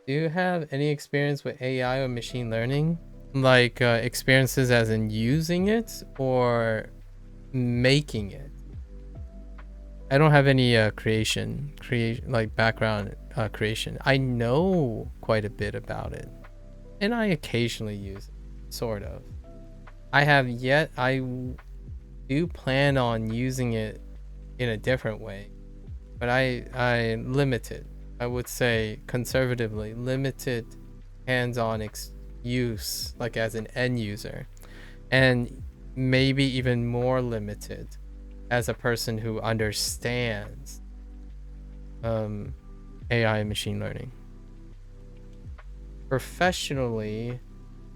Do you have any experience with AI or machine learning? Like experiences as in using it or making it? I don't have any creation like background creation. I know quite a bit about it, and I occasionally use it, sort of. I do plan on using it in a different way, but I limited. I would say conservatively limited hands-on use, like as an end user, and maybe even more limited as a person who understands AI and machine learning. Professionally,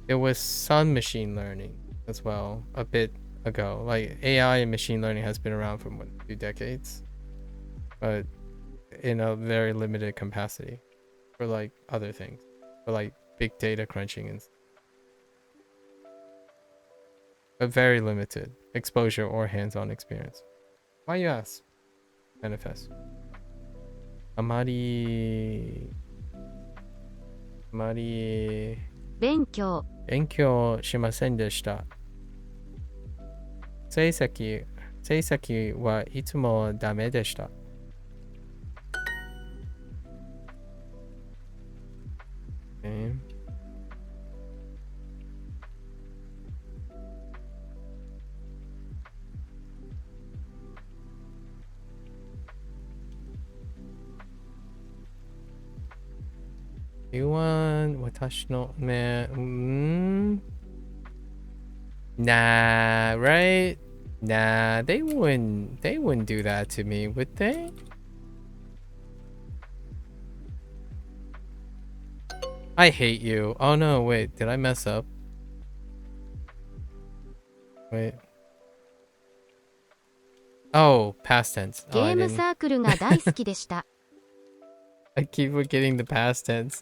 it was some machine learning as well a bit ago. Like AI and machine learning has been around for what, 2 decades, but in a very limited capacity for like other things, for like big data crunching and but very limited exposure or hands-on experience. Why you ask? Manifest. Amari 勉強勉強しませんでした。成績はいつもダメでした。Okay. You want 私の目Nah, right? Nah, they wouldn't do that to me, would they? I hate you. Oh no, wait, did I mess up? Wait. Oh, past tense. ゲ Oh, I ーム didn't. サークルが大好きでした。I keep forgetting the past tense.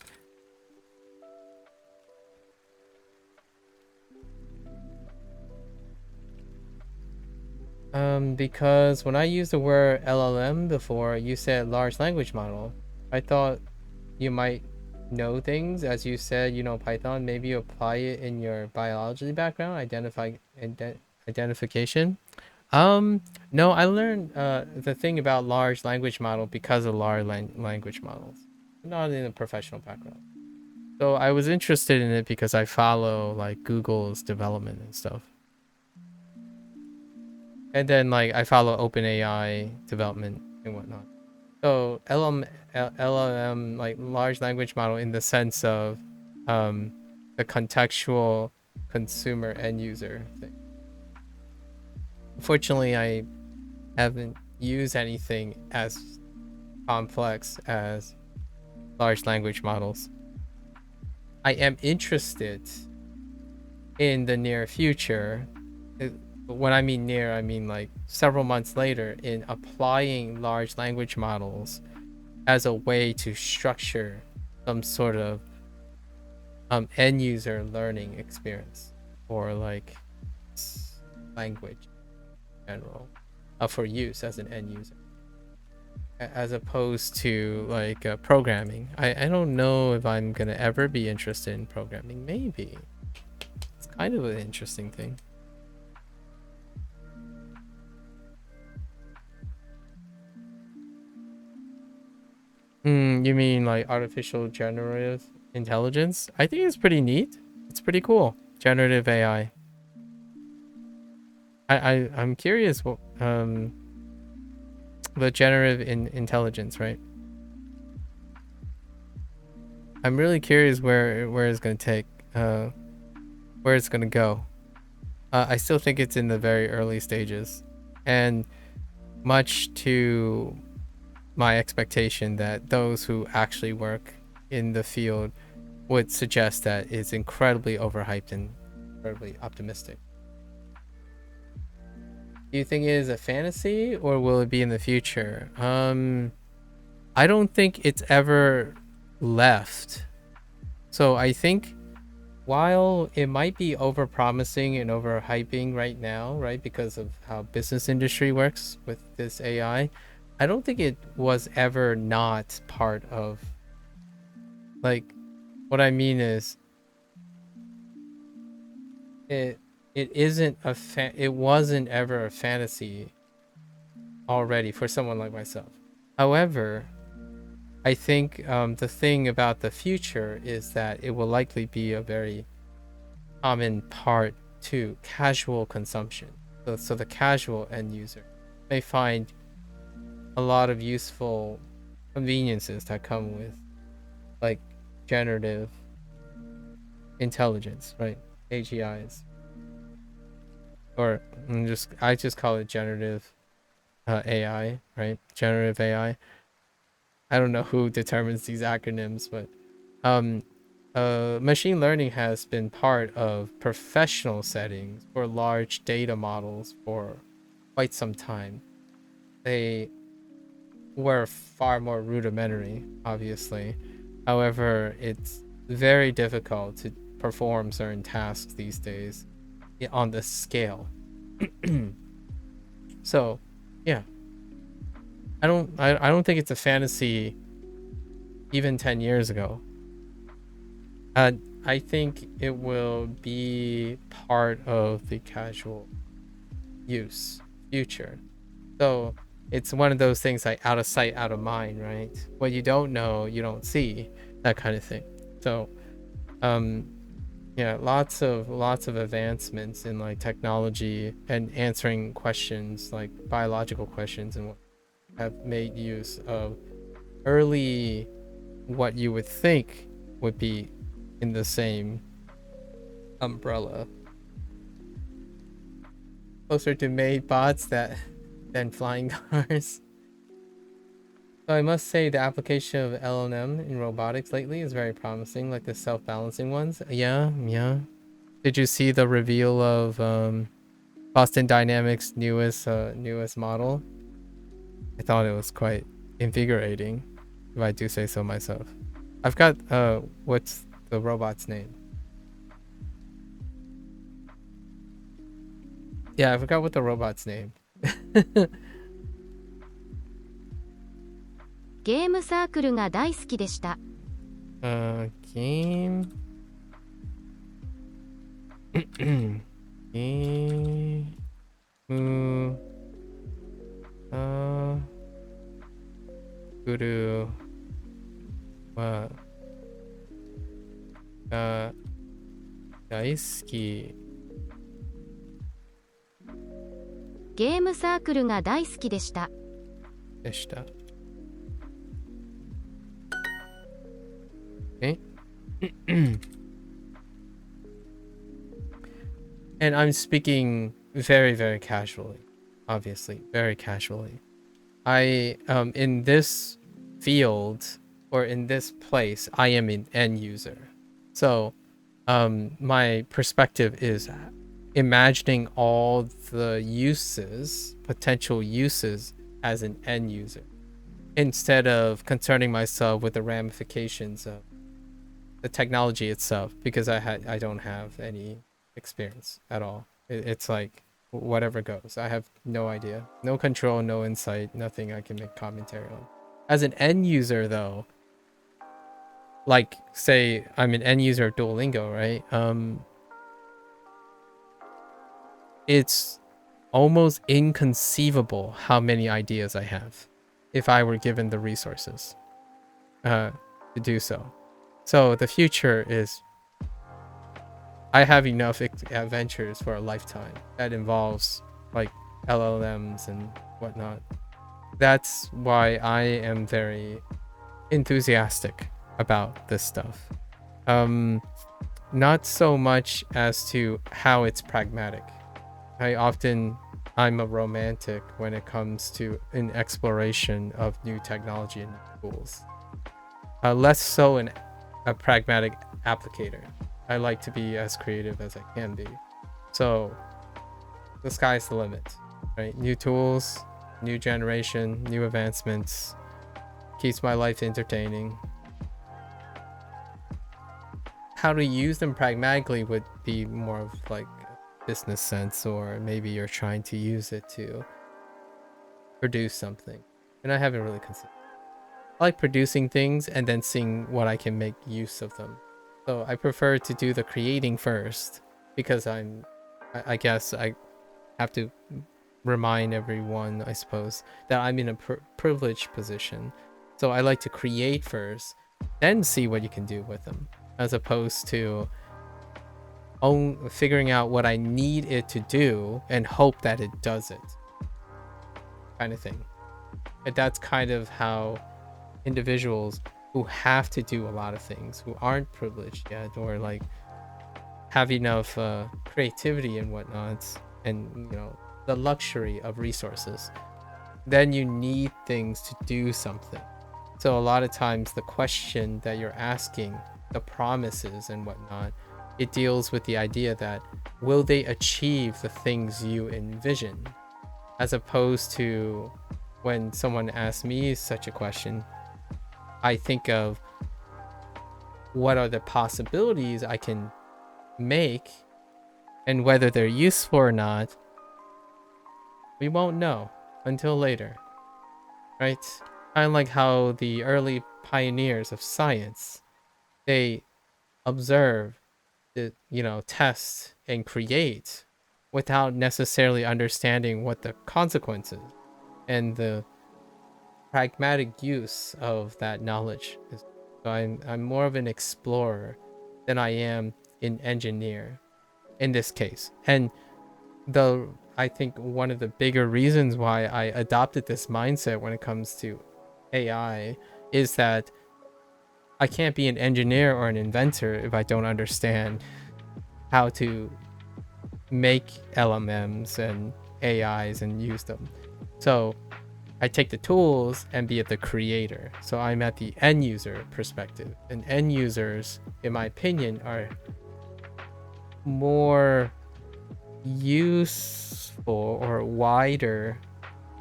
Because when I used the word LLM before, you said large language model. I thought you might know things, as you said, you know, Python. Maybe you apply it in your biology background, identification. No, I learned the thing about large language model because of large language models, not in a professional background. So I was interested in it because I follow like Google's development and stuff. And then like I follow OpenAI development and whatnot. So LLM, like large language model in the sense of the contextual consumer end user thing. Unfortunately, I haven't used anything as complex as large language models. I am interested in the near future. When I mean near, I mean like several months later, in applying large language models as a way to structure some sort of end user learning experience or like language in general for use as an end user, as opposed to like programming. I don't know if I'm gonna ever be interested in programming. Maybe it's kind of an interesting thing. You mean like artificial generative intelligence? I think it's pretty neat. It's pretty cool. Generative AI. I'm curious what the generative intelligence, right? I'm really curious where it's gonna take where it's gonna go. I still think it's in the very early stages, and much to my expectation that those who actually work in the field would suggest that it's incredibly overhyped and incredibly optimistic. Do you think it is a fantasy or will it be in the future? I don't think it's ever left. So I think while it might be overpromising and overhyping right now, right, because of how business industry works with this AI, I don't think it was ever not part of, like, what I mean is it wasn't ever a fantasy already for someone like myself. However, I think the thing about the future is that it will likely be a very common part to casual consumption. So the casual end user may find a lot of useful conveniences that come with, like, generative intelligence, right? AGIs. Or I just call it generative AI, right? Generative AI. I don't know who determines these acronyms, but machine learning has been part of professional settings for large data models for quite some time. They were far more rudimentary, obviously. However, it's very difficult to perform certain tasks these days on this scale. So, yeah. I don't think it's a fantasy even 10 years ago. I think it will be part of the casual use future. So it's one of those things like out of sight, out of mind, right? What you don't know, you don't see, that kind of thing. So, yeah, lots of advancements in like technology and answering questions like biological questions and what have made use of early what you would think would be in the same umbrella, closer to made bots than flying cars. So I must say the application of LLM in robotics lately is very promising, like the self-balancing ones. Yeah. Did you see the reveal of Boston Dynamics' newest model? I thought it was quite invigorating, if I do say so myself. I've got what's the robot's name? Yeah, I forgot what the robot's name. ゲームサークルが大好きでした。Game Guru wa daisuki ゲームサークルが大好きでした。でした。Okay. And I'm speaking very, very casually, obviously, very casually. I in this field or in this place, I am an end user. So my perspective is imagining all the uses, potential uses as an end user, instead of concerning myself with the ramifications of the technology itself, because I don't have any experience at all. It's like whatever goes. I have no idea, no control, no insight, nothing I can make commentary on. As an end user though, like say I'm an end user of Duolingo, right? It's almost inconceivable how many ideas I have if I were given the resources to do so. So the future is, I have enough adventures for a lifetime that involves like LLMs and whatnot. That's why I am very enthusiastic about this stuff. Not so much as to how it's pragmatic. I often I'm a romantic when it comes to an exploration of new technology and new tools. Less so a pragmatic applicator. I like to be as creative as I can be. So the sky's the limit, right? New tools, new generation, new advancements, keeps my life entertaining. How to use them pragmatically would be more of like business sense, or maybe you're trying to use it to produce something, and I haven't really considered. I like producing things and then seeing what I can make use of them. So I prefer to do the creating first, because I guess I have to remind everyone, I suppose, that I'm in a privileged position. So I like to create first, then see what you can do with them, as opposed to figuring out what I need it to do and hope that it does it, kind of thing. And that's kind of how individuals who have to do a lot of things, who aren't privileged yet, or like have enough creativity and whatnot, and the luxury of resources, then you need things to do something. So a lot of times the question that you're asking, the promises and whatnot, it deals with the idea that will they achieve the things you envision, as opposed to when someone asks me such a question, I think of what are the possibilities I can make, and whether they're useful or not, we won't know until later, right? Kind of like how the early pioneers of science, they observe, test and create without necessarily understanding what the consequences and the pragmatic use of that knowledge is. So I'm more of an explorer than I am an engineer in this case. And I think one of the bigger reasons why I adopted this mindset when it comes to AI is that I can't be an engineer or an inventor if I don't understand how to make LMMs and AIs and use them. So I take the tools and be the creator. So I'm at the end user perspective. And end users, in my opinion, are more useful or wider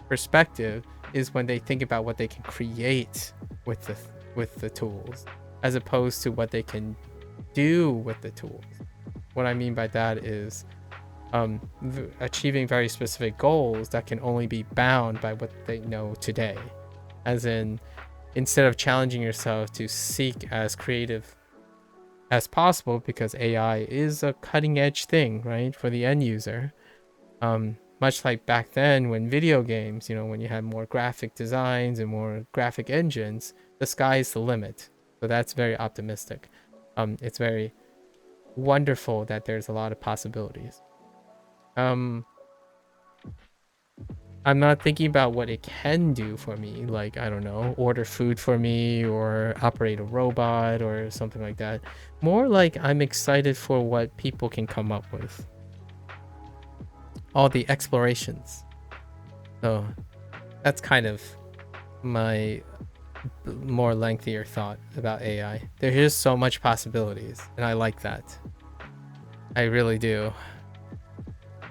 perspective is when they think about what they can create with the tools, as opposed to what they can do with the tools. What I mean by that is achieving very specific goals that can only be bound by what they know today. As in, instead of challenging yourself to seek as creative as possible, because AI is a cutting edge thing, right, for the end user. Much like back then when video games, when you had more graphic designs and more graphic engines, the sky is the limit. So that's very optimistic. It's very wonderful that there's a lot of possibilities. I'm not thinking about what it can do for me, like, I don't know, order food for me or operate a robot or something like that. More like I'm excited for what people can come up with. All the explorations. So that's kind of my more lengthier thought about AI. There's just so much possibilities, and I like that. I really do.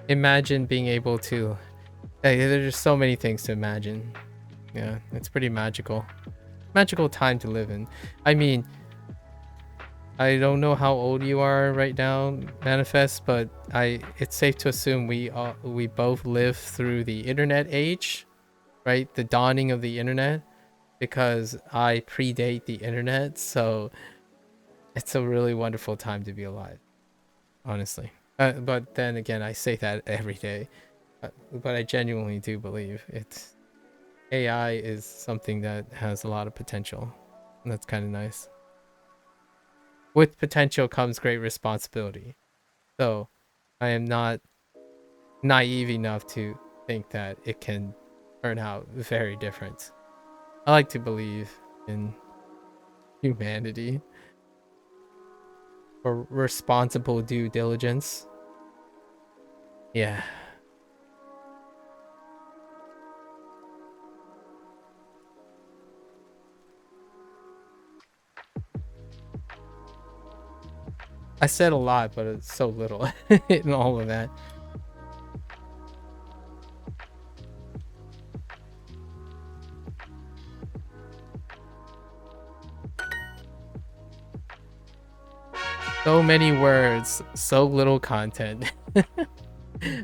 Imagine being able to... there's just so many things to imagine. Yeah, it's pretty magical. Magical time to live in. I mean, I don't know how old you are right now, Manifest, but it's safe to assume we both lived through the internet age, right? The dawning of the internet, because I predate the internet, so it's a really wonderful time to be alive, honestly. But then again, I say that every day, but I genuinely do believe AI is something that has a lot of potential, and that's kind of nice. With potential comes great responsibility. So I am not naive enough to think that it can turn out very different. I like to believe in humanity or responsible due diligence. Yeah. I said a lot, but it's so little in all of that. So many words, so little content. I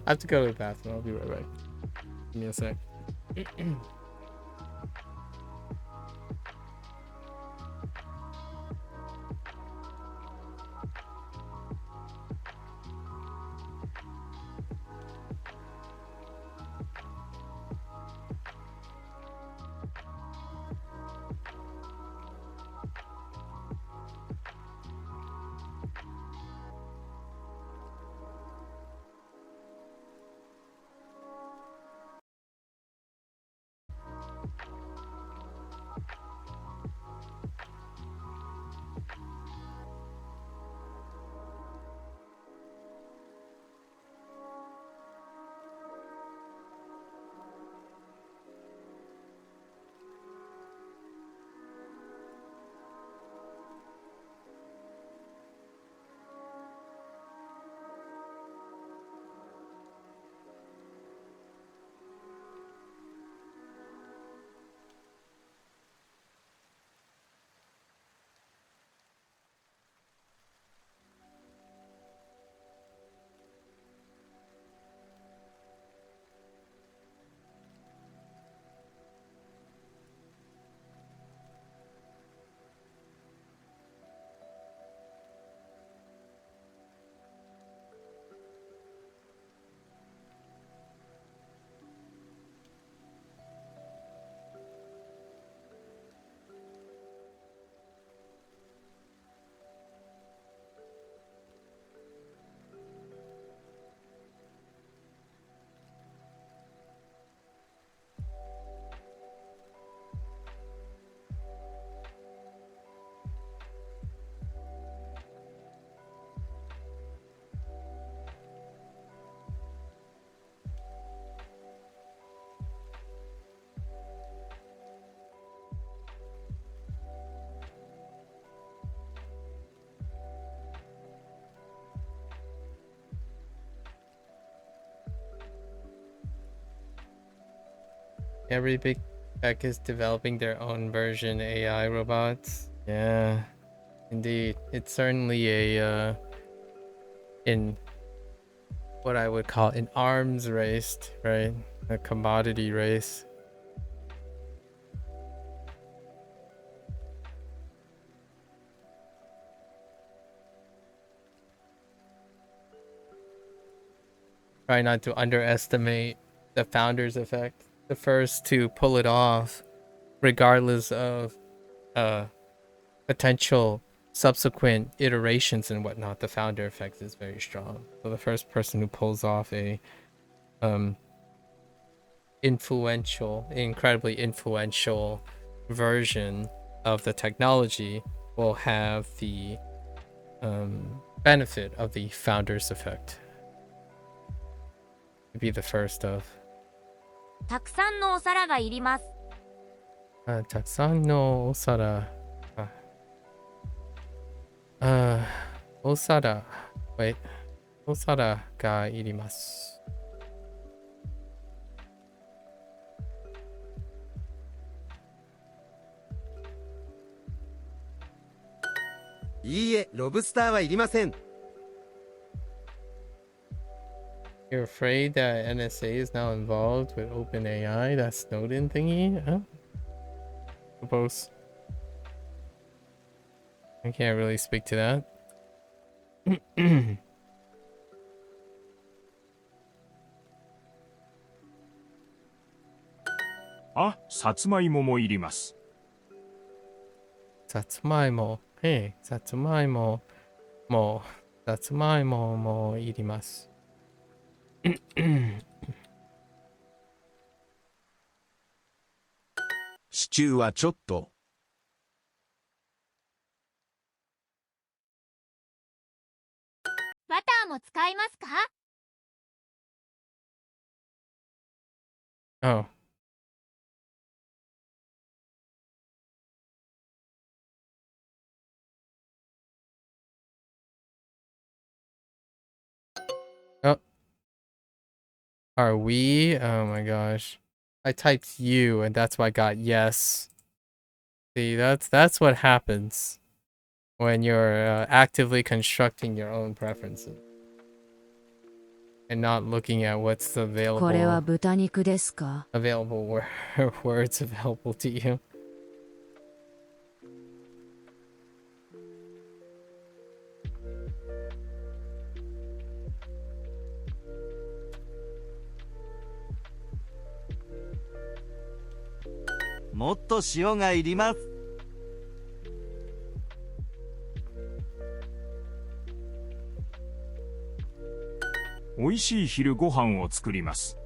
have to go to the bathroom. I'll be right back. Give me a sec. Every big tech is developing their own version AI robots. Yeah, indeed. It's certainly a in what I would call an arms race, right? A commodity race. Try not to underestimate the founder's effect. The first to pull it off, regardless of potential subsequent iterations and whatnot, the founder effect is very strong. So the first person who pulls off a incredibly influential version of the technology will have the benefit of the founder's effect. To be the first of. たくさんのお皿がいります。たくさんのお皿。お皿。Wait. お皿がいります。いいえ、ロブスターはいりません。You're afraid that NSA is now involved with OpenAI, that Snowden thingy? Huh? Suppose. I can't really speak to that. あ、さつまいももいります。さつまいも。さつまいももいります。シチューはちょっと。バターも使いますか？ Oh. Are we? Oh my gosh. I typed you and that's why I got yes. See, that's what happens when you're actively constructing your own preferences and not looking at what's これは available 豚肉ですか？ words available to you. もっと塩がいります。美味しい昼ご飯を作ります。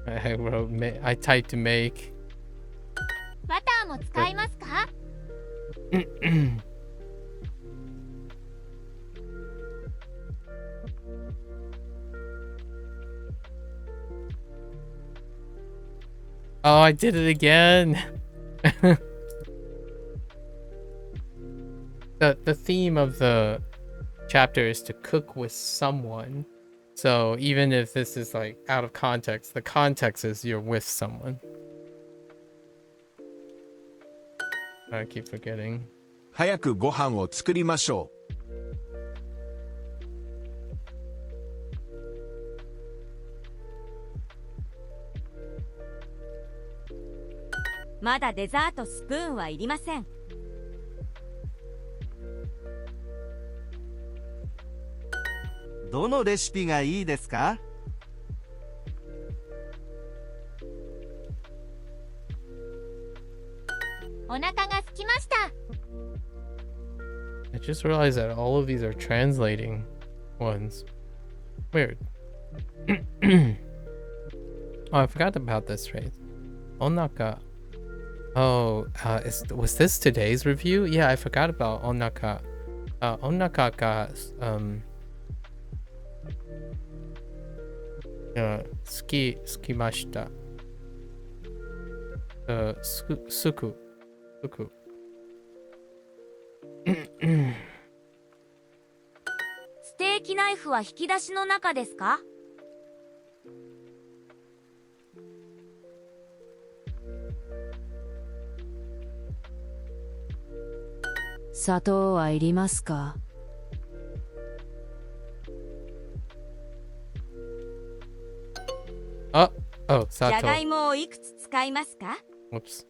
I typed make. バターも使いますか？ Oh, I did it again. The theme of the chapter is to cook with someone. So even if this is like out of context, the context is you're with someone. I keep forgetting. 早くご飯を作りましょう。まだデザートスプーンはいりません。どのレシピがいいですか？お腹が空きました。 I just realized that all of these are translating ones. Weird. Oh, I forgot about this phrase. Onaka. Oh, was this today's review? Yeah, I forgot about onaka. Onaka ga, skimashita. Suku. ステーキナイフは引き出しの中ですか？砂糖はいりますか？ Oh, じゃが sato. いもをいくつ使いますか？ Whoops.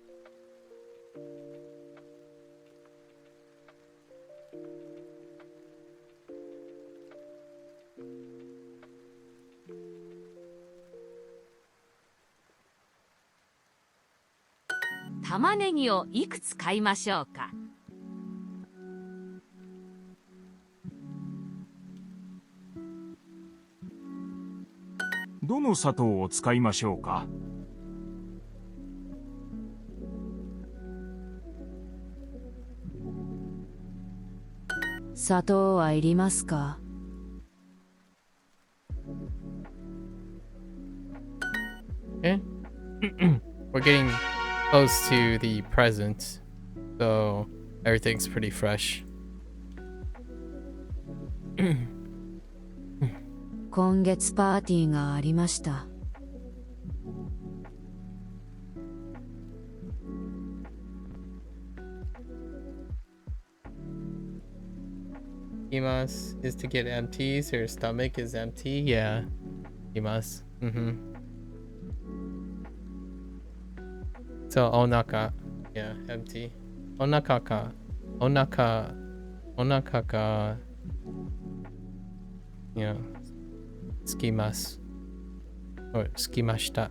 「玉ねぎをいくつ買いましょうか？」どの砂糖を使いましょうか？砂糖はいりますか？ Okay. We're getting close to the present, so everything's pretty fresh. 今月パーティーがありました。 Imas is to get empty, so your stomach is empty. Yeah, Imas. So onaka, yeah, empty. Onaka ka, onaka ka. Yeah, skimas or skimashita.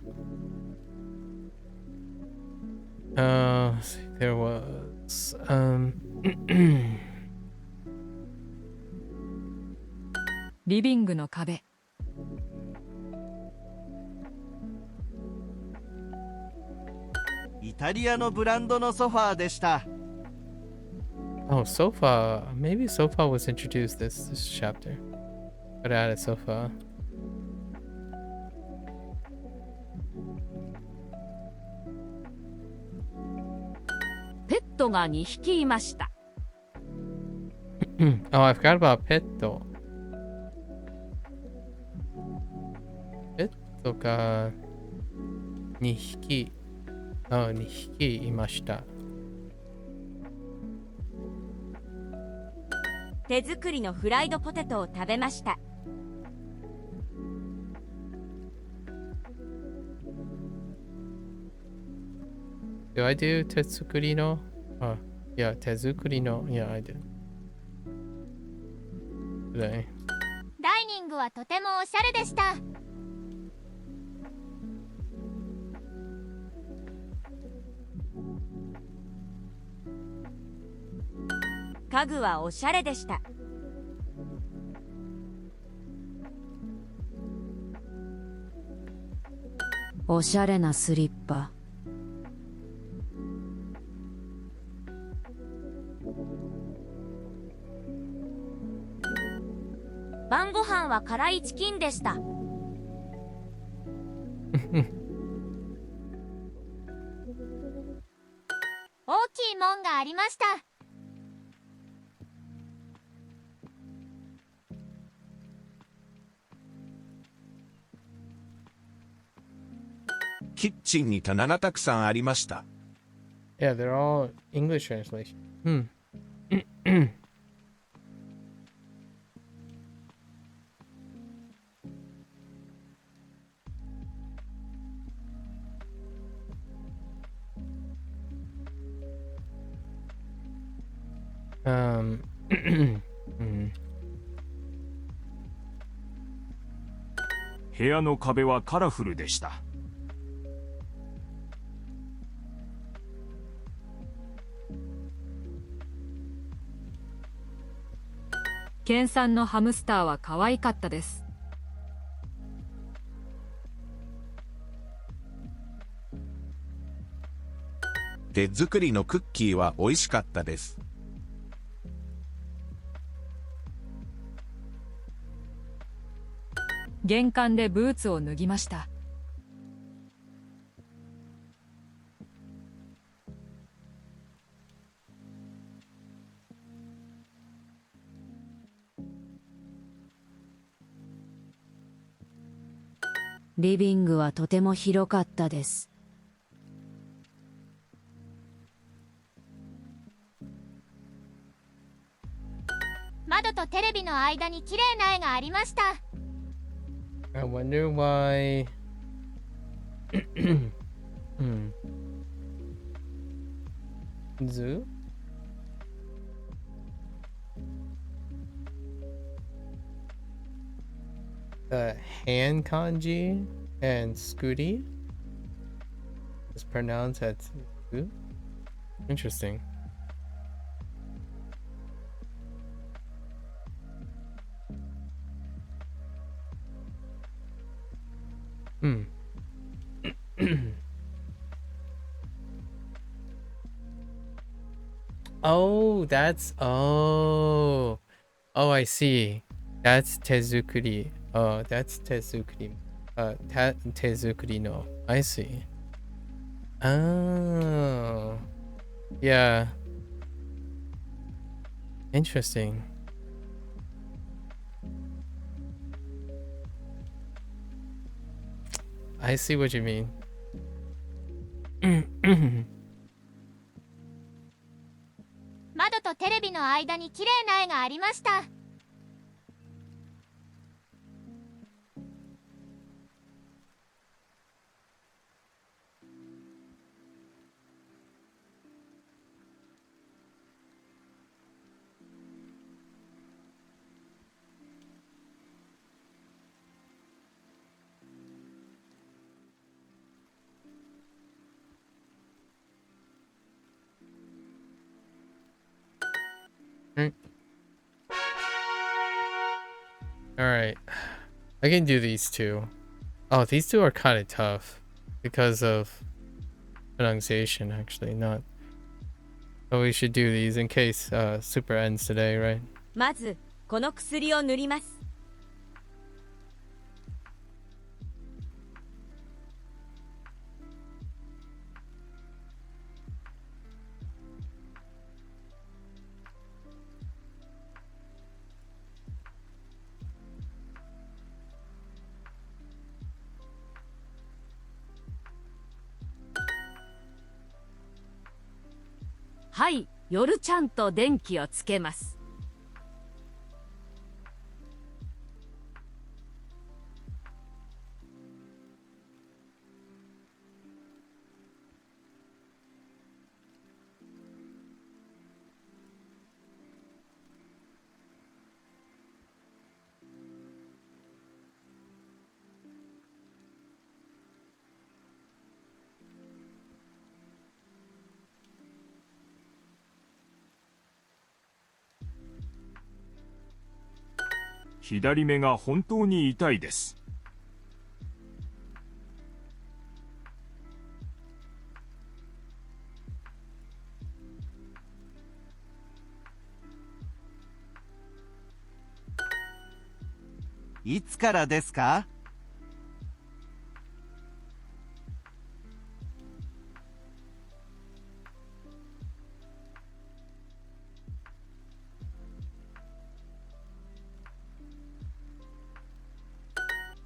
There was「リビングの壁」 イタリアのブランドのソファーでした。 Oh, sofa. Maybe sofa was introduced this chapter. Could add a sofa. ペットが2匹いました。Oh, I forgot about ペット。ペットが2匹。2匹いました。手作りのフライドポテトを食べました。Do I do 手作りの？Yeah, 手作りの。Yeah, I do. Today. ダイニングはとてもおしゃれでした。家具はおしゃれでした。おしゃれなスリッパ。晩ご飯は辛いチキンでした。大きい門がありました。キッチンに棚がたくさんありました。Yeah, they're all English translation. Hmm. 部屋の壁はカラフルでした。ケンさんのハムスターは可愛かったです。手作りのクッキーは美味しかったです。玄関でブーツを脱ぎました。リビングはとても広かったです。窓とテレビの間に綺麗な絵がありました。I wonder why. Zoo? The hand kanji and scooty is pronounced as zoo? Interesting. Oh, that's I see. That's tezukuri. Oh, that's tezukuri. Tezukuri no. I see. Oh. Yeah. Interesting. I see what you mean. 窓とテレビの間に綺麗な絵がありました。Alright. I can do these two. Oh, these two are kind of tough because of pronunciation, actually. Not. But we should do these in case Super ends today, right? まずこの薬を塗ります。はい、夜ちゃんと電気をつけます。左目が本当に痛いです。いつからですか？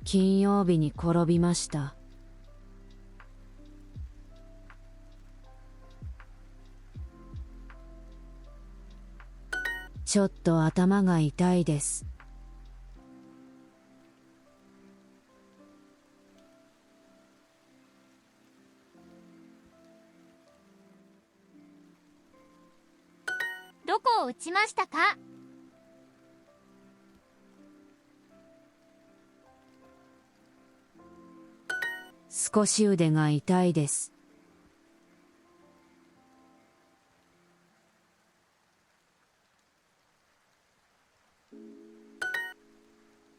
金曜日に転びました。ちょっと頭が痛いです。どこを打ちましたか？少し腕が痛いです。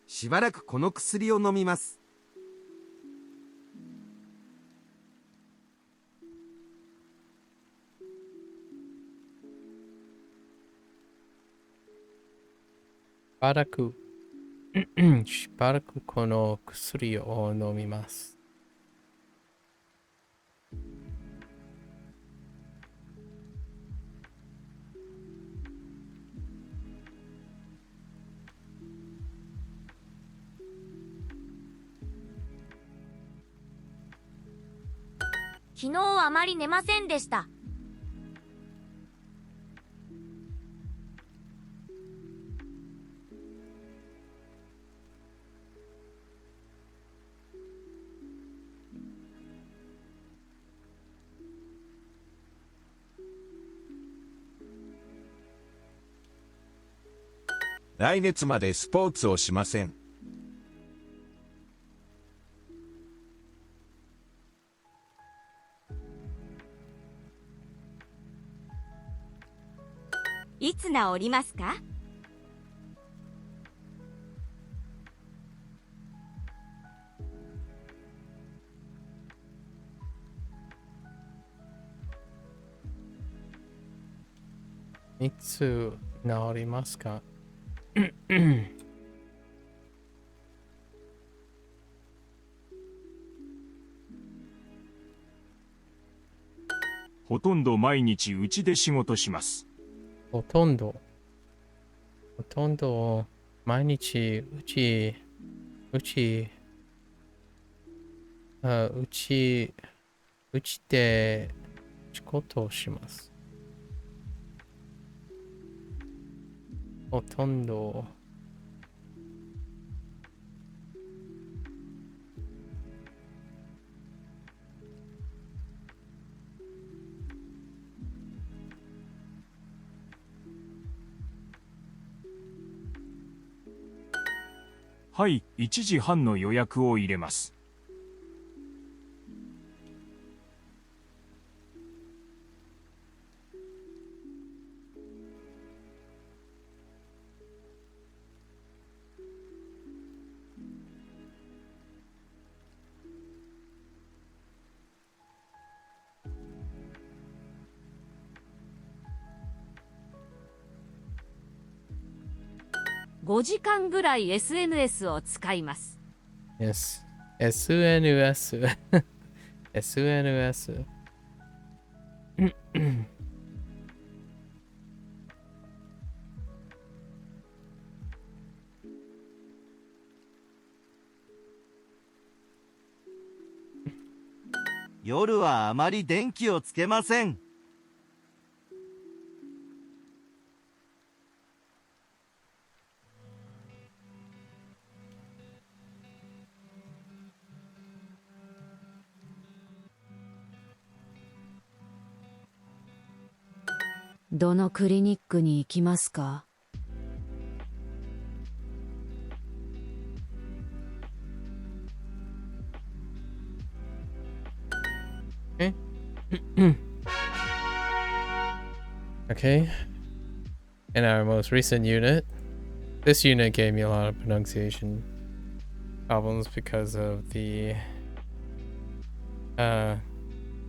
しばらくこの薬を飲みます。しばらくこの薬を飲みます。昨日あまり寝ませんでした。来月までスポーツをしません。いつ治りますか？いつ治りますか？ほとんど毎日うちで仕事します。ほとんど毎日うちで仕事をします。ほとんどはい、1時半の予約を入れます。5時間ぐらい SNS を使います。Yes. SNS SNS 夜はあまり電気をつけません。どのクリニックに行きますか？Okay. In our most recent unit, this unit gave me a lot of pronunciation problems because of the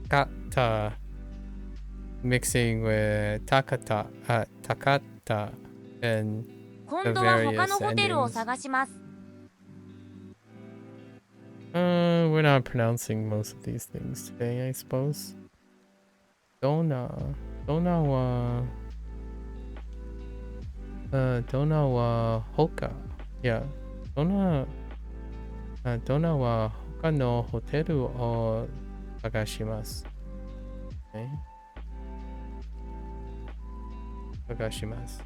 kata mixing with takata, takata, and 今度は他のホテルを endings. 探します。 We're not pronouncing most of these things today, I suppose. Dona wa hoka. Yeah. Dona wa hoka no hoteru o sagashimasu. Okay. Sagashimasu.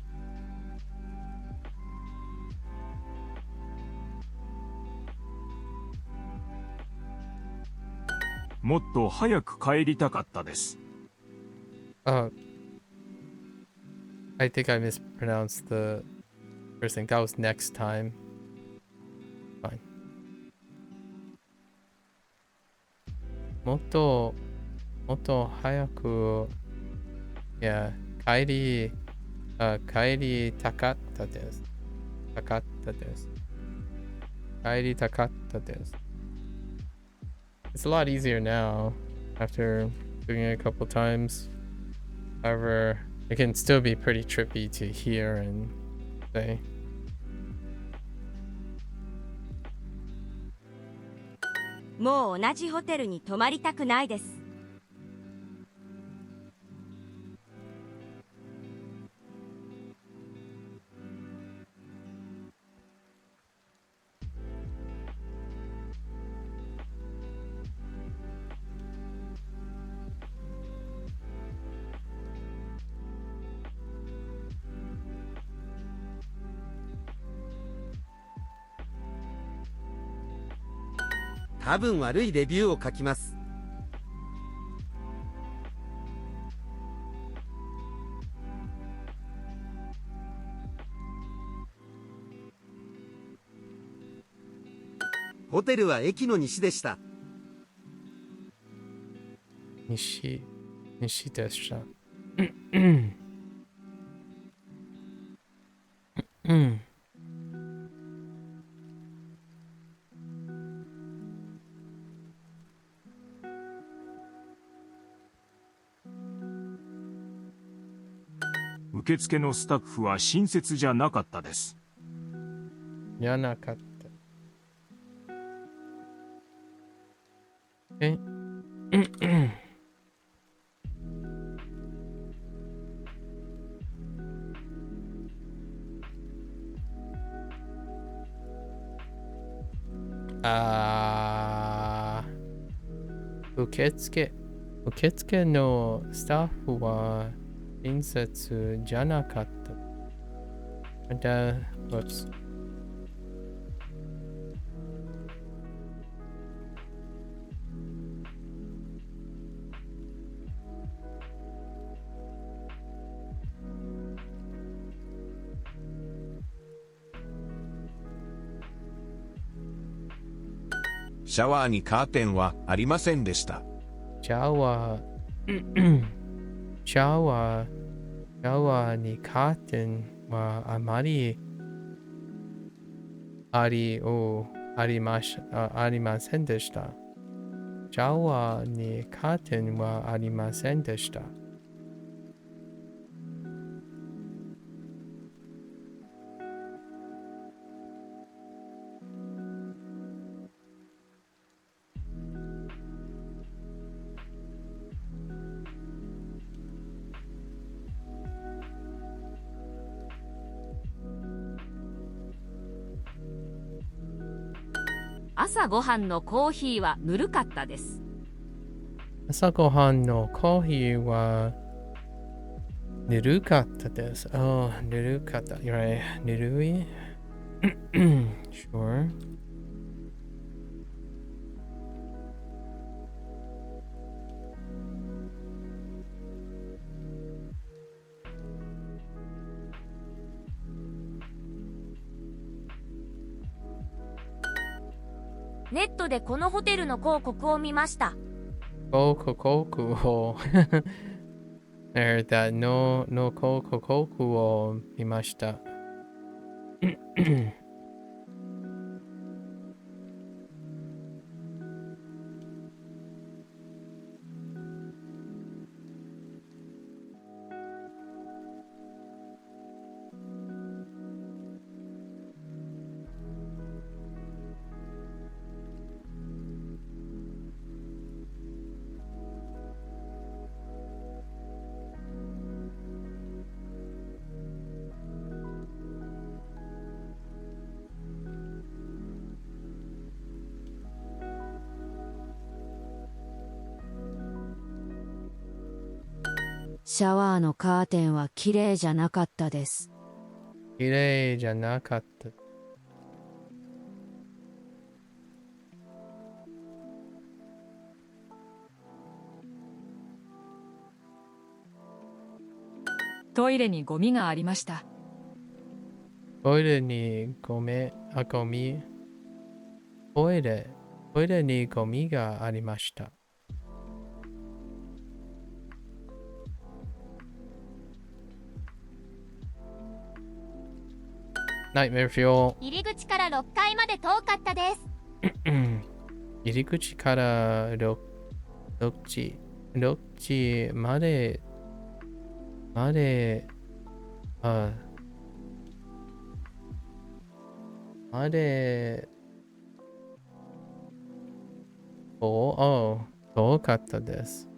もっと早く帰りたかったです。I think I mispronounced the first thing. That was next time. Fine. もっと早く、yeah, 帰りたかったです。帰りたかったです。It's a lot easier now after doing it a couple times. However, it can still be pretty trippy to hear and say. もう同じホテルに泊まりたくないです。多分悪いレビューを書きます。ホテルは駅の西でした。西でした。受付のスタッフは親切じゃなかったです。じゃなかった。え受付のスタッフは親切じゃなかった。Whoops. シャワーにカーテンはありませんでした。シャワーにカーテンはあまりありませんでした。シャワーにカーテンはありませんでした。朝ごはんのコーヒーはぬるかったです。朝ごはんのコーヒーはぬるかったです。ぬるかった。You're right. ぬるいSure. ネットでこのホテルの広告を見ました。広告をI heard that no 広告を見ました。シャワーのカーテンは綺麗じゃなかったです。綺麗じゃなかった。トイレにゴミがありました。トイレにゴミにゴミがありました。Nightmare Fuel 入り口から6階まで遠かったです。入り口から6時まで遠かったです。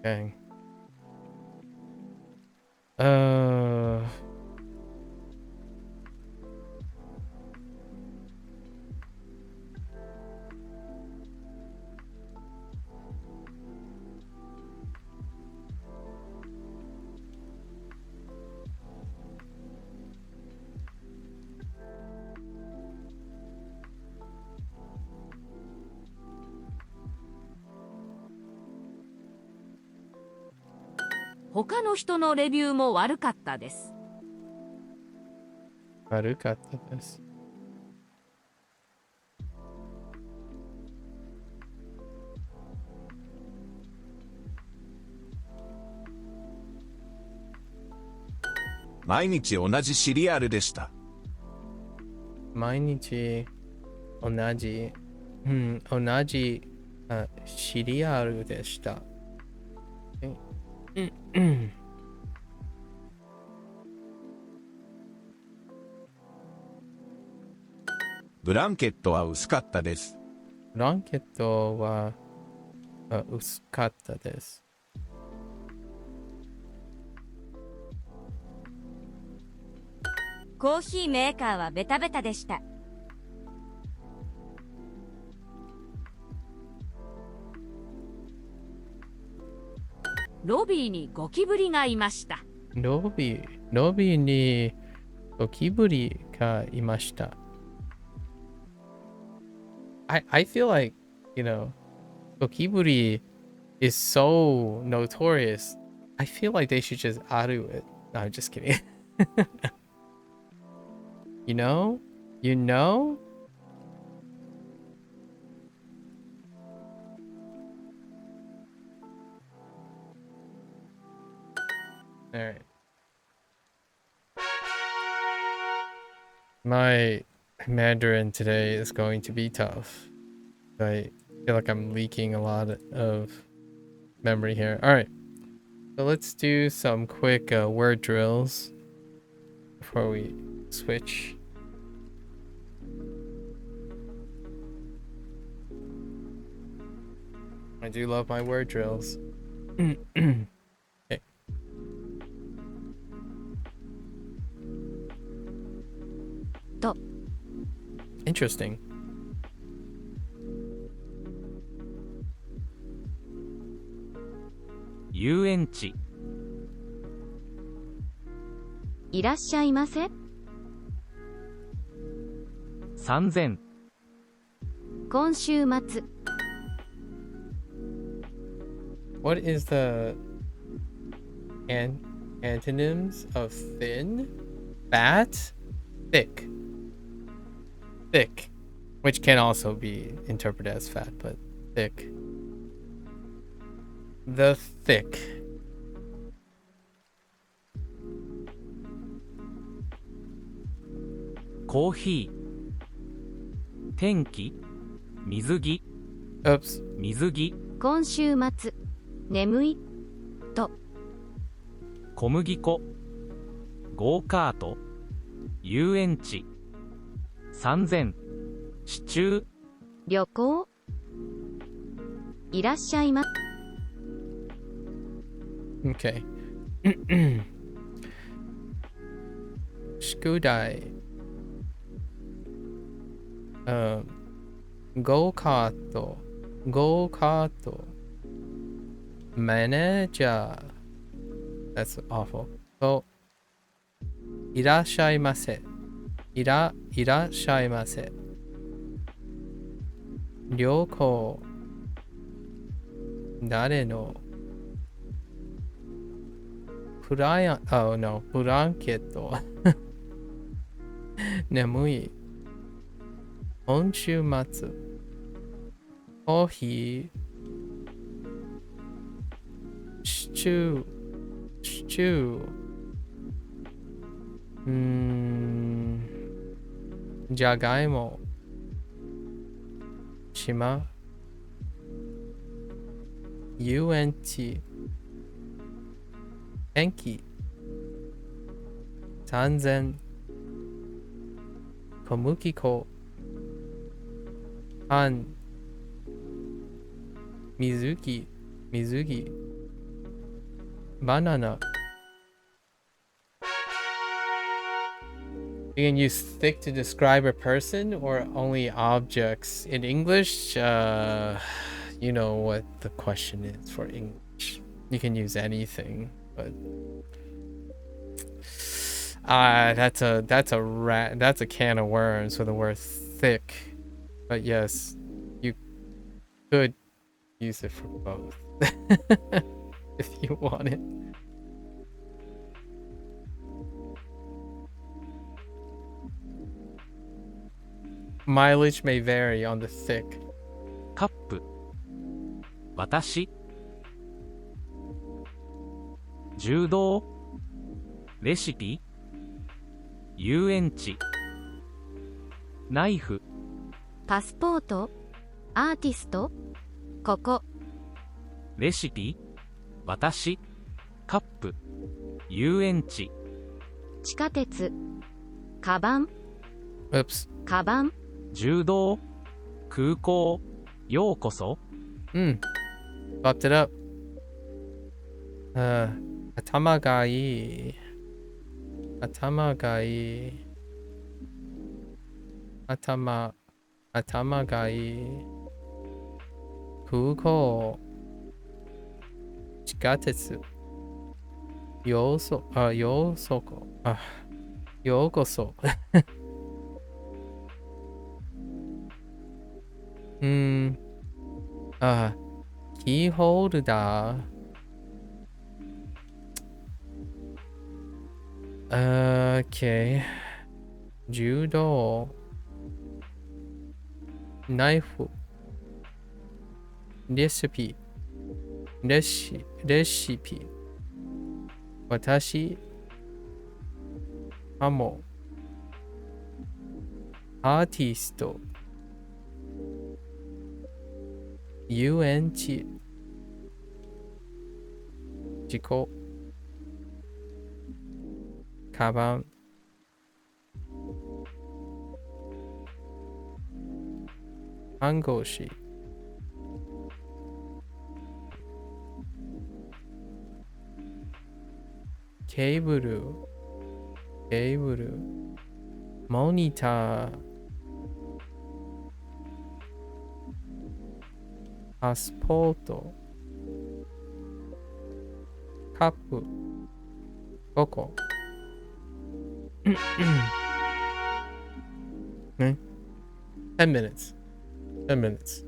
Okay. 他の人のレビューも悪かったです。悪かったです。毎日同じシリアルでした。毎日同じシリアルでした。ブランケットは薄かったです。ブランケットは薄かったです。コーヒーメーカーはベタベタでした。ロビーにゴキブリがいました。ロビーにゴキブリがいました。I feel like,ゴキブリ is so notorious. I feel like they should just auto it. No, I'm just kidding. You know? Alright. My Mandarin today is going to be tough. I feel like I'm leaking a lot of memory here. Alright. So let's do some quick word drills before we switch. I do love my word drills. Okay. Interesting. 遊園地。いらっしゃいませ。3000。今週末。What is the antonyms of thin? Fat? Thick. which can also be interpreted as fat, but thick. The thick. Coffee. 天気。水着。Oops. 水着。今週末眠い小麦粉。ゴーカート。遊園地。3000。シチュー。旅行いらっしゃいま Okay. 宿題。ゴーカート。ゴーカート。Manager. That's awful. So, いらっしゃいませ。いらっしゃいませ。旅行。誰のブランケット。眠い。今週末。コーヒー。シチュー。じゃがいも。島。遊園地。天気。3000。小麦粉。パン。水着。バナナ。You can use thick to describe a person or only objects. In English, you know what the question is for English. You can use anything, but that's a can of worms for the word thick. But yes, you could use it for both if you want it. Mileage may vary on the thick. カップ。私。柔道。レシピ。遊園地。ナイフ。パスポートアーティストここレシピ。私。カップ。遊園地。地下鉄カバン Oops. カバン柔道。空港。ようこそ。Popped it up. 頭がいい。頭がいい。頭がいい。空港。地下鉄。ようこそ。キーホルダー。Okay. 柔道。ナイフ。レシピ。私。ハモ。アーティスト。遊園地。自己。カバン。看護師。ケーブル。モニター。パスポート。カップ。5個。ね。10 minutes. 10 minutes.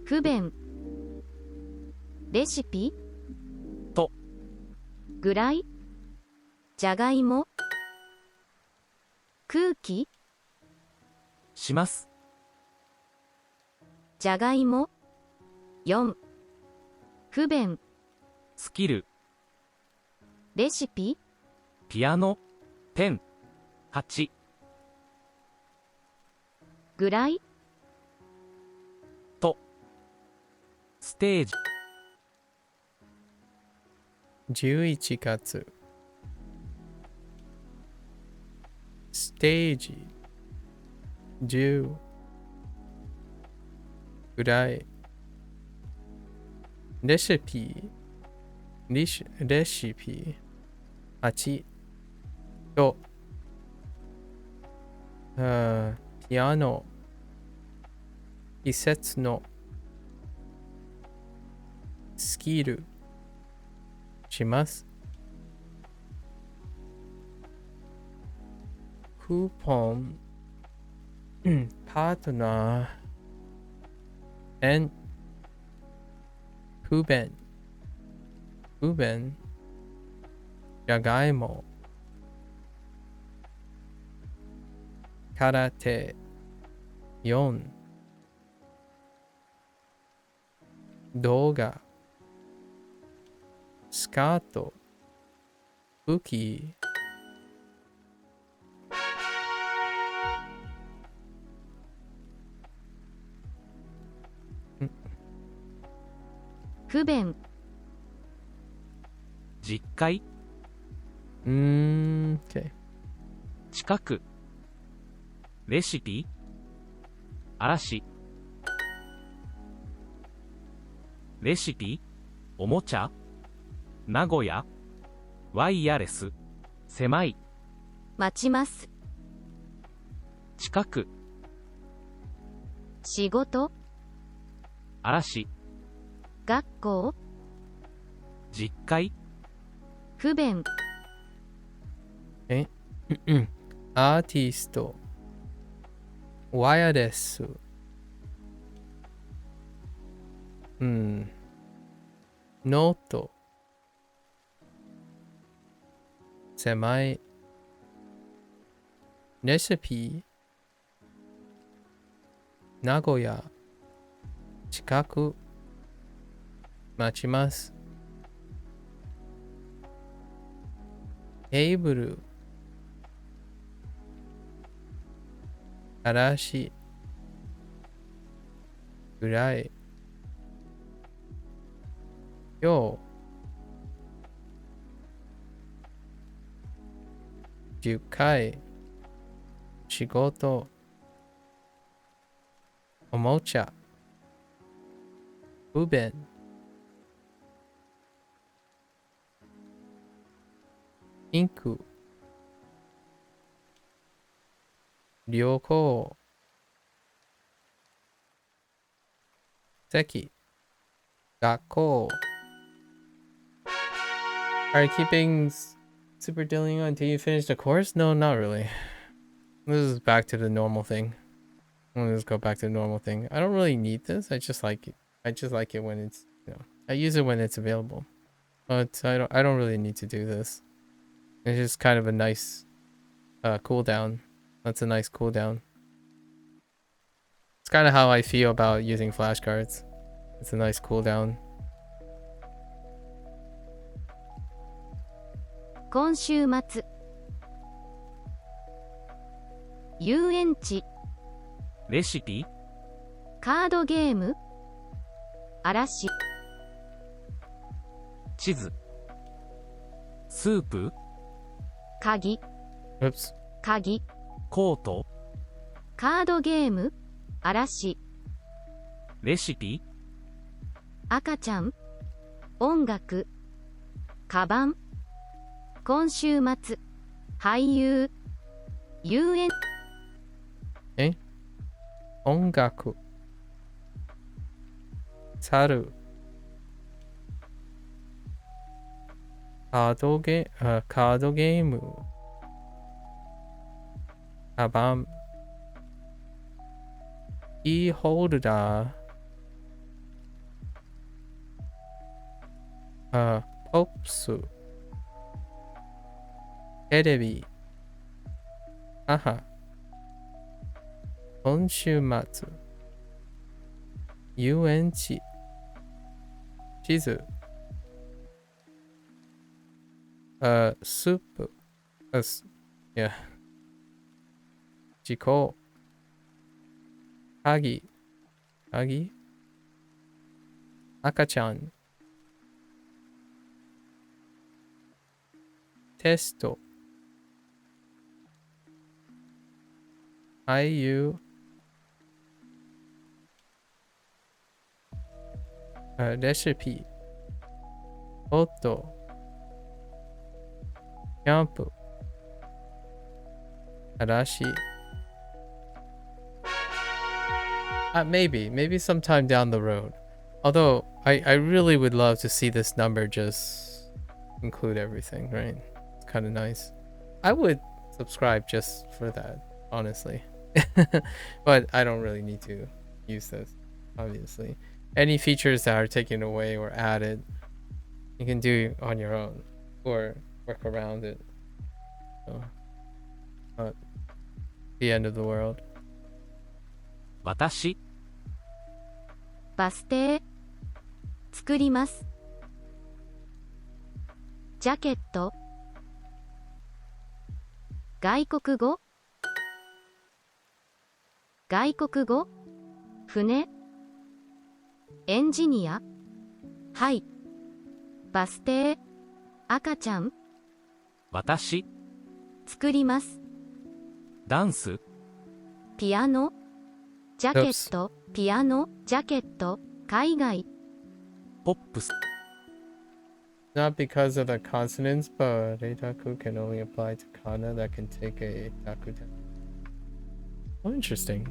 不便レシピとぐらいじゃがいも空気します。じゃがいも。4不便スキル。レシピピアノ。ペン。8。ぐらいと。ステージ。11月。ステージ。10。ぐらい。レシピ。レシピ。8。と。ピアノ。季節の。スキル。します。クーポン。パートナー。不便。じゃがいも。空手。4。動画。スカート。武器。不便実会。OK。近く。レシピ。嵐。レシピ。おもちゃ。名古屋。ワイヤレス。狭い。待ちます。近く。仕事嵐。学校実会。不便アーティスト。ワイヤレス。ノート。狭い。レシピ。名古屋。近く。待ちます。ケーブル。嵐。ぐらい。今日。10回。仕事。おもちゃ。不便。インク。旅行。席。学校。Are you keeping Super Duolingo until you finish the course? No, not really. This is back to the normal thing. Let's go back to the normal thing. I don't really need this. I just like it. I just like it when it's, I use it when it's available. But I don't really need to do this. It's just kind of a nice cooldown. That's a nice cooldown. It's kind of how I feel about using flashcards. It's a nice cooldown. 今週末遊園地レシピ。カードゲーム嵐地図。スープ。鍵 Oops. 鍵コート。カードゲーム嵐レシピ。赤ちゃん音楽カバン今週末俳優遊園音楽。猿。カードゲーム。カバン。キーホルダー。ポップス。テレビ。母。今週末。遊園地。地図。スープ。いや。時効。鍵。赤ちゃん。テスト。俳優。レシピ。フォト。キャンプ。嵐。maybe sometime down the road. Although I really would love to see this number just include everything, right? It's kind of nice. I would subscribe just for that, honestly. But I don't really need to use this, obviously. Any features that are taken away or added, you can do on your own or work around it. So, not the end of the world. 私。バス停。作ります。ジャケット。外国語。船。エンジニア。はい。バス停。赤ちゃん。私。作ります。ダンス。ピアノ。ジャケット。ピアノ。ジャケット。海外。ポップス。Not because of the consonants, but Eitaku can only apply to kana that can take a Eitaku test. Oh, interesting.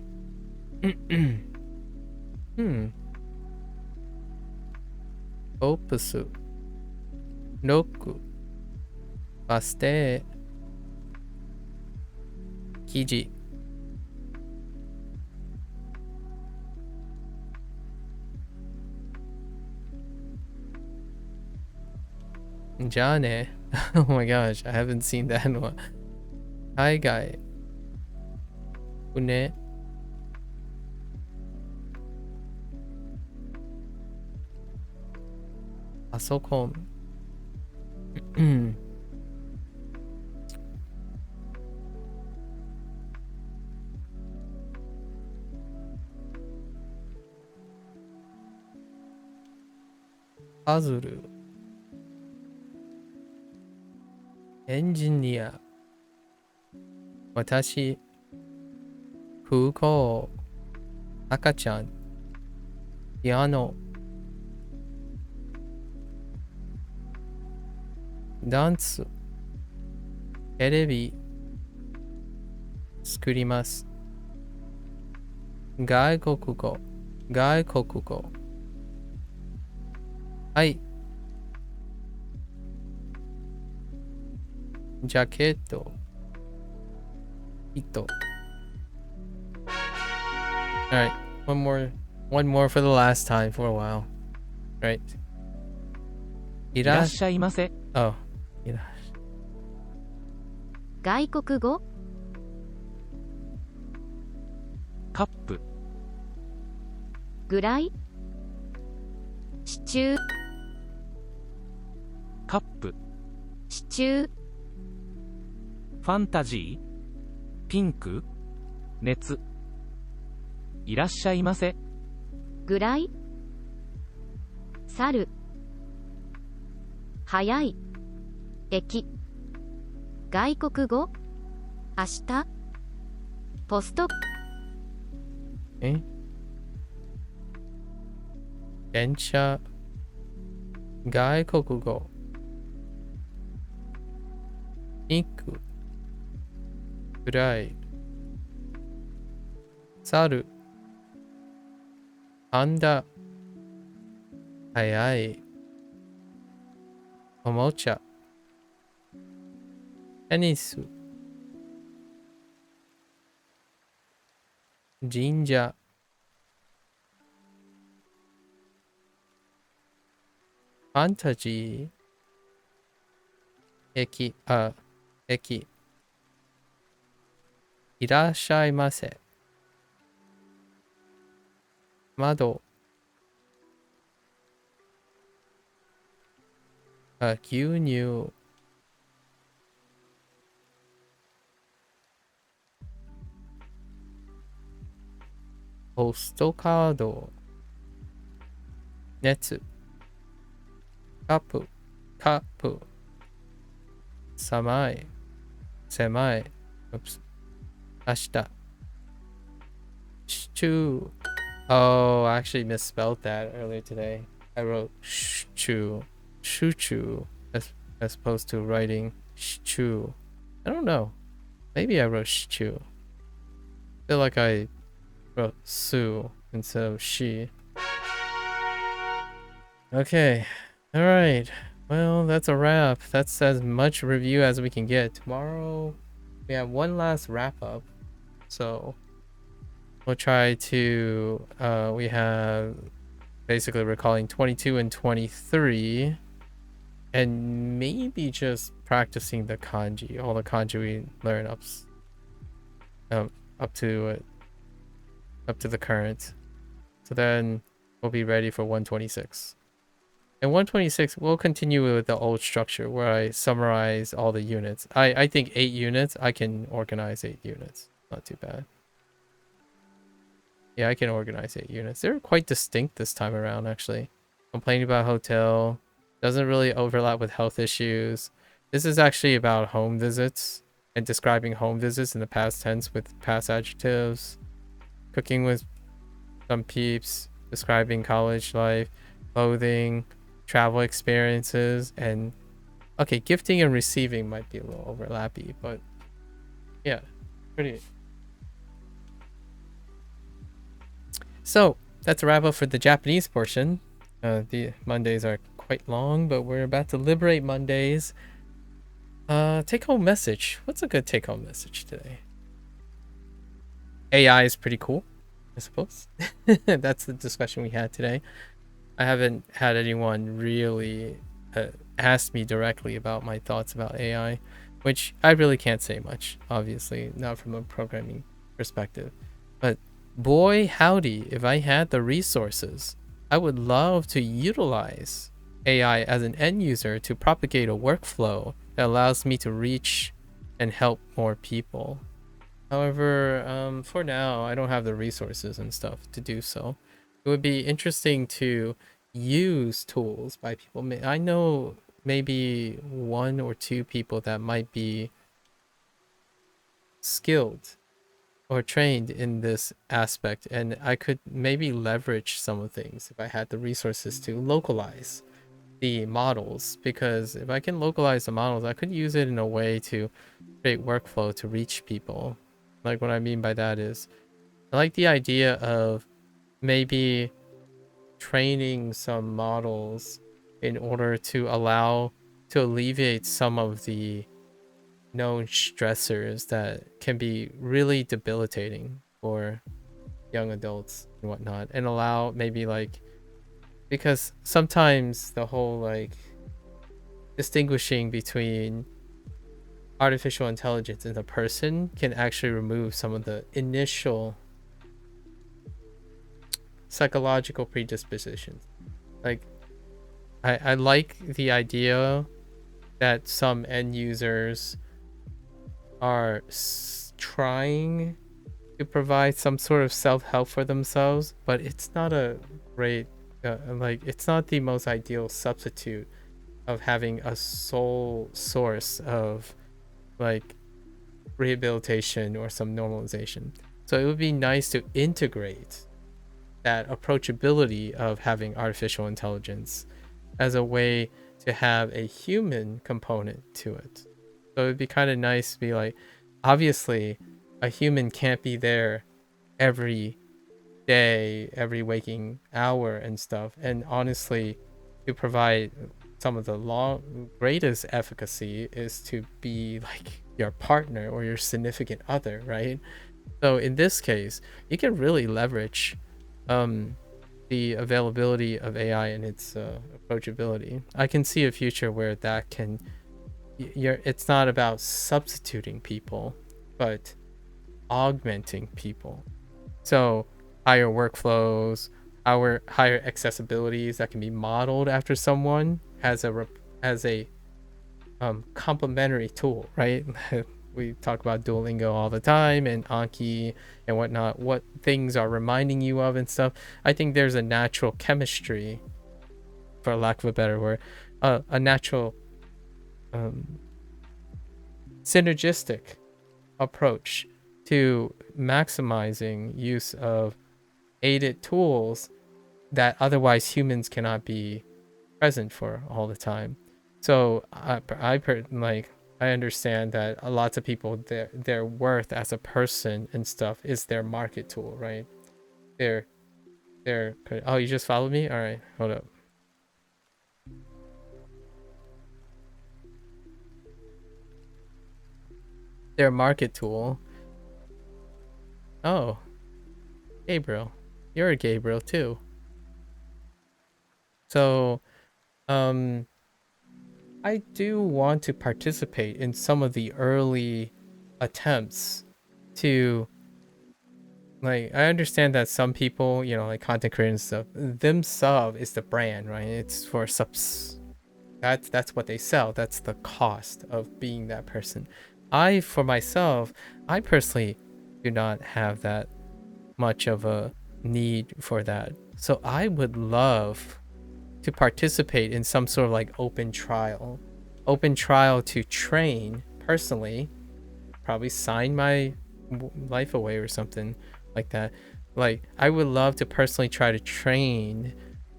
Opusu. Noku. Baste. Kiji. Jane. Oh my gosh, I haven't seen that one. Hi guy. Une. Pasokon. Puzzle. エンジニア。私。空港。赤ちゃん。ピアノ。ダンス。テレビ。作ります。外国語。はい。ジャケット。糸。Alright, one more for the last time for a while. Right. いらっしゃいませ。Oh, 外国語。カップ。ぐらい。シチュー。カップ。シチュー。ファンタジー。ピンク。熱。いらっしゃいませ。ぐらい。猿。早い。駅。外国語。明日。ポスト。電車。外国語。肉。ぐらい。猿。パンダ。早い。おもちゃ。テニス。神社。ファンタジー。駅。irashaimase. Mado. 牛乳。ポストカード。熱。カップ。カップ。寒い。狭い。Oops. 明日。stew. Oh, I actually misspelled that earlier today. I wrote stew. Shuchu as opposed to writing stew. I don't know. Maybe I wrote stew. I feel like I wrote Sue instead of she. Okay. Alright. Well, that's a wrap. That's as much review as we can get. Tomorrow, we have one last wrap up. So, we'll try to... we have... Basically, recalling 22 and 23. And maybe just practicing the kanji. All the kanji we learn up to the current. So then we'll be ready for 126. And 126, we'll continue with the old structure where I summarize all the units. I think 8 units, I can organize 8 units. Not too bad. Yeah, I can organize 8 units. They're quite distinct this time around, actually. Complaining about hotel. Doesn't really overlap with health issues. This is actually about home visits and describing home visits in the past tense with past adjectives. Cooking with some peeps. Describing college life. Clothing. Travel experiences. And okay, gifting and receiving might be a little overlappy, but yeah, pretty. So that's a wrap up for the Japanese portion. The Mondays are quite long, but we're about to liberate Mondays. Take home message. What's a good take home message today? AI is pretty cool, I suppose. That's the discussion we had today. I haven't had anyone really ask me directly about my thoughts about AI, which I really can't say much, obviously, not from a programming perspective. But boy howdy, if I had the resources, I would love to utilize AI as an end user to propagate a workflow that allows me to reach and help more people. However, for now, I don't have the resources and stuff to do so. It would be interesting to use tools by people. I know maybe 1 or 2 people that might be skilled or trained in this aspect, and I could maybe leverage some of things if I had the resources to localize the models, because if I can localize the models, I could use it in a way to create workflow to reach people. Like, what I mean by that is, I like the idea of maybe training some models in order to alleviate some of the known stressors that can be really debilitating for young adults and whatnot, and allow maybe like, because sometimes the whole like distinguishing between artificial intelligence and the person can actually remove some of the initial psychological predispositions. Like, I like the idea that some end users are trying to provide some sort of self-help for themselves, but it's not a great it's not the most ideal substitute of having a sole source of like rehabilitation or some normalization. So it would be nice to integrate that approachability of having artificial intelligence as a way to have a human component to it. So it'd be kind of nice to be like, obviously a human can't be there every day, every waking hour and stuff, and honestly, to provide some of the greatest efficacy is to be like your partner or your significant other, right? So in this case, you can really leverage the availability of AI and its approachability. I can see a future where that can, it's not about substituting people, but augmenting people. So higher workflows, higher accessibilities that can be modeled after someone as a complementary tool, right? We talk about Duolingo all the time and Anki and whatnot, what things are reminding you of and stuff. I think there's a natural chemistry, for lack of a better word, a natural synergistic approach to maximizing use of aided tools that otherwise humans cannot be present for all the time. So I understand that lots of people, their worth as a person and stuff is their market tool, right? Their oh, you just followed me? All right, hold up. Their market tool. Oh, Gabriel, you're a Gabriel too. So, I do want to participate in some of the early attempts to, like, I understand that some people, you know, like content creators and stuff, them sub is the brand, right? It's for subs. That's what they sell. That's the cost of being that person. For myself, I personally do not have that much of a need for that. So I would love to participate in some sort of like open trial to train personally, probably sign my life away or something like that. Like, I would love to personally try to train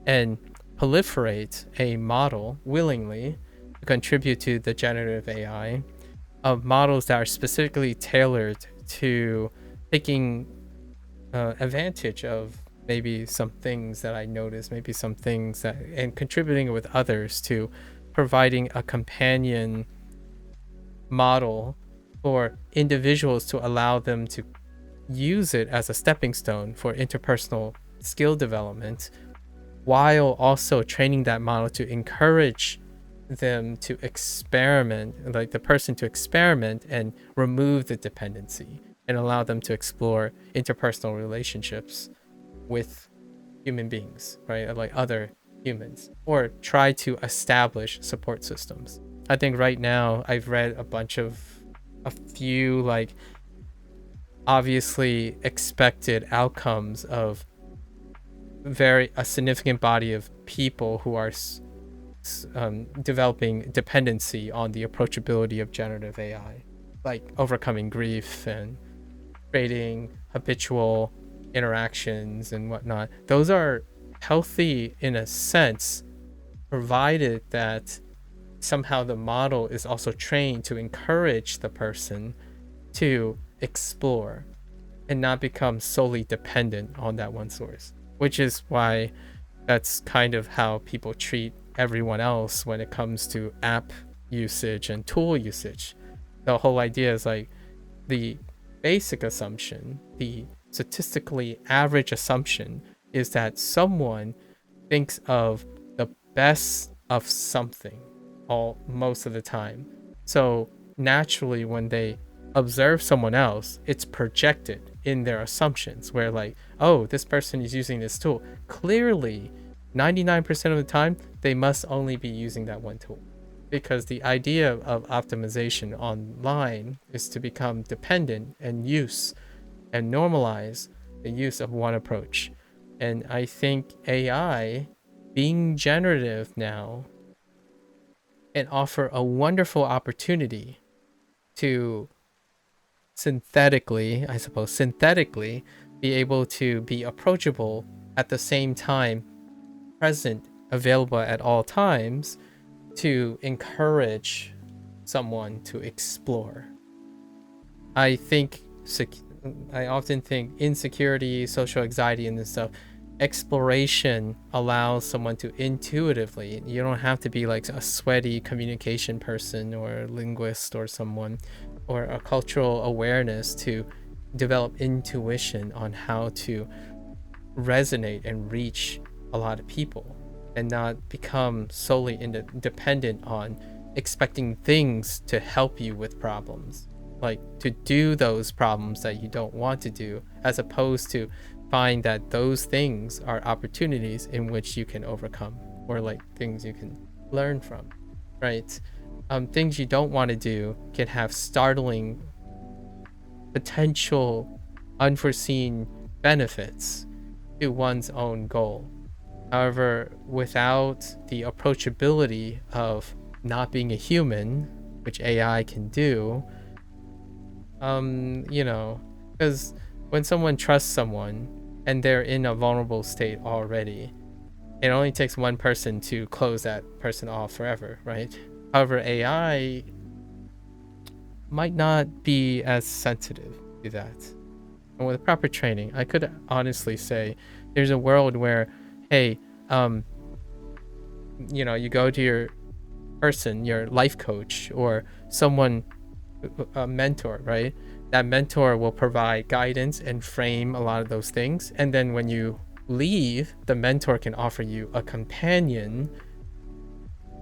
and proliferate a model willingly to contribute to the generative AI of models that are specifically tailored to taking advantage of maybe some things that I noticed, maybe some things that, and contributing with others to providing a companion model for individuals to allow them to use it as a stepping stone for interpersonal skill development, while also training that model to encourage them to experiment, like the person to experiment and remove the dependency and allow them to explore interpersonal relationships with human beings, right? Like other humans, or try to establish support systems. I think right now I've read a few like obviously expected outcomes of a significant body of people who are developing dependency on the approachability of generative AI, like overcoming grief and creating habitual interactions and whatnot. Those are healthy in a sense, provided that somehow the model is also trained to encourage the person to explore and not become solely dependent on that one source, which is why that's kind of how people treat everyone else when it comes to app usage and tool usage. The whole idea is like the basic assumption, the statistically average assumption, is that someone thinks of the best of something most of the time. So naturally, when they observe someone else, it's projected in their assumptions, where like, oh, this person is using this tool. Clearly, 99% of the time, they must only be using that one tool, because the idea of optimization online is to become dependent and normalize the use of one approach. And I think AI being generative now and offer a wonderful opportunity to synthetically be able to be approachable at the same time, present, available at all times, to encourage someone to explore. I often think insecurity, social anxiety, and this stuff, exploration allows someone to intuitively, you don't have to be like a sweaty communication person or a linguist or someone, or a cultural awareness, to develop intuition on how to resonate and reach a lot of people and not become solely dependent on expecting things to help you with problems. like to do those problems that you don't want to do, as opposed to find that those things are opportunities in which you can overcome, or like things you can learn from, right? Things you don't want to do can have startling potential unforeseen benefits to one's own goal. However, without the approachability of not being a human, which AI can do, you know, because when someone trusts someone and they're in a vulnerable state already, it only takes one person to close that person off forever, right? However, AI might not be as sensitive to that. And with proper training, I could honestly say there's a world where, hey, you know, you go to your person, your life coach, or someone, a mentor, right? That mentor will provide guidance and frame a lot of those things. And then when you leave, the mentor can offer you a companion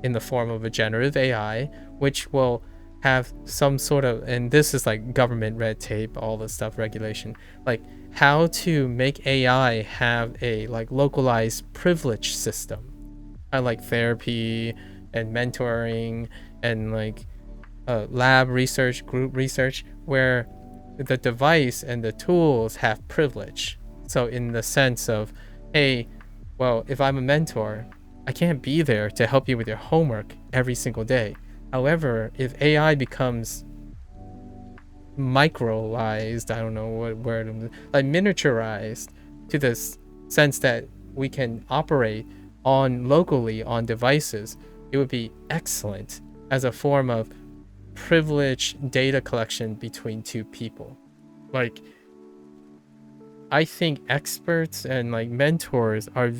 in the form of a generative AI, which will have some sort of, and this is like government red tape, all this stuff, regulation, like how to make AI have a like localized privilege system. I like therapy and mentoring and like lab research, group research, where the device and the tools have privilege. So in the sense of, hey, well, if I'm a mentor, I can't be there to help you with your homework every single day. However, if AI becomes microized, I don't know what word, like miniaturized, to this sense that we can operate on locally on devices, it would be excellent as a form of privileged data collection between two people. Like, I think experts and like mentors are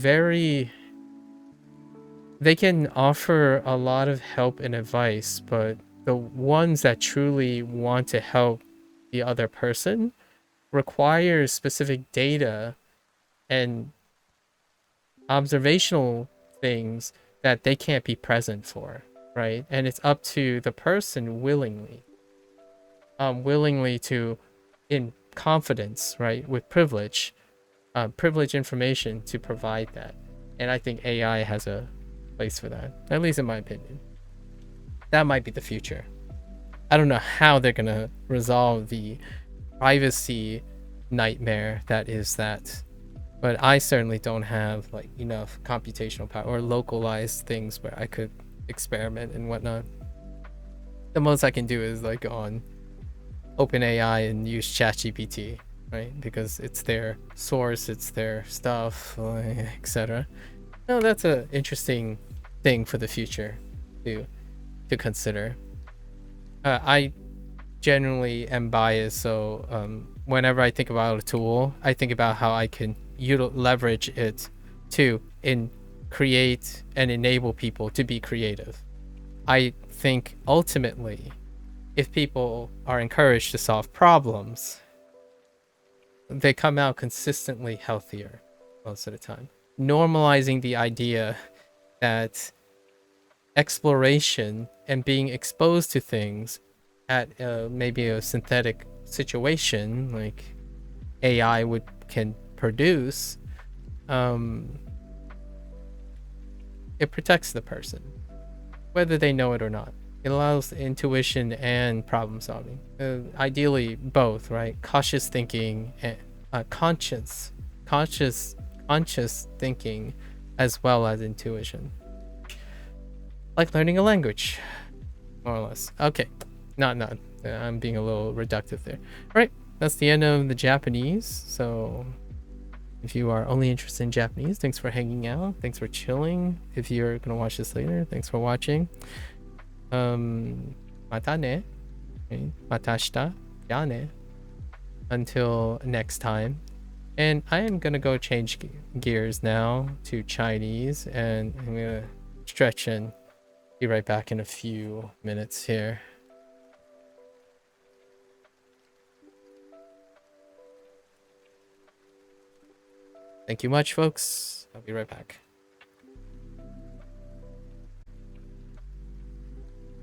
they can offer a lot of help and advice, but the ones that truly want to help the other person requires specific data and observational things that they can't be present for, right? And it's up to the person willingly to, in confidence, right, with privilege information to provide that. And I think AI has a place for that, at least in my opinion. That might be the future. I don't know how they're gonna resolve the privacy nightmare that is that, but I certainly don't have like enough computational power or localized things where I could experiment and whatnot. The most I can do is like on OpenAI and use ChatGPT, right? Because it's their source, it's their stuff, etc. No, that's an interesting thing for the future to consider. I generally am biased, so whenever I think about a tool, I think about how I can leverage it to create and enable people to be creative. I think ultimately, if people are encouraged to solve problems, they come out consistently healthier most of the time. Normalizing the idea that exploration and being exposed to things at maybe a synthetic situation like AI can produce, it protects the person, whether they know it or not. It allows intuition and problem solving. Ideally, both, right? Cautious thinking and conscious thinking, as well as intuition. Like learning a language, more or less. Okay, not. I'm being a little reductive there. All right, that's the end of the Japanese. So if you are only interested in Japanese, thanks for hanging out. Thanks for chilling. If you're gonna watch this later, thanks for watching. Mata ne. Mata shita. Ya ne. Until next time. And I am gonna go change gears now to Chinese, and I'm gonna stretch and be right back in a few minutes here. Thank you much, folks. I'll be right back.